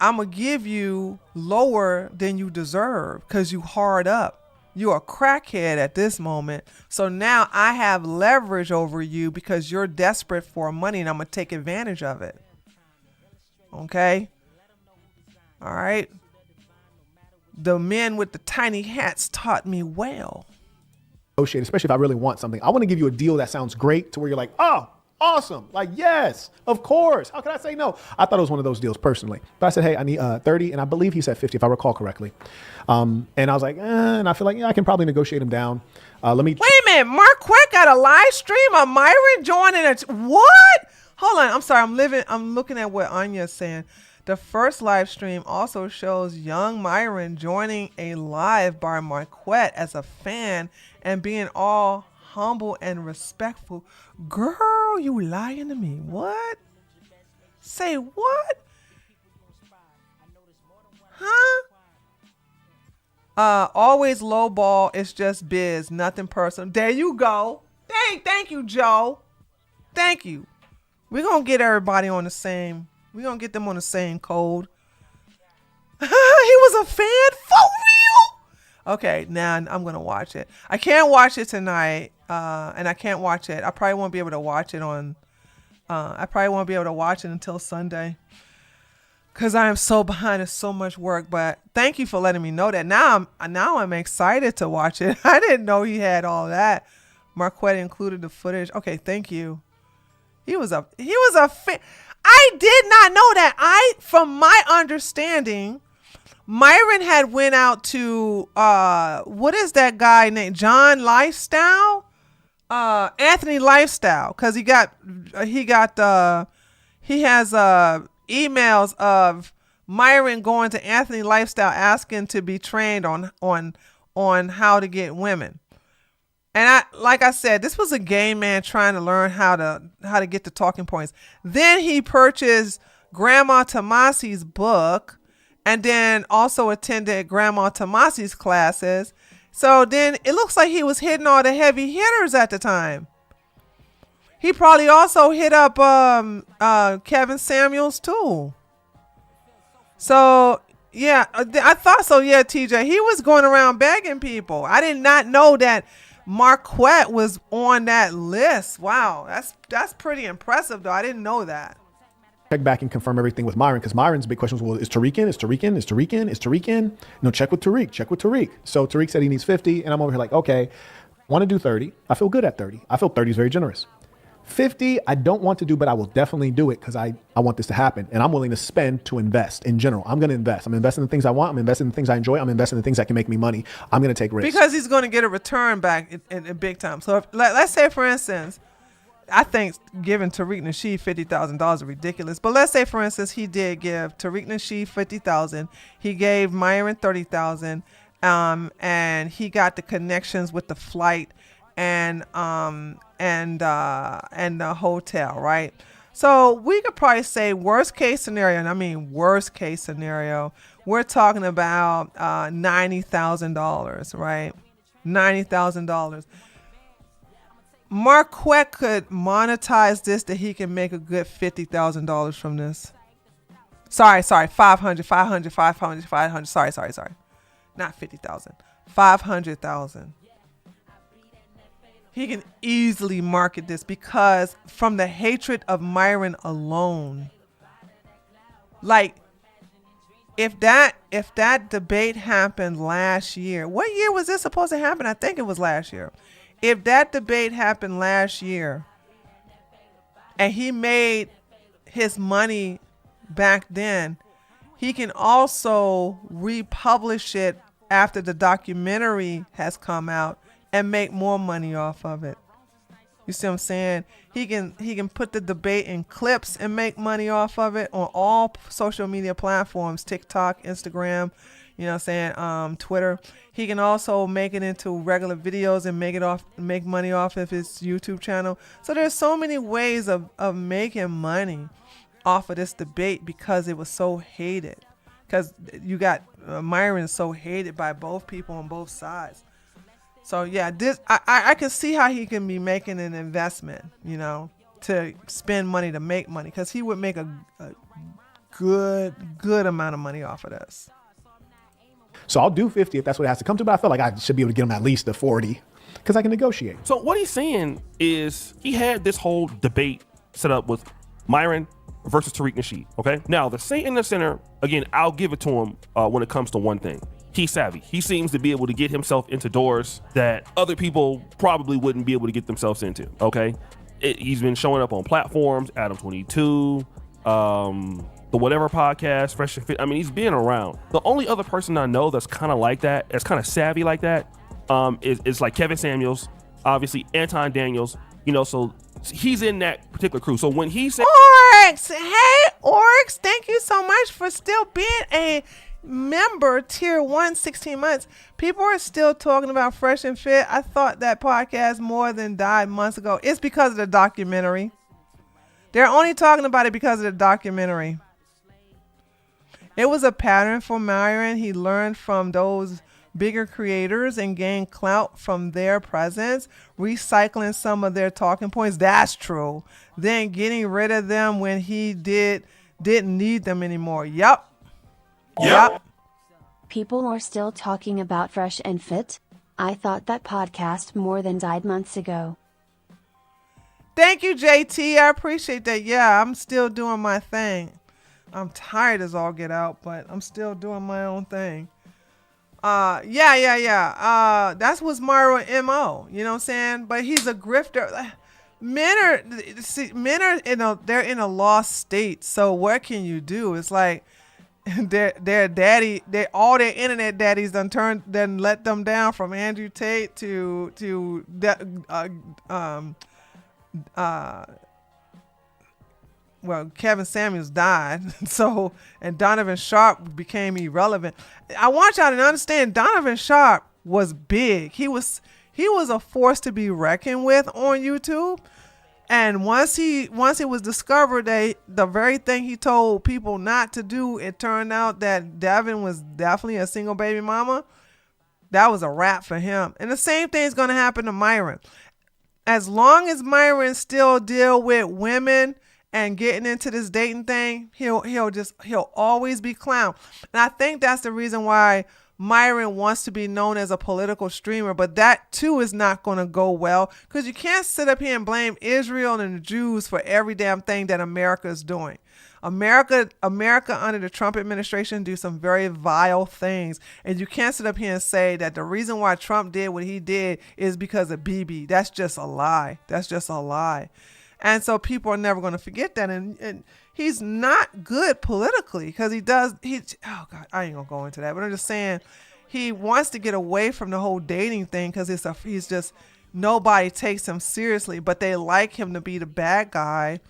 S3: I'm gonna give you lower than you deserve because you hard up. You're a crackhead at this moment. So now I have leverage over you because you're desperate for money and I'm going to take advantage of it. Okay? All right? The men with the tiny hats taught me well.
S7: Negotiate, especially if I really want something. I want to give you a deal that sounds great to where you're like, oh, awesome. Like, yes, of course. How can I say no? I thought it was one of those deals personally. But I said, hey, I need 30. And I believe he said 50, if I recall correctly. And I was like, and I feel like, yeah, I can probably negotiate him down. Wait a
S3: minute. Marquette got a live stream of Myron joining what? Hold on. I'm sorry. I'm looking at what Anya's saying. The first live stream also shows young Myron joining a live by Marquette as a fan and being all humble and respectful. Girl, you lying to me. What? Say what? Huh? Always low ball. It's just biz. Nothing personal. There you go. Thank you, Joe. Thank you. We're going to get everybody on the same. We're going to get them on the same code. He was a fan for real? Okay, now I'm going to watch it. I can't watch it tonight. And I can't watch it. I probably won't be able to watch it until Sunday. Because I am so behind in so much work. But thank you for letting me know that. Now I'm excited to watch it. I didn't know he had all that. Marquette included the footage. Okay, thank you. He was a fan. I did not know that. From my understanding, Myron had went out to what is that guy named John Lifestyle? Anthony Lifestyle, because he has emails of Myron going to Anthony Lifestyle asking to be trained on how to get women. And like I said, this was a gay man trying to learn how to get the talking points. Then he purchased Grandma Tomasi's book and then also attended Grandma Tomasi's classes. So then it looks like he was hitting all the heavy hitters at the time. He probably also hit up Kevin Samuels too. So yeah, I thought so. Yeah, TJ, he was going around begging people. I did not know that Marquette was on that list. Wow, that's pretty impressive though. I didn't know that.
S7: Check back and confirm everything with Myron, because Myron's big question was, well, is Tariq in? No, check with Tariq. So Tariq said he needs 50, and I'm over here like, okay, want to do 30. I feel good at 30. I feel 30 is very generous. 50, I don't want to do, but I will definitely do it because I want this to happen. And I'm willing to spend to invest in general. I'm going to invest. I'm investing in the things I want. I'm investing in the things I enjoy. I'm investing in the things that can make me money. I'm going to take risks.
S3: Because he's going to get a return back in big time. So let's say, for instance, I think giving Tariq Nasheed $50,000 is ridiculous. But let's say, for instance, he did give Tariq Nasheed $50,000. He gave Myron $30,000. And he got the connections with the flight and the hotel, right? So we could probably say worst case scenario, and I mean worst case scenario, we're talking about $90,000, right? $90,000. Marquette could monetize this that he can make a good $50,000 from this. Sorry, 500. Sorry. Not 50,000. 500,000. He can easily market this because from the hatred of Myron alone, like if that debate happened last year, what year was this supposed to happen? I think it was last year. If that debate happened last year, and he made his money back then, he can also republish it after the documentary has come out and make more money off of it. You see what I'm saying? He can put the debate in clips and make money off of it on all social media platforms, TikTok, Instagram, you know what I'm saying, Twitter. He can also make it into regular videos and make money off of his YouTube channel. So there's so many ways of making money off of this debate because it was so hated. Because you got Myron so hated by both people on both sides. So yeah, this I can see how he can be making an investment, you know, to spend money to make money, because he would make a good amount of money off of this.
S7: So I'll do 50 if that's what it has to come to, but I feel like I should be able to get him at least a 40 because I can negotiate.
S6: So what he's saying is he had this whole debate set up with Myron versus Tariq Nasheed. Okay. Now the Saint in the center, again, I'll give it to him when it comes to one thing. He's savvy. He seems to be able to get himself into doors that other people probably wouldn't be able to get themselves into. Okay. He's been showing up on platforms, Adam 22, the Whatever podcast, Fresh and Fit. I mean, he's been around. The only other person I know that's kind of like that, that's kind of savvy like that, is like Kevin Samuels, obviously Anton Daniels, you know, so he's in that particular crew. So when he said,
S3: Oryx, hey Oryx, thank you so much for still being a member, tier 1, 16 months. People are still talking about Fresh and Fit. I thought that podcast more than died months ago. It's because of the documentary. They're only talking about it because of the documentary. It was a pattern for Myron. He learned from those bigger creators and gained clout from their presence, recycling some of their talking points. That's true. Then getting rid of them when he didn't need them anymore. Yep.
S8: People are still talking about Fresh and Fit. I thought that podcast more than died months ago.
S3: Thank you, JT. I appreciate that. Yeah, I'm still doing my thing. I'm tired as all get out, but I'm still doing my own thing. That's what's Myro MO. You know what I'm saying? But he's a grifter. Men are they're in a lost state. So what can you do? It's like their daddy, all their internet daddies done let them down, from Andrew Tate to Kevin Samuels died, so, and Donovan Sharp became irrelevant. I want y'all to understand, Donovan Sharp was big. He was a force to be reckoned with on YouTube. And once it was discovered that the very thing he told people not to do, it turned out that Devin was definitely a single baby mama. That was a wrap for him. And the same thing is going to happen to Myron. As long as Myron still deal with women and getting into this dating thing, he'll always be clown. And I think that's the reason why Myron wants to be known as a political streamer, but that too is not going to go well, because you can't sit up here and blame Israel and the Jews for every damn thing that America is doing. America under the Trump administration do some very vile things, and you can't sit up here and say that the reason why Trump did what he did is because of Bibi. That's just a lie. That's just a lie. And so people are never going to forget that. And he's not good politically, because oh God, I ain't going to go into that. But I'm just saying, he wants to get away from the whole dating thing, because he's just, nobody takes him seriously. But they like him to be the bad guy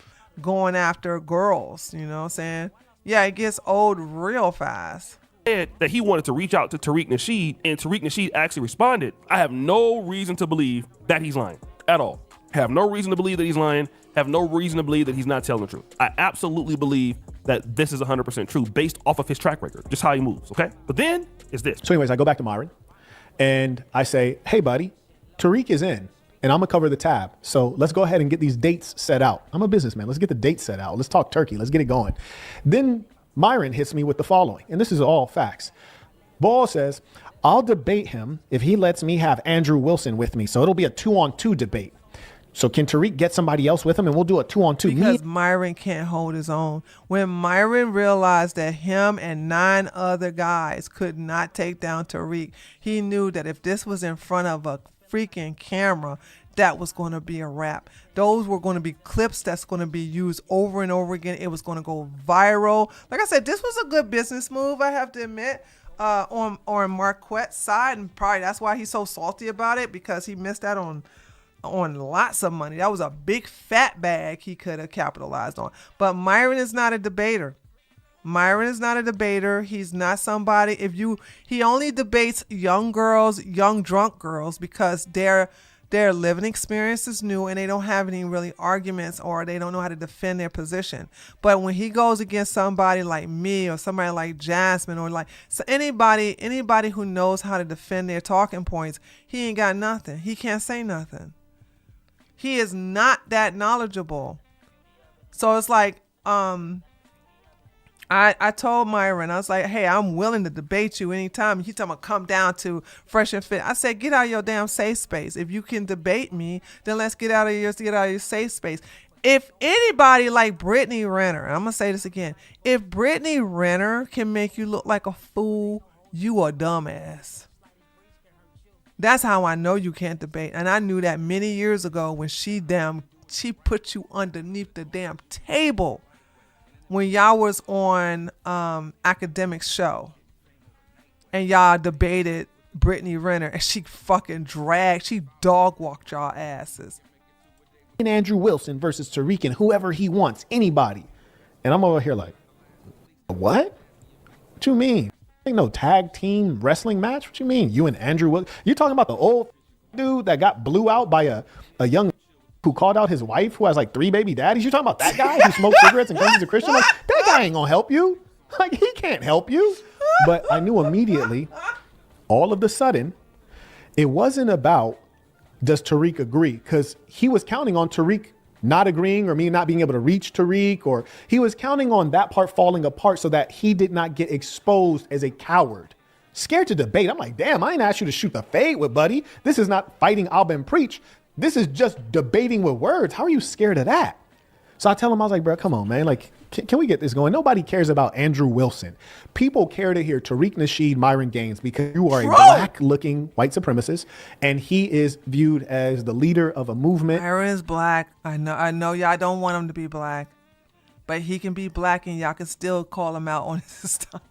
S3: going after girls. You know what I'm saying? Yeah, it gets old real fast.
S6: That he wanted to reach out to Tariq Nasheed, and Tariq Nasheed actually responded. I have no reason to believe that he's lying at all. Have no reason to believe that he's lying. Have no reason to believe that he's not telling the truth. I absolutely believe that this is 100% true based off of his track record, just how he moves, okay? But then is this.
S7: So anyways, I go back to Myron and I say, hey, buddy, Tariq is in and I'm going to cover the tab. So let's go ahead and get these dates set out. I'm a businessman. Let's get the dates set out. Let's talk turkey. Let's get it going. Then Myron hits me with the following, and this is all facts. Ball says, I'll debate him if he lets me have Andrew Wilson with me. So it'll be a 2-on-2 debate. So can Tariq get somebody else with him and we'll do a 2-on-2?
S3: Because Myron can't hold his own. When Myron realized that him and 9 other guys could not take down Tariq, he knew that if this was in front of a freaking camera, that was going to be a wrap. Those were going to be clips that's going to be used over and over again. It was going to go viral. Like I said, this was a good business move, I have to admit, on Marquette's side, and probably that's why he's so salty about it, because he missed out on lots of money. That was a big fat bag he could have capitalized on. But Myron is not a debater. Myron is not a debater. He's not somebody, he only debates young girls, young drunk girls, because their living experience is new and they don't have any really arguments, or they don't know how to defend their position. But when he goes against somebody like me or somebody like Jasmine, or like anybody who knows how to defend their talking points, he ain't got nothing. He can't say nothing. He is not that knowledgeable. So it's like, I told Myron, I was like, hey, I'm willing to debate you anytime. He told me come down to Fresh and Fit. I said, get out of your damn safe space. If you can debate me, then let's get out of your safe space. If anybody like Brittany Renner, I'm going to say this again. If Brittany Renner can make you look like a fool, you a dumbass. That's how I know you can't debate. And I knew that many years ago when she put you underneath the damn table when y'all was on Academic Show and y'all debated Brittany Renner, and she dog walked y'all asses.
S7: And Andrew Wilson versus Tariq and whoever he wants, anybody. And I'm over here like, what? What you mean? Ain't no tag team wrestling match? What you mean? You and Andrew Wilson? You talking about the old dude that got blew out by a young who called out his wife who has like 3 baby daddies? You talking about that guy who smokes cigarettes and claims he's a Christian? Like, that guy ain't gonna help you. Like, he can't help you. But I knew immediately, all of the sudden, it wasn't about does Tariq agree? Because he was counting on Tariq not agreeing or me not being able to reach Tariq, or he was counting on that part falling apart so that he did not get exposed as a coward. Scared to debate. I'm like, damn, I ain't asked you to shoot the fade with buddy. This is not fighting Alban Preach. This is just debating with words. How are you scared of that? So I tell him, I was like, bro, come on, man. Like, can we get this going? Nobody cares about Andrew Wilson. People care to hear Tariq Nasheed, Myron Gaines, because you are a black-looking white supremacist, and he is viewed as the leader of a movement.
S3: Myron is black. I know y'all don't want him to be black, but he can be black, and y'all can still call him out on his stuff.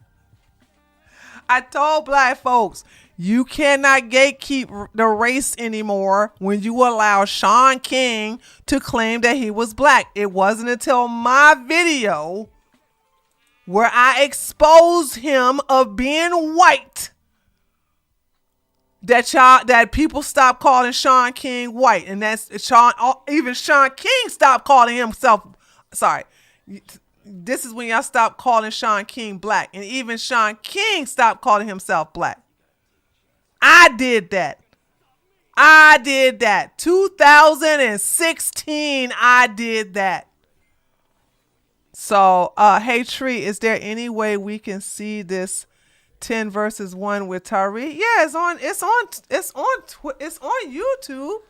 S3: I told black folks, you cannot gatekeep the race anymore when you allow Sean King to claim that he was black. It wasn't until my video where I exposed him of being white that people stopped calling Sean King white. And that's even Sean King stopped calling himself, sorry. This is when y'all stopped calling Sean King black. And even Sean King stopped calling himself black. I did that. 2016, I did that. So, hey Tree, is there any way we can see this 10 versus 1 with Tariq? Yeah, it's on YouTube.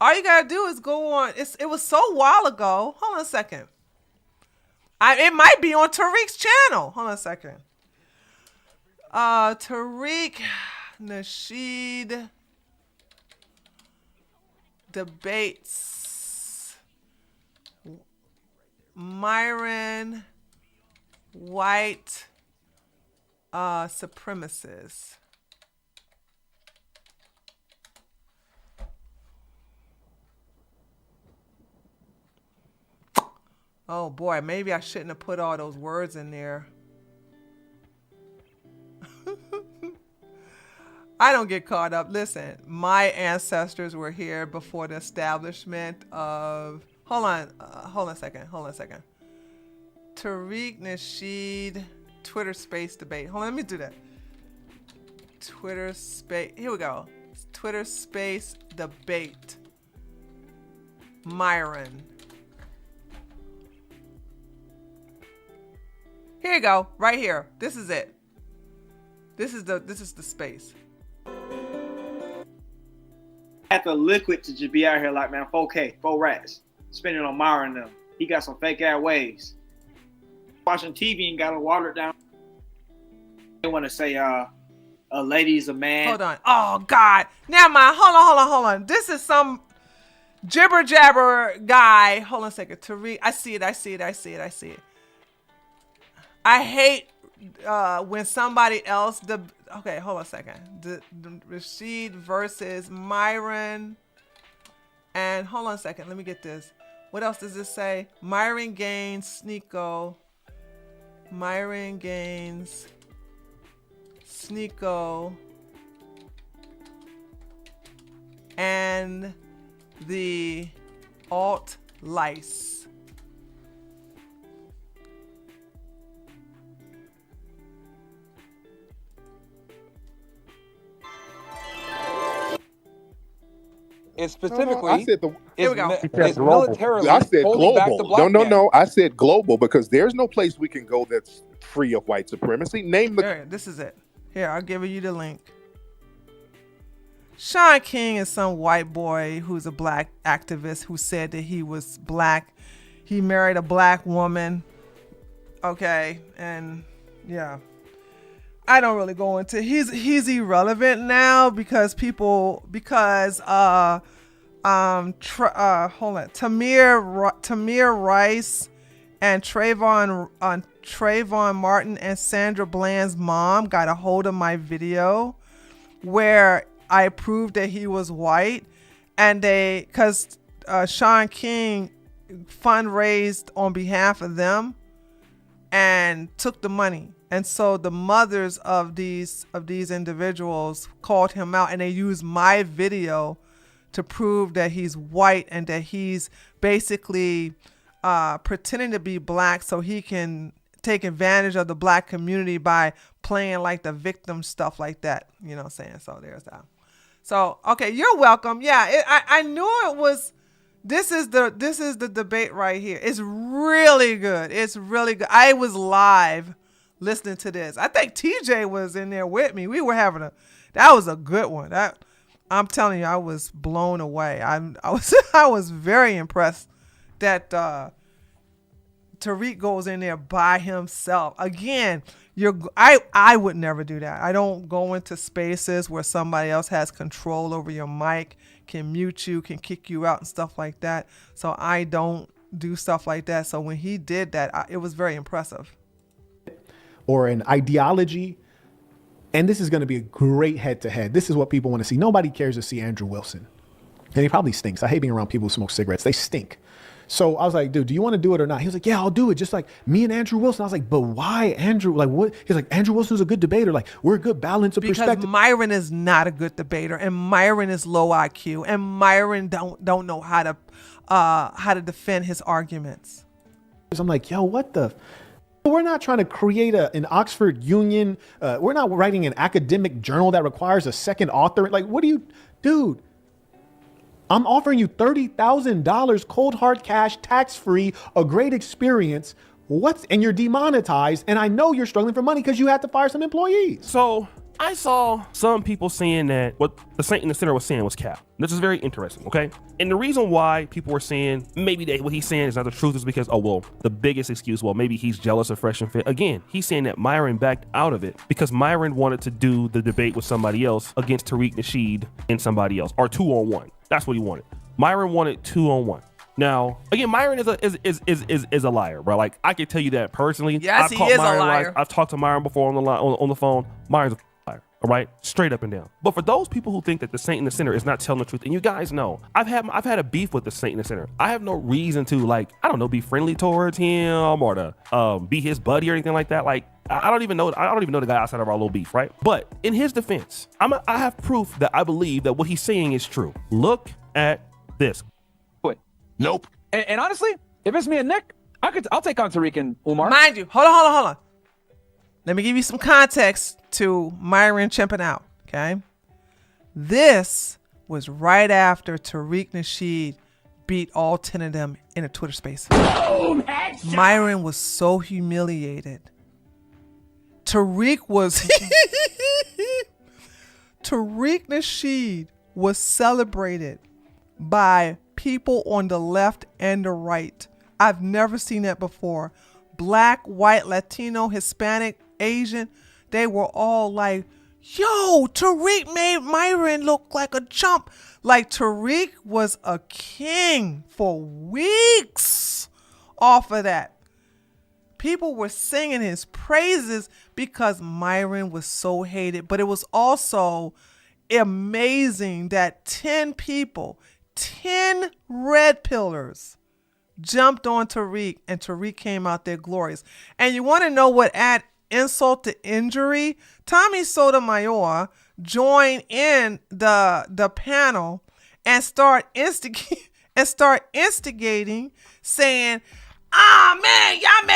S3: All you gotta do is go on. It was so while ago. Hold on a second. It might be on Tariq's channel. Hold on a second. Tariq Nasheed debates Myron white supremacists. Oh boy, maybe I shouldn't have put all those words in there. I don't get caught up. Listen, my ancestors were here before the establishment of... Hold on a second. Tariq Nasheed Twitter space debate. Hold on, let me do that. Twitter space... Here we go. Twitter space debate. Myron. Here you go. Right here. This is it. This is the space.
S9: At the liquid to just be out here like, man, 4K, 4 rats, spending on Myron them. He got some fake ass ways. Watching TV and got to water it down. They want to say, a lady's a man.
S3: Hold on. Oh God. Never mind. Hold on. This is some jibber jabber guy. Hold on a second. Tariq. I see it. I hate when somebody else. Okay, hold on a second. The Rashid versus Myron. And hold on a second. Let me get this. What else does this say? Myron gains Sneeko. Myron gains Sneeko. And the alt lice.
S10: It's specifically.
S11: I said the.
S3: Here we go.
S10: It's militarily
S11: I said
S10: holding back the
S11: global.
S10: black man.
S11: No. I said global because there's no place we can go that's free of white supremacy. Name the.
S3: There, this is it. Here, I'll give you the link. Sean King is some white boy who's a black activist who said that he was black. He married a black woman. Okay, and yeah. I don't really go into he's irrelevant now because hold on, Tamir Rice and Trayvon Martin and Sandra Bland's mom got a hold of my video where I proved that he was white, and because Sean King fundraised on behalf of them and took the money. And so the mothers of these individuals called him out, and they used my video to prove that he's white and that he's basically pretending to be black so he can take advantage of the black community by playing like the victim stuff like that. You know what I'm saying? So there's that. So, okay, you're welcome. Yeah, I knew it was. This is the debate right here. It's really good. It's really good. I was live listening to this. I think TJ was in there with me. We were having that was a good one. I'm telling you, I was blown away. I was very impressed that Tariq goes in there by himself. Again, I would never do that. I don't go into spaces where somebody else has control over your mic, can mute you, can kick you out and stuff like that. So I don't do stuff like that. So when he did that, it was very impressive.
S7: Or an ideology. And this is going to be a great head-to-head. This is what people want to see. Nobody cares to see Andrew Wilson. And he probably stinks. I hate being around people who smoke cigarettes. They stink. So I was like, dude, do you want to do it or not? He was like, yeah, I'll do it. Just like me and Andrew Wilson. I was like, but why Andrew? Like, what? He's like, Andrew Wilson's a good debater. Like, we're a good balance of perspective.
S3: Because Myron is not a good debater, and Myron is low IQ, and Myron don't know how to defend his arguments.
S7: I'm like, yo, what the? We're not trying to create an Oxford Union. We're not writing an academic journal that requires a second author. Like, what do you, dude? I'm offering you $30,000 cold hard cash, tax-free, a great experience. And you're demonetized. And I know you're struggling for money because you had to fire some employees.
S6: So I saw some people saying that what the Saint in the Center was saying was cap. This is very interesting, okay? And the reason why people were saying maybe that what he's saying is not the truth is because, the biggest excuse, maybe he's jealous of Fresh and Fit. Again, he's saying that Myron backed out of it because Myron wanted to do the debate with somebody else against Tariq Nasheed and somebody else, or 2-on-1. That's what he wanted. Myron wanted 2-on-1. Now, again, Myron is a liar, bro. Like, I can tell you that personally.
S3: Yes, he is
S6: Myron
S3: a liar.
S6: I've talked to Myron before on the phone. Myron's a liar, all right? Straight up and down. But for those people who think that the Saint in the Center is not telling the truth, and you guys know, I've had a beef with the Saint in the Center. I have no reason to, be friendly towards him or to be his buddy or anything like that. Like, I don't even know the guy outside of our little beef, right? But in his defense, I have proof that I believe that what he's saying is true. Look at this.
S10: Nope. And honestly, if it's me and Nick, I'll take on Tariq and Umar.
S3: Mind you, hold on. Let me give you some context to Myron chimping out, okay? This was right after Tariq Nasheed beat all 10 of them in a Twitter space. Myron was so humiliated. Tariq Nasheed was celebrated by people on the left and the right. I've never seen that before. Black, white, Latino, Hispanic, Asian, they were all like, Yo, Tariq made Myron look like a chump. Like Tariq was a king for weeks off of that. People were singing his praises because Myron was so hated. But it was also amazing that 10 people, 10 red pillars jumped on Tariq, and Tariq came out there glorious. And you want to know what add insult to injury? Tommy Sotomayor joined in the panel and start instigating, saying, "Ah man, y'all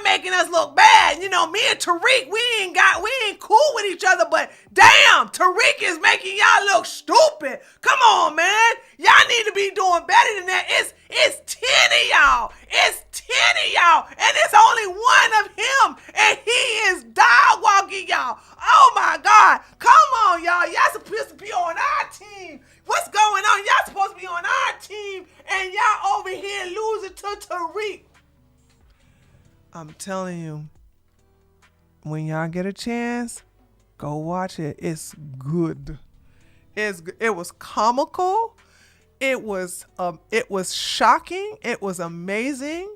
S3: making us look bad. You know, me and Tariq, we ain't cool with each other, but damn, Tariq is making y'all look stupid. Come on, man. Y'all need to be doing better than that. It's 10 of y'all. It's 10 of y'all, and it's only one of him, and he is dog walking y'all. Oh my God. Come on, y'all. Y'all supposed to be on our team. What's going on? Y'all supposed to be on our team, and y'all over here losing to Tariq." I'm telling you, when y'all get a chance, go watch it. It's good. It was comical. It was shocking. It was amazing.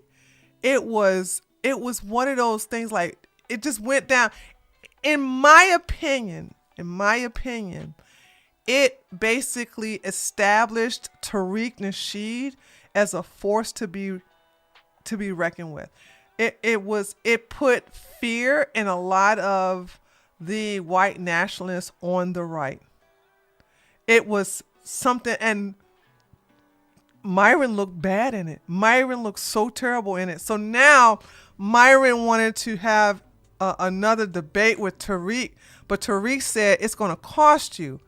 S3: It was one of those things, like, it just went down. In my opinion, it basically established Tariq Nasheed as a force to be reckoned with. It put fear in a lot of the white nationalists on the right. It was something, and Myron looked bad in it. Myron looked so terrible in it. So now Myron wanted to have another debate with Tariq, but Tariq said it's going to cost you,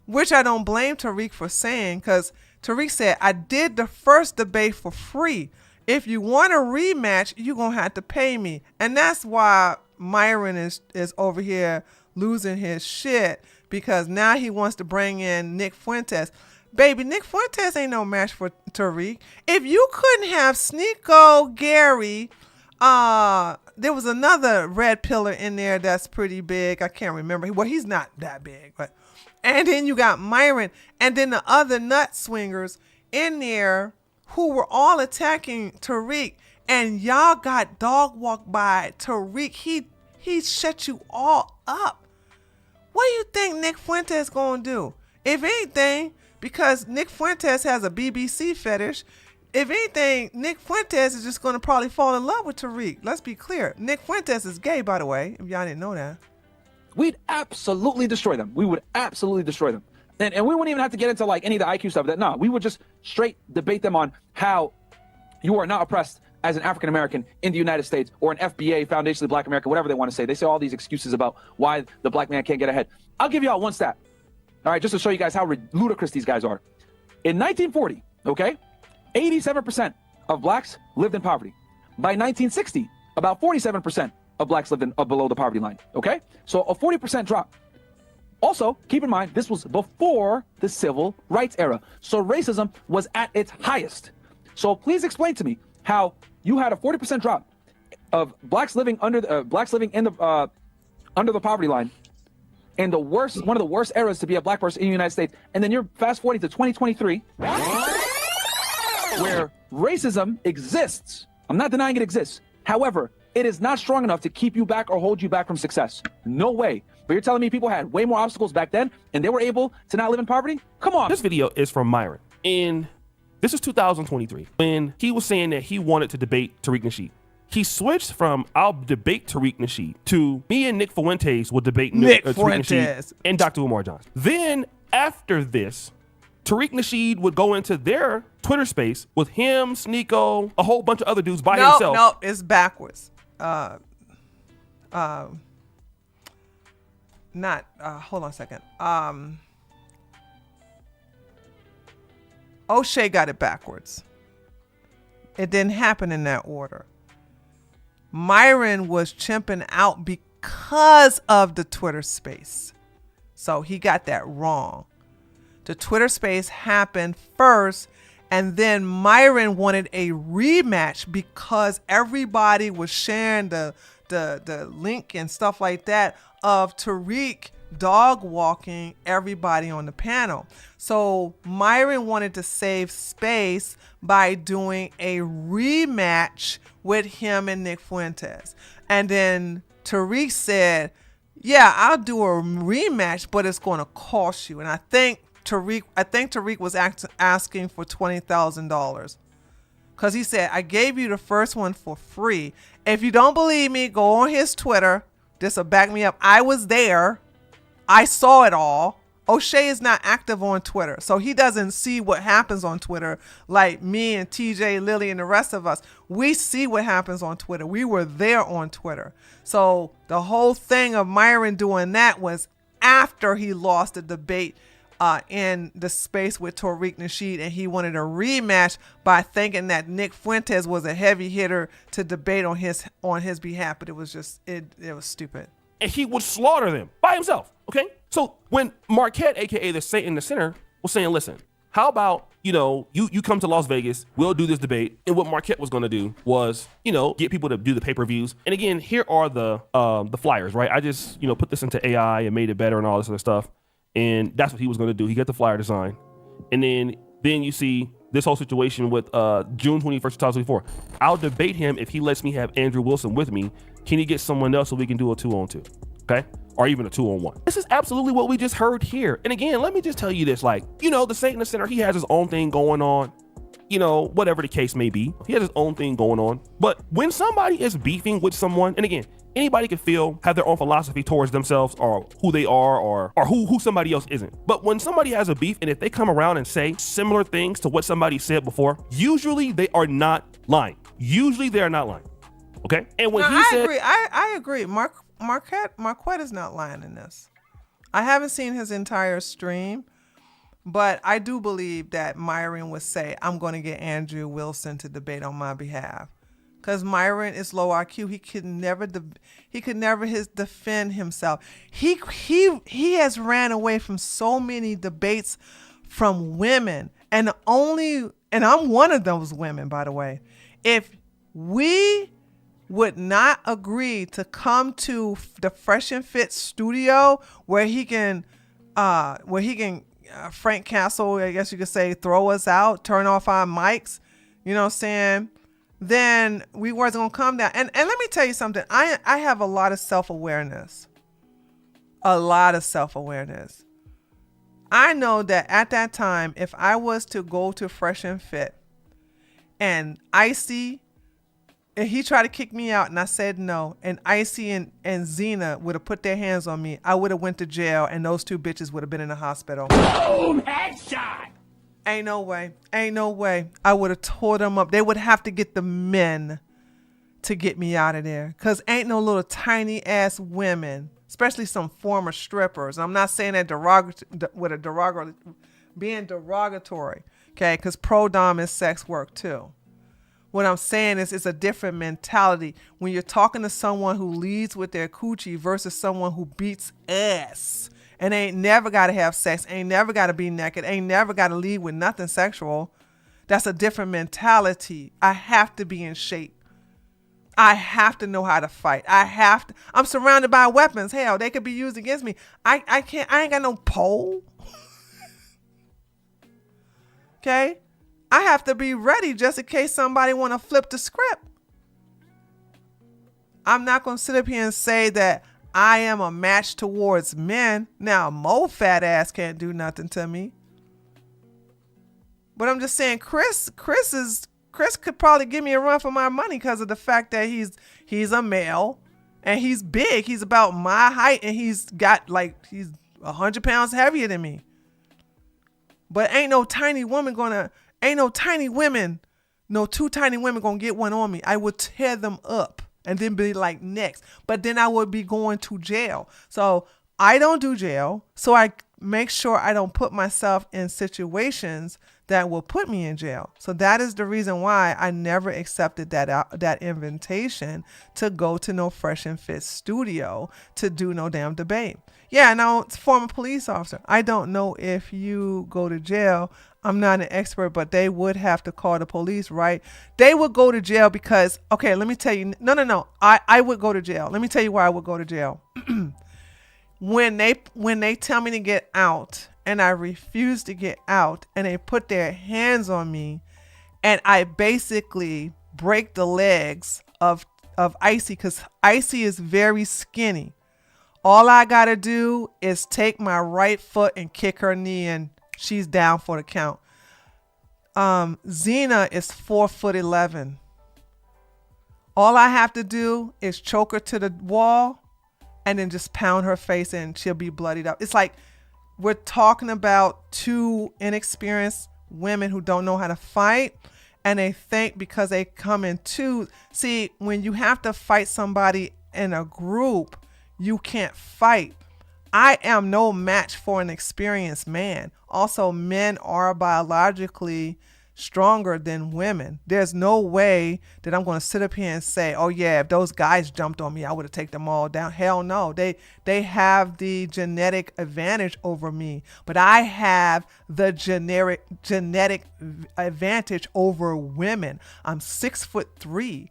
S3: which I don't blame Tariq for saying, because Tariq said, "I did the first debate for free. If you want a rematch, you're going to have to pay me." And that's why Myron is over here losing his shit, because now he wants to bring in Nick Fuentes. Baby, Nick Fuentes ain't no match for Tariq. If you couldn't have Sneeko, Gary, there was another red pillar in there that's pretty big. I can't remember. Well, he's not that big, but, and then you got Myron, and then the other nut swingers in there who were all attacking Tariq, and y'all got dog walked by Tariq. He shut you all up. What do you think Nick Fuentes gonna do? If anything, because Nick Fuentes has a BBC fetish, if anything, Nick Fuentes is just gonna probably fall in love with Tariq. Let's be clear. Nick Fuentes is gay, by the way, if y'all didn't know that.
S10: We'd absolutely destroy them. We would absolutely destroy them. And we wouldn't even have to get into like any of the IQ stuff. No, we would just straight debate them on how you are not oppressed as an African American in the United States, or an FBA, foundationally Black American, whatever they want to say. They say all these excuses about why the black man can't get ahead. I'll give y'all one stat, all right, just to show you guys how ludicrous these guys are. In 1940, okay, 87% of blacks lived in poverty. By 1960, about 47% of blacks lived in below the poverty line, okay? So a 40% drop. Also, keep in mind, this was before the civil rights era. So racism was at its highest. So please explain to me how you had a 40% drop of blacks living under the under the poverty line in the worst, one of the worst eras to be a black person in the United States, and then you're fast forwarding to 2023, where racism exists. I'm not denying it exists. However, it is not strong enough to keep you back or hold you back from success. No way. But you're telling me people had way more obstacles back then and they were able to not live in poverty? Come on.
S6: This video is from Myron. And this is 2023, when he was saying that he wanted to debate Tariq Nasheed. He switched from "I'll debate Tariq Nasheed" to "me and Nick Fuentes will debate Tariq Nasheed and Dr. Umar Johnson." Then after this, Tariq Nasheed would go into their Twitter space with him, Sneeko, a whole bunch of other dudes by himself.
S3: No, it's backwards. Hold on a second. O'Shea got it backwards. It didn't happen in that order. Myron was chimping out because of the Twitter space. So he got that wrong. The Twitter space happened first, and then Myron wanted a rematch because everybody was sharing the link and stuff like that of Tariq dog walking everybody on the panel. So Myron wanted to save space by doing a rematch with him and Nick Fuentes. And then Tariq said, yeah, I'll do a rematch, but it's going to cost you. And I think Tariq was asking for $20,000. Because he said, I gave you the first one for free. If you don't believe me, go on his Twitter. This will back me up. I was there. I saw it all. O'Shea is not active on Twitter, so he doesn't see what happens on Twitter like me and TJ, Lily, and the rest of us. We see what happens on Twitter. We were there on Twitter. So the whole thing of Myron doing that was after he lost the debate in the space with Tariq Nasheed, and he wanted a rematch by thinking that Nick Fuentes was a heavy hitter to debate on his behalf. But it was just it was stupid.
S6: And he would slaughter them by himself. Okay, so when Marquette, aka the Saint in the Center, was saying, "Listen, how about you come to Las Vegas, we'll do this debate," and what Marquette was going to do was get people to do the pay-per-views. And again, here are the flyers, right? I just put this into AI and made it better and all this other stuff. And that's what he was going to do. He got the flyer design. And then you see this whole situation with June 21st, 2024. I'll debate him if he lets me have Andrew Wilson with me. Can he get someone else so we can do a 2-on-2? Okay? Or even a 2-on-1. This is absolutely what we just heard here. And again, let me just tell you this. The Saint in the Center, he has his own thing going on. Whatever the case may be. He has his own thing going on. But when somebody is beefing with someone, and again, anybody can have their own philosophy towards themselves or who they are or who somebody else isn't. But when somebody has a beef and if they come around and say similar things to what somebody said before, usually they are not lying. Okay? And when
S3: I agree. Marquette is not lying in this. I haven't seen his entire stream, but I do believe that Myron would say, I'm going to get Andrew Wilson to debate on my behalf. Because Myron is low IQ. He could never defend himself. He has ran away from so many debates from women. And I'm one of those women, by the way. If we would not agree to come to the Fresh and Fit studio where he can Frank Castle, I guess you could say, throw us out, turn off our mics, you know what I'm saying? Then we wasn't gonna come down. And let me tell you something. I have a lot of self-awareness. I know that at that time, if I was to go to Fresh and Fit and Icy, and he tried to kick me out and I said no, and Icy and Xena would have put their hands on me, I would have went to jail and those two bitches would have been in the hospital.
S12: Boom! Headshot!
S3: Ain't no way. I would have tore them up. They would have to get the men to get me out of there. Because ain't no little tiny ass women, especially some former strippers. I'm not saying that being derogatory. Okay, because pro-dom is sex work too. What I'm saying is it's a different mentality when you're talking to someone who leads with their coochie versus someone who beats ass. And ain't never got to have sex, ain't never got to be naked, ain't never got to lead with nothing sexual. That's a different mentality. I have to be in shape. I have to know how to fight. I'm surrounded by weapons. Hell, they could be used against me. I ain't got no pole. Okay? I have to be ready just in case somebody want to flip the script. I'm not going to sit up here and say that I am a match towards men. Now, Mo fat ass can't do nothing to me. But I'm just saying, Chris could probably give me a run for my money because of the fact that he's a male and he's big. He's about my height and he's 100 pounds heavier than me. But ain't no two tiny women gonna get one on me. I would tear them up. And then be like, next. But then I would be going to jail. So I don't do jail. So I make sure I don't put myself in situations that will put me in jail. So that is the reason why I never accepted that invitation to go to no Fresh and Fit studio to do no damn debate. Yeah, now it's former police officer. I don't know if you go to jail. I'm not an expert, but they would have to call the police, right? They would go to jail because, okay, let me tell you. No. I would go to jail. Let me tell you why I would go to jail. when they tell me to get out and I refuse to get out and they put their hands on me and I basically break the legs of Icy, because Icy is very skinny. All I gotta do is take my right foot and kick her knee and she's down for the count. Xena is 4'11". All I have to do is choke her to the wall and then just pound her face and she'll be bloodied up. It's like we're talking about two inexperienced women who don't know how to fight, and they think because they come in two. See, when you have to fight somebody in a group, you can't fight. I am no match for an experienced man. Also, men are biologically stronger than women. There's no way that I'm going to sit up here and say, oh yeah, if those guys jumped on me, I would have taken them all down. Hell no. They have the genetic advantage over me, but I have the genetic advantage over women. I'm 6'3".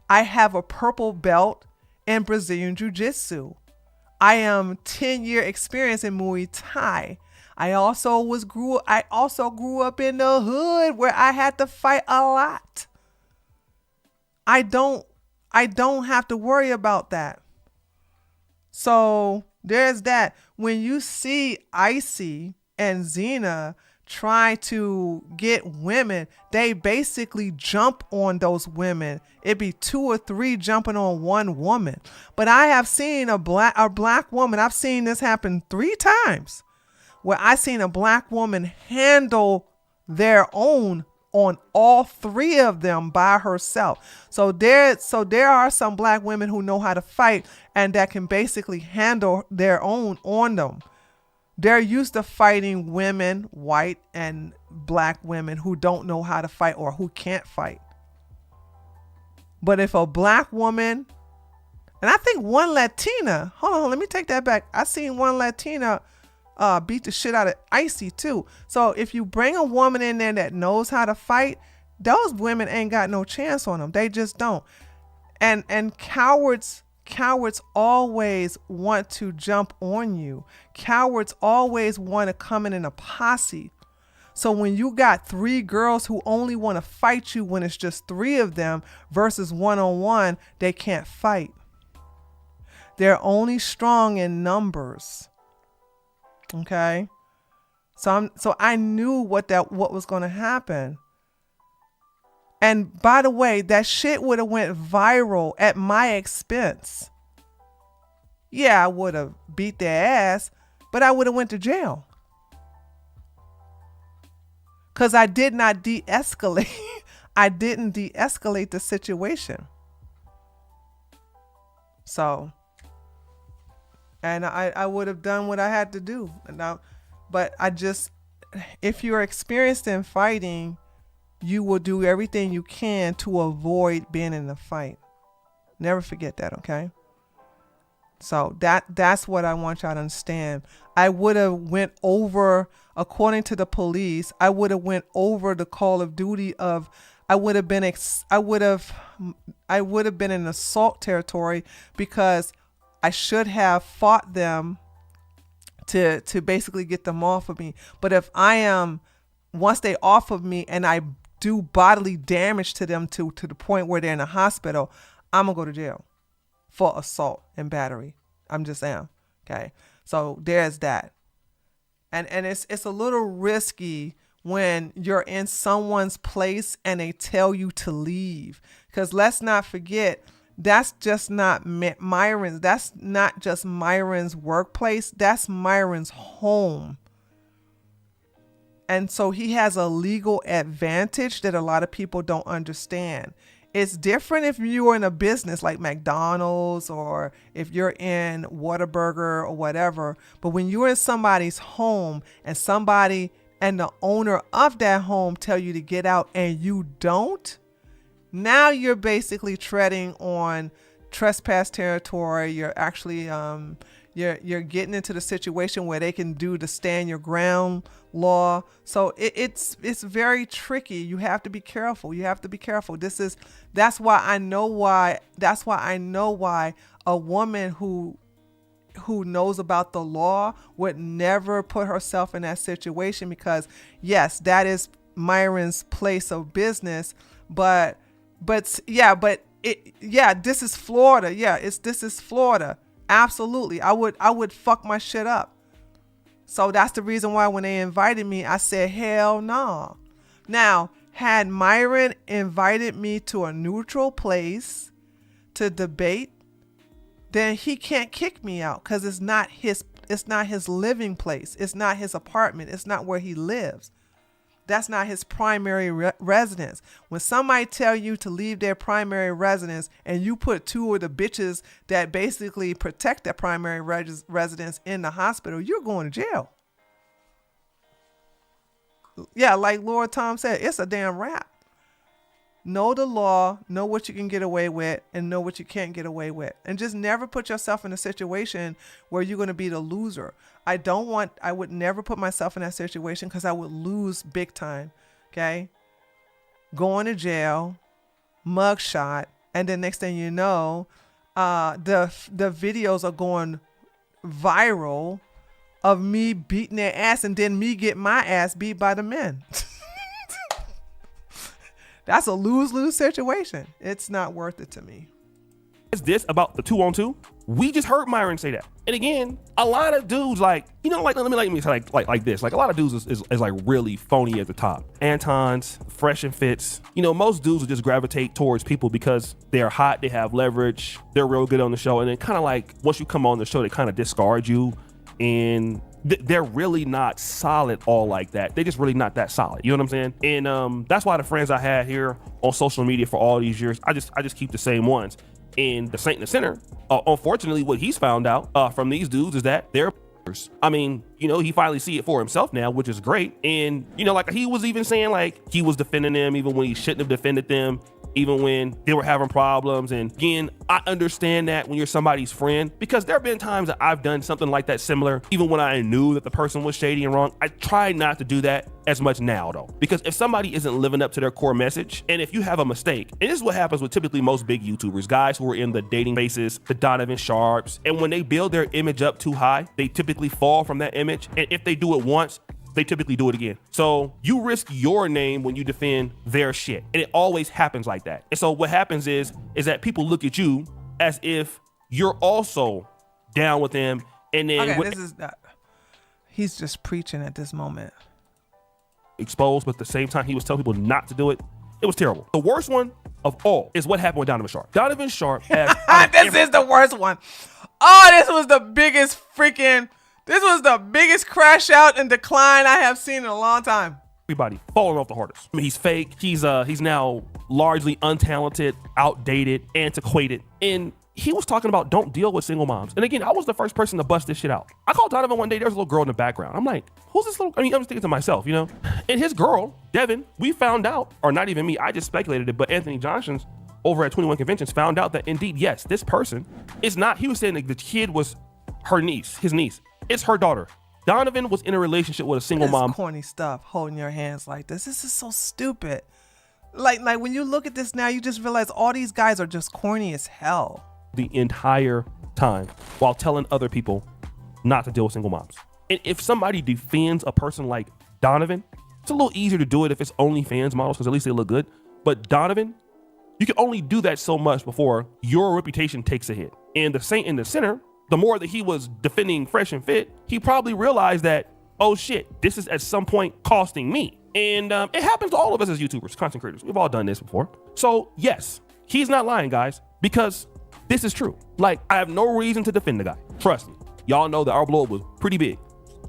S3: I have a purple belt in Brazilian Jiu-Jitsu. I am 10-year experience in Muay Thai. I also grew up in the hood where I had to fight a lot. I don't have to worry about that. So there's that. When you see Icy and Xena try to get women, they basically jump on those women. It'd be 2 or 3 jumping on one woman. But I have seen a black woman. I've seen this happen 3 times. Where I seen a black woman handle their own on all 3 of them by herself. So there are some black women who know how to fight and that can basically handle their own on them. They're used to fighting women, white and black women who don't know how to fight or who can't fight. But if a black woman, and I think one Latina, hold on, let me take that back. I seen one Latina beat the shit out of Icy too. So if you bring a woman in there that knows how to fight, those women ain't got no chance on them. They just don't. And cowards always want to jump on you. Cowards always want to come in a posse. So when you got 3 girls who only want to fight you when it's just 3 of them versus one-on-one, they can't fight. They're only strong in numbers. Okay, so I knew what was going to happen. And by the way, that shit would have went viral at my expense. Yeah, I would have beat their ass, but I would have went to jail. Because I did not de-escalate. I didn't de-escalate the situation. So, and I would have done what I had to do. But if you're experienced in fighting, you will do everything you can to avoid being in a fight. Never forget that, okay? So that's what I want y'all to understand. I would have went over, according to the police, I would have went over the Call of Duty of, I would have been in assault territory, because I should have fought them to basically get them off of me. But if once they off of me and I do bodily damage to them to the point where they're in a hospital, I'm gonna go to jail for assault and battery. I'm just saying. Okay. So there's that. And it's a little risky when you're in someone's place and they tell you to leave. Because let's not forget, that's just not Myron's. That's not just Myron's workplace. That's Myron's home. And so he has a legal advantage that a lot of people don't understand. It's different if you're in a business like McDonald's or if you're in Whataburger or whatever. But when you're in somebody's home and somebody and the owner of that home tell you to get out and you don't, now you're basically treading on trespass territory. You're actually you're getting into the situation where they can do the stand your ground law. So it's very tricky. You have to be careful. That's why I know why a woman who who knows about the law would never put herself in that situation, because yes, that is Myron's place of business, but this is Florida. This is Florida. Absolutely. I would fuck my shit up. So that's the reason why when they invited me, I said, hell no. Now, had Myron invited me to a neutral place to debate, then he can't kick me out, because it's not his living place. It's not his apartment. It's not where he lives. That's not his primary residence. When somebody tell you to leave their primary residence and you put two of the bitches that basically protect their primary residence in the hospital, you're going to jail. Yeah, like Lord Tom said, it's a damn wrap. Know the law, know what you can get away with, and know what you can't get away with. And just never put yourself in a situation where you're going to be the loser. I would never put myself in that situation, because I would lose big time. Okay? Going to jail, mugshot, and then next thing you know, the videos are going viral of me beating their ass, and then me get my ass beat by the men. That's a lose-lose situation. It's not worth it to me.
S6: Is this about the 2-on-2? We just heard Myron say that. And again, a lot of dudes like this. Like a lot of dudes is like really phony at the top. Antons, Fresh and Fits. Most dudes will just gravitate towards people because they're hot, they have leverage, they're real good on the show. And then kind of like once you come on the show, they kind of discard you. And they're really not solid all like that. They're just really not that solid. You know what I'm saying? And that's why the friends I had here on social media for all these years, I just keep the same ones. And the Saint and the Sinner, unfortunately, what he's found out from these dudes is that they're I mean, he finally see it for himself now, which is great. And, like he was even saying like he was defending them even when he shouldn't have defended them, even when they were having problems. And again, I understand that when you're somebody's friend, because there have been times that I've done something like that similar, even when I knew that the person was shady and wrong. I try not to do that as much now though, because if somebody isn't living up to their core message, and if you have a mistake, and this is what happens with typically most big YouTubers, guys who are in the dating bases, the Donovan Sharps, and when they build their image up too high, they typically fall from that image. And if they do it once, they typically do it again. So you risk your name when you defend their shit. And it always happens like that. And so what happens is that people look at you as if you're also down with them. And then
S3: he's just preaching at this moment.
S6: Exposed, but at the same time, he was telling people not to do it. It was terrible. The worst one of all is what happened with Donovan Sharp. Donovan Sharp has
S3: this is the worst one. Oh, this was the biggest crash out and decline I have seen in a long time.
S6: Everybody falling off the hardest. I mean, he's fake. He's now largely untalented, outdated, antiquated. And he was talking about don't deal with single moms. And again, I was the first person to bust this shit out. I called Donovan one day. There's a little girl in the background. I'm like, who's this little? I mean, I'm just thinking to myself, And his girl, Devin, we found out, or not even me, I just speculated it, but Anthony Johnson's over at 21 Conventions found out that indeed, yes, this person is not, he was saying that the kid was his niece. It's her daughter. Donovan was in a relationship with a single mom.
S3: Corny stuff, holding your hands like this. This is so stupid. Like when you look at this now, you just realize all these guys are just corny as hell.
S6: The entire time while telling other people not to deal with single moms. And if somebody defends a person like Donovan, it's a little easier to do it if it's OnlyFans models, because at least they look good. But Donovan, you can only do that so much before your reputation takes a hit. And the Saint and the Sinner, the more that he was defending Fresh and Fit, he probably realized that, oh shit, this is at some point costing me. And it happens to all of us as YouTubers, content creators. We've all done this before. So yes, he's not lying, guys, because this is true. Like, I have no reason to defend the guy. Trust me. Y'all know that our blow up was pretty big.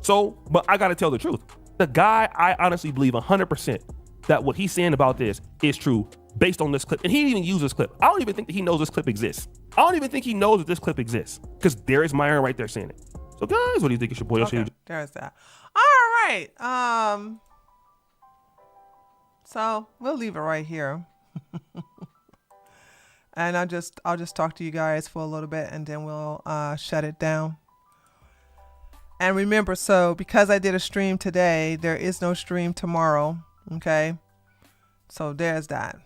S6: So, but I gotta tell the truth. The guy, I honestly believe 100% that what he's saying about this is true based on this clip. And he didn't even use this clip. I don't even think that he knows this clip exists. I don't even think he knows that this clip exists, because there is Myron right there saying it. So guys, what do you think? It's your boy.
S3: Okay, there's that. All right. So we'll leave it right here. And I'll just talk to you guys for a little bit, and then we'll shut it down. And remember, so because I did a stream today, there is no stream tomorrow. Okay. So there's that.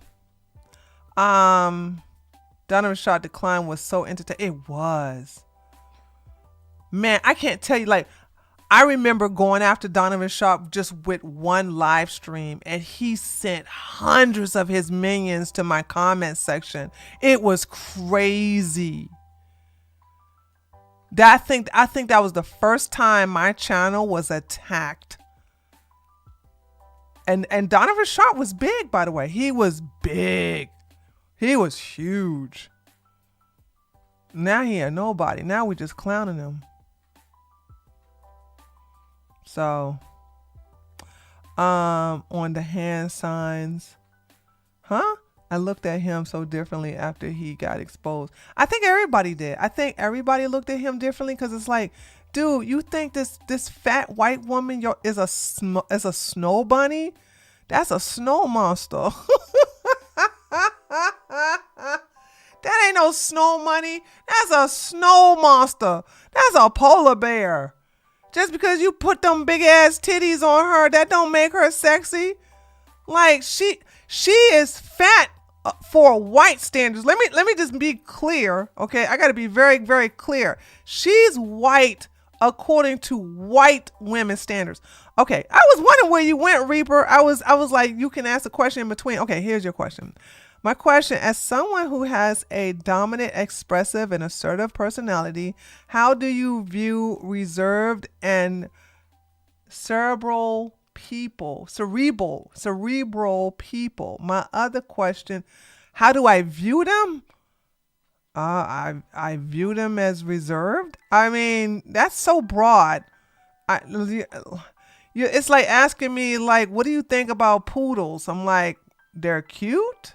S3: Donovan Sharp decline was so entertaining. It was. Man, I can't tell you, like, I remember going after Donovan Sharp just with one live stream, and he sent hundreds of his minions to my comment section. It was crazy. I think that was the first time my channel was attacked. And Donovan Sharp was big, by the way. He was big. He was huge. Now he ain't nobody. Now we just clowning him. So, on the hand signs, I looked at him so differently after he got exposed. I think everybody did. I think everybody looked at him differently because it's like, dude, you think this fat white woman is a snow bunny? That's a snow monster. That ain't no snow bunny. That's a snow monster. That's a polar bear. Just because you put them big ass titties on her, that don't make her sexy. Like she is fat for white standards. Let me just be clear, okay? I got to be very, very clear. She's white according to white women standards. Okay, I was wondering where you went, Reaper. I was like, you can ask a question in between. Okay, here's your question. My question, as someone who has a dominant, expressive, and assertive personality, how do you view reserved and cerebral people? My other question, how do I view them? I view them as reserved. I mean, that's so broad. It's like asking me, like, what do you think about poodles? I'm like, they're cute.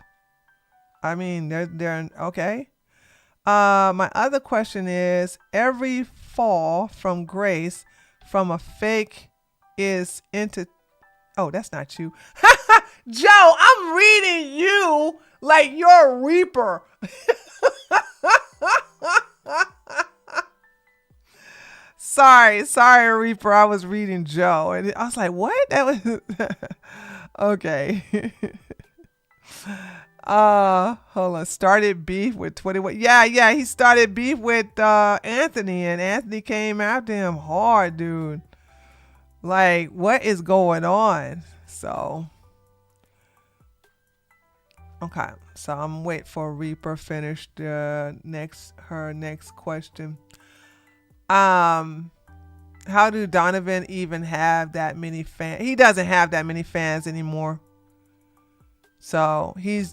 S3: I mean, they're okay. My other question is, every fall from grace from a fake is into... Oh, that's not you. Joe, I'm reading you like you're a Reaper. Sorry, Reaper. I was reading Joe. And I was like, what? That was... Okay. Hold on. Started beef with 21. Yeah, he started beef with Anthony, and Anthony came after him hard, dude. Like, what is going on? So, okay. So I'm waiting for Reaper finish her next question. How do Donovan even have that many fans? He doesn't have that many fans anymore. So he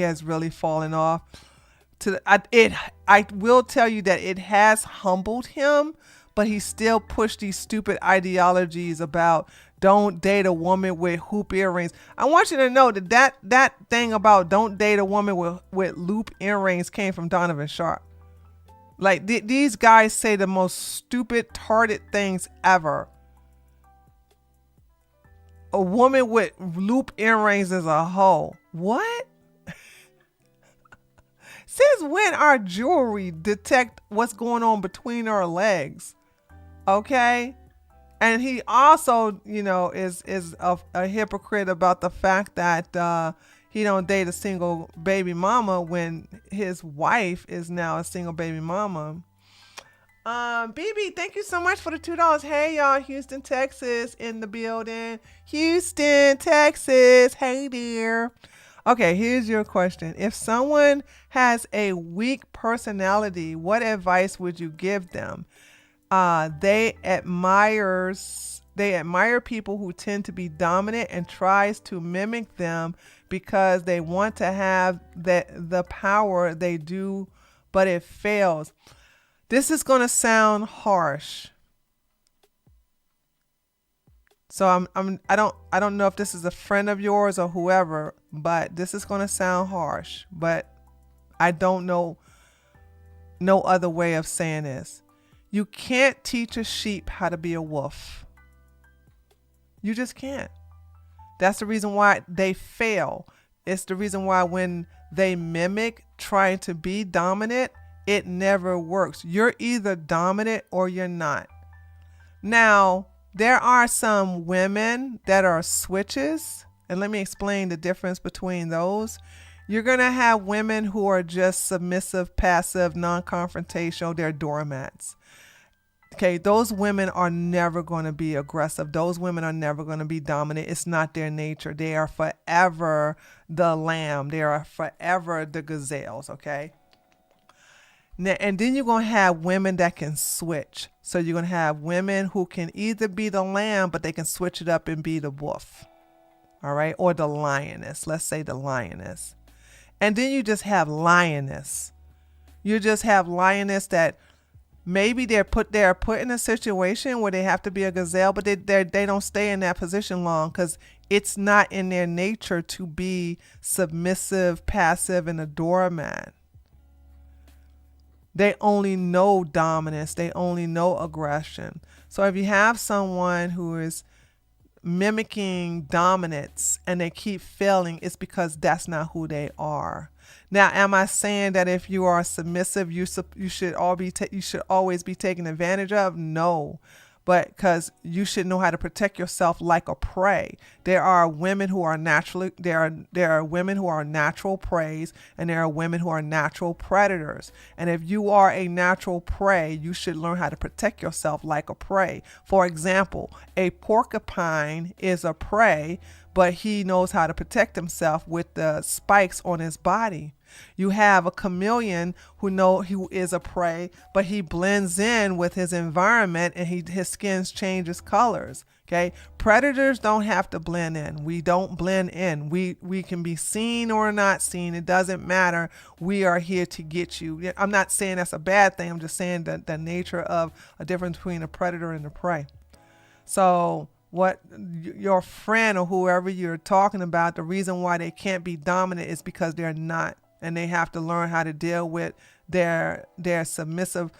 S3: has really fallen off. I will tell you that it has humbled him, but he still pushed these stupid ideologies about don't date a woman with hoop earrings. I want you to know that thing about don't date a woman with loop earrings came from Donovan Sharp. Like these guys say the most stupid, tarded things ever. A woman with loop earrings is a hoe. What? Since when our jewelry detect what's going on between our legs? Okay. And he also, is a hypocrite about the fact that he don't date a single baby mama when his wife is now a single baby mama. BB, thank you so much for the $2. Hey, y'all, Houston, Texas in the building. Houston, Texas. Hey, dear. Okay, here's your question. If someone has a weak personality, what advice would you give them? They admire people who tend to be dominant and tries to mimic them because they want to have the power they do, but it fails. This is going to sound harsh. So I don't know if this is a friend of yours or whoever, but this is going to sound harsh, but I don't know no other way of saying this. You can't teach a sheep how to be a wolf. You just can't. That's the reason why they fail. It's the reason why when they mimic trying to be dominant, it never works. You're either dominant or you're not. Now, there are some women that are switches, and let me explain the difference between those. You're going to have women who are just submissive, passive, non-confrontational. They're doormats. Okay, those women are never going to be aggressive. Those women are never going to be dominant. It's not their nature. They are forever the lamb. They are forever the gazelles, okay? Now, and then you're going to have women that can switch. So you're going to have women who can either be the lamb, but they can switch it up and be the wolf, all right? Or the lioness. Let's say the lioness. And then you just have lioness. You just have lioness that maybe they're put in a situation where they have to be a gazelle, but they don't stay in that position long because it's not in their nature to be submissive, passive, and a doormat. They only know dominance. They only know aggression. So if you have someone who is mimicking dominance and they keep failing, it's because that's not who they are. Now, am I saying that if you are submissive, you should always be taken advantage of? No, but because you should know how to protect yourself like a prey. There are women who are there are women who are natural preys, and there are women who are natural predators. And if you are a natural prey, you should learn how to protect yourself like a prey. For example, a porcupine is a prey, but he knows how to protect himself with the spikes on his body. You have a chameleon who is a prey, but he blends in with his environment and his skin changes colors. Okay, predators don't have to blend in. We don't blend in. We can be seen or not seen. It doesn't matter. We are here to get you. I'm not saying that's a bad thing. I'm just saying that the nature of a difference between a predator and a prey. So what your friend or whoever you're talking about, the reason why they can't be dominant is because they're not, and they have to learn how to deal with their submissive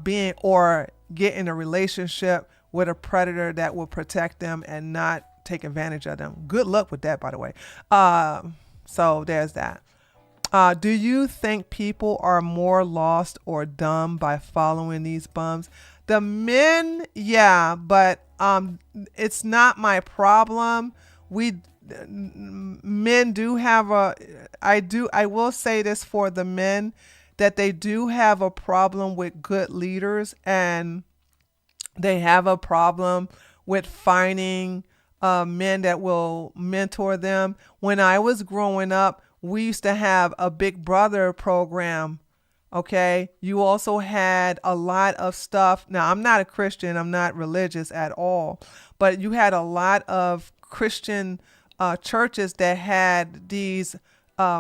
S3: being, or get in a relationship with a predator that will protect them and not take advantage of them. Good luck with that, by the way. So there's that. Do you think people are more lost or dumb by following these bums? The men, yeah, but it's not my problem. Men do have I will say this for the men, that they do have a problem with good leaders, and they have a problem with finding men that will mentor them. When I was growing up, we used to have a Big Brother program. Okay, you also had a lot of stuff. Now, I'm not a Christian, I'm not religious at all, but you had a lot of Christian churches that had these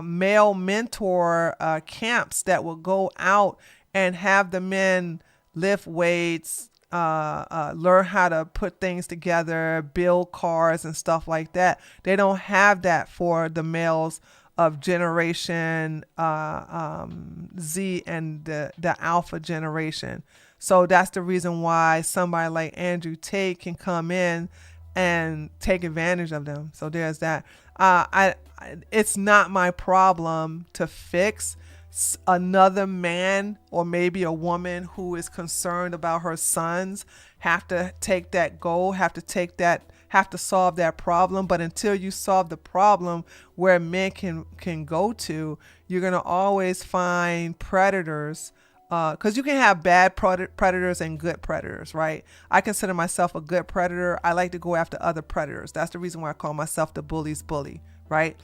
S3: male mentor camps that would go out and have the men lift weights, learn how to put things together, build cars and stuff like that. They don't have that for the males of generation Z and the alpha generation. So that's the reason why somebody like Andrew Tate can come in and take advantage of them. So there's that. It's not my problem to fix another man or maybe a woman who is concerned about her sons have to take that goal, have to solve that problem. But until you solve the problem where men can go to, you're going to always find predators, because you can have bad predators and good predators, right? I consider myself a good predator. I like to go after other predators. That's the reason why I call myself the bully's bully, right?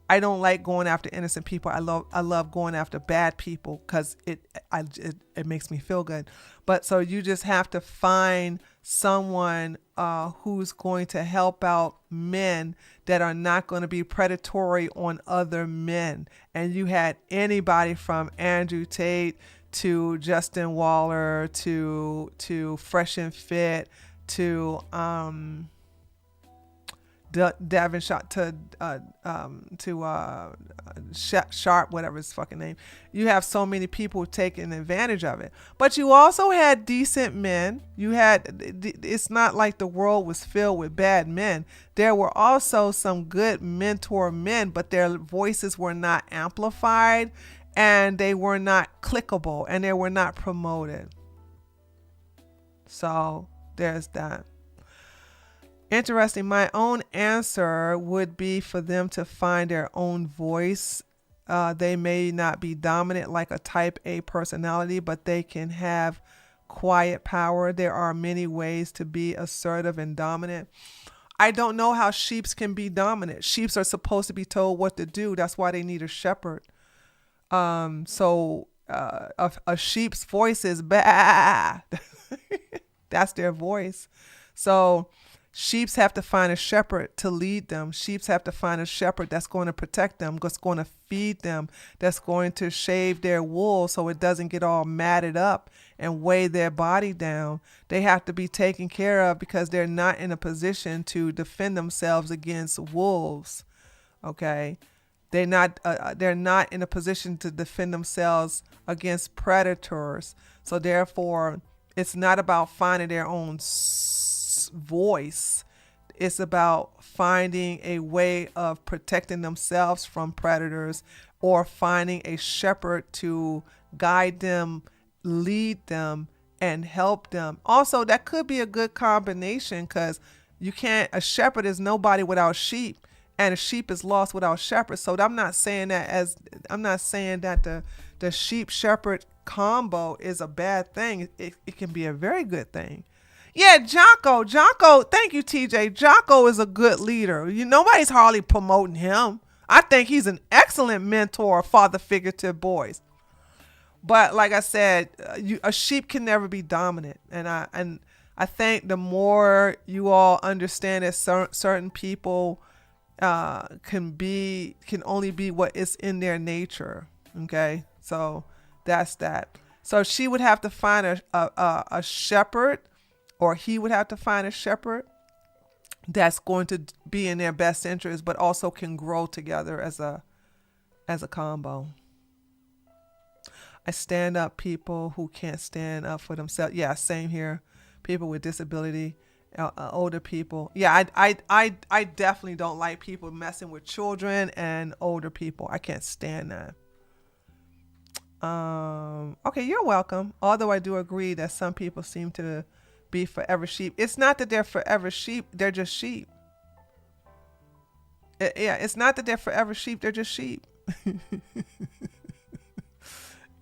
S3: I don't like going after innocent people. I love going after bad people because it makes me feel good. But so you just have to find someone who's going to help out men that are not going to be predatory on other men. And you had anybody from Andrew Tate to Justin Waller to Fresh and Fit to Devin Sharp to Sharp, whatever his fucking name. You have so many people taking advantage of it. But you also had decent men. It's not like the world was filled with bad men. There were also some good mentor men, but their voices were not amplified, and they were not clickable, and they were not promoted. So there's that. Interesting. My own answer would be for them to find their own voice. They may not be dominant like a type A personality, but they can have quiet power. There are many ways to be assertive and dominant. I don't know how sheeps can be dominant. Sheeps are supposed to be told what to do. That's why they need a shepherd. So a sheep's voice is bah. That's their voice. So sheeps have to find a shepherd to lead them. Sheeps have to find a shepherd that's going to protect them, that's going to feed them, that's going to shave their wool so it doesn't get all matted up and weigh their body down. They have to be taken care of because they're not in a position to defend themselves against wolves. Okay? They're not in a position to defend themselves against predators. So therefore, it's not about finding their own voice. It's about finding a way of protecting themselves from predators or finding a shepherd to guide them, lead them, and help them. Also, that could be a good combination because a shepherd is nobody without sheep, and a sheep is lost without shepherd. So I'm not saying that the sheep shepherd combo is a bad thing. It can be a very good thing. Yeah, Jocko, thank you, TJ. Jocko is a good leader. Nobody's hardly promoting him. I think he's an excellent mentor, father figure to boys. But like I said, a sheep can never be dominant. And I think the more you all understand that certain people can only be what is in their nature. Okay, so that's that. So she would have to find a shepherd, or he would have to find a shepherd that's going to be in their best interest, but also can grow together as a combo. I stand up people who can't stand up for themselves. Yeah, same here. People with disability, older people. Yeah, I definitely don't like people messing with children and older people. I can't stand that. Okay, you're welcome. Although I do agree that some people seem to be forever sheep. It's not that they're forever sheep. They're just sheep. It's not that they're forever sheep. They're just sheep.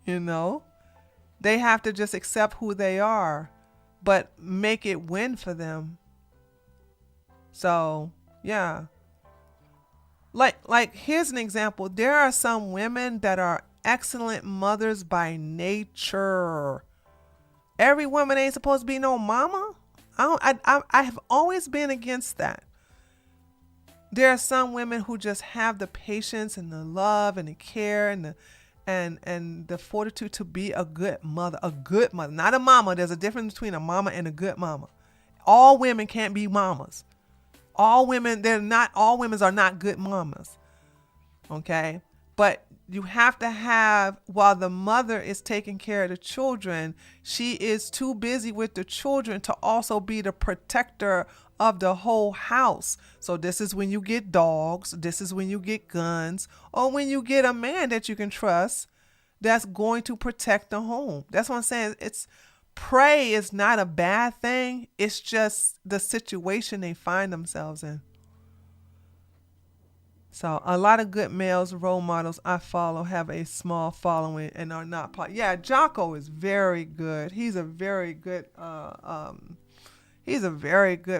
S3: They have to just accept who they are, but make it win for them. So, yeah. Like here's an example. There are some women that are excellent mothers by nature. Every woman ain't supposed to be no mama. I have always been against that. There are some women who just have the patience and the love and the care and the fortitude to be a good mother, not a mama. There's a difference between a mama and a good mama. All women can't be mamas. All women are not good mamas. Okay? But you have to have, while the mother is taking care of the children, she is too busy with the children to also be the protector of the whole house. So this is when you get dogs, this is when you get guns, or when you get a man that you can trust that's going to protect the home. That's what I'm saying. Prey is not a bad thing. It's just the situation they find themselves in. So a lot of good males, role models I follow, have a small following and are not Yeah, Jocko is very good. He's a very good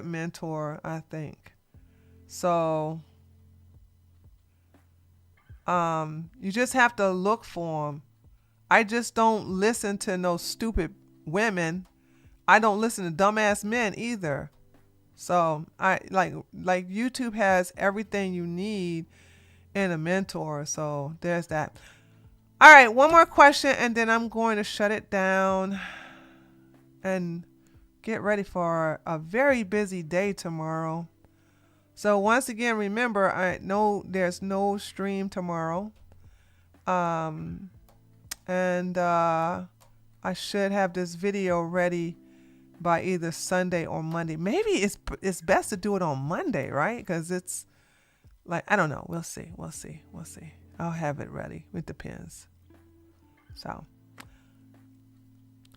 S3: mentor, I think. So you just have to look for him. I just don't listen to no stupid women. I don't listen to dumbass men either. So I like YouTube has everything you need in a mentor. So there's that. All right, one more question and then I'm going to shut it down and get ready for a very busy day tomorrow. So once again, remember, I know there's no stream tomorrow. And I should have this video ready by either Sunday or Monday. Maybe it's best to do it on Monday, right? Because it's like, I don't know. We'll see. I'll have it ready. It depends. So,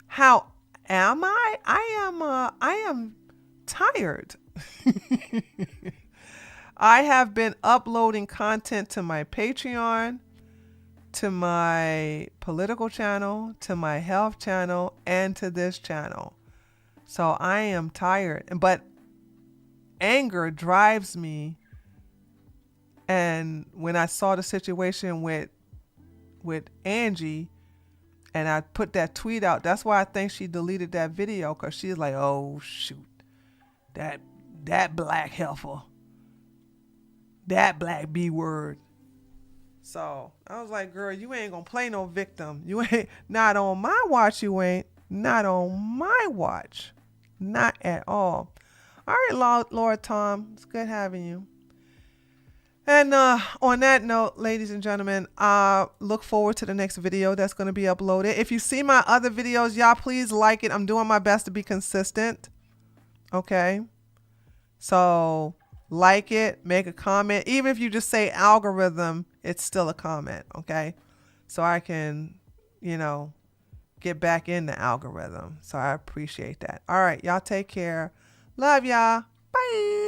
S3: how am I? I am tired. I have been uploading content to my Patreon. to my political channel, to my health channel, and to this channel. So I am tired. But anger drives me. And when I saw the situation with Angie, and I put that tweet out, that's why I think she deleted that video, because she's like, oh shoot, that black heifer, that black B word. So I was like, girl, you ain't gonna play no victim. You ain't, not on my watch, you ain't. Not on my watch. Not at all. All right, Lord Tom, it's good having you. And on that note, ladies and gentlemen, look forward to the next video that's going to be uploaded. If you see my other videos, y'all please like it. I'm doing my best to be consistent. Okay? So like it, make a comment. Even if you just say algorithm, it's still a comment. Okay? So I can, get back in the algorithm. So I appreciate that. All right, y'all take care. Love y'all. Bye.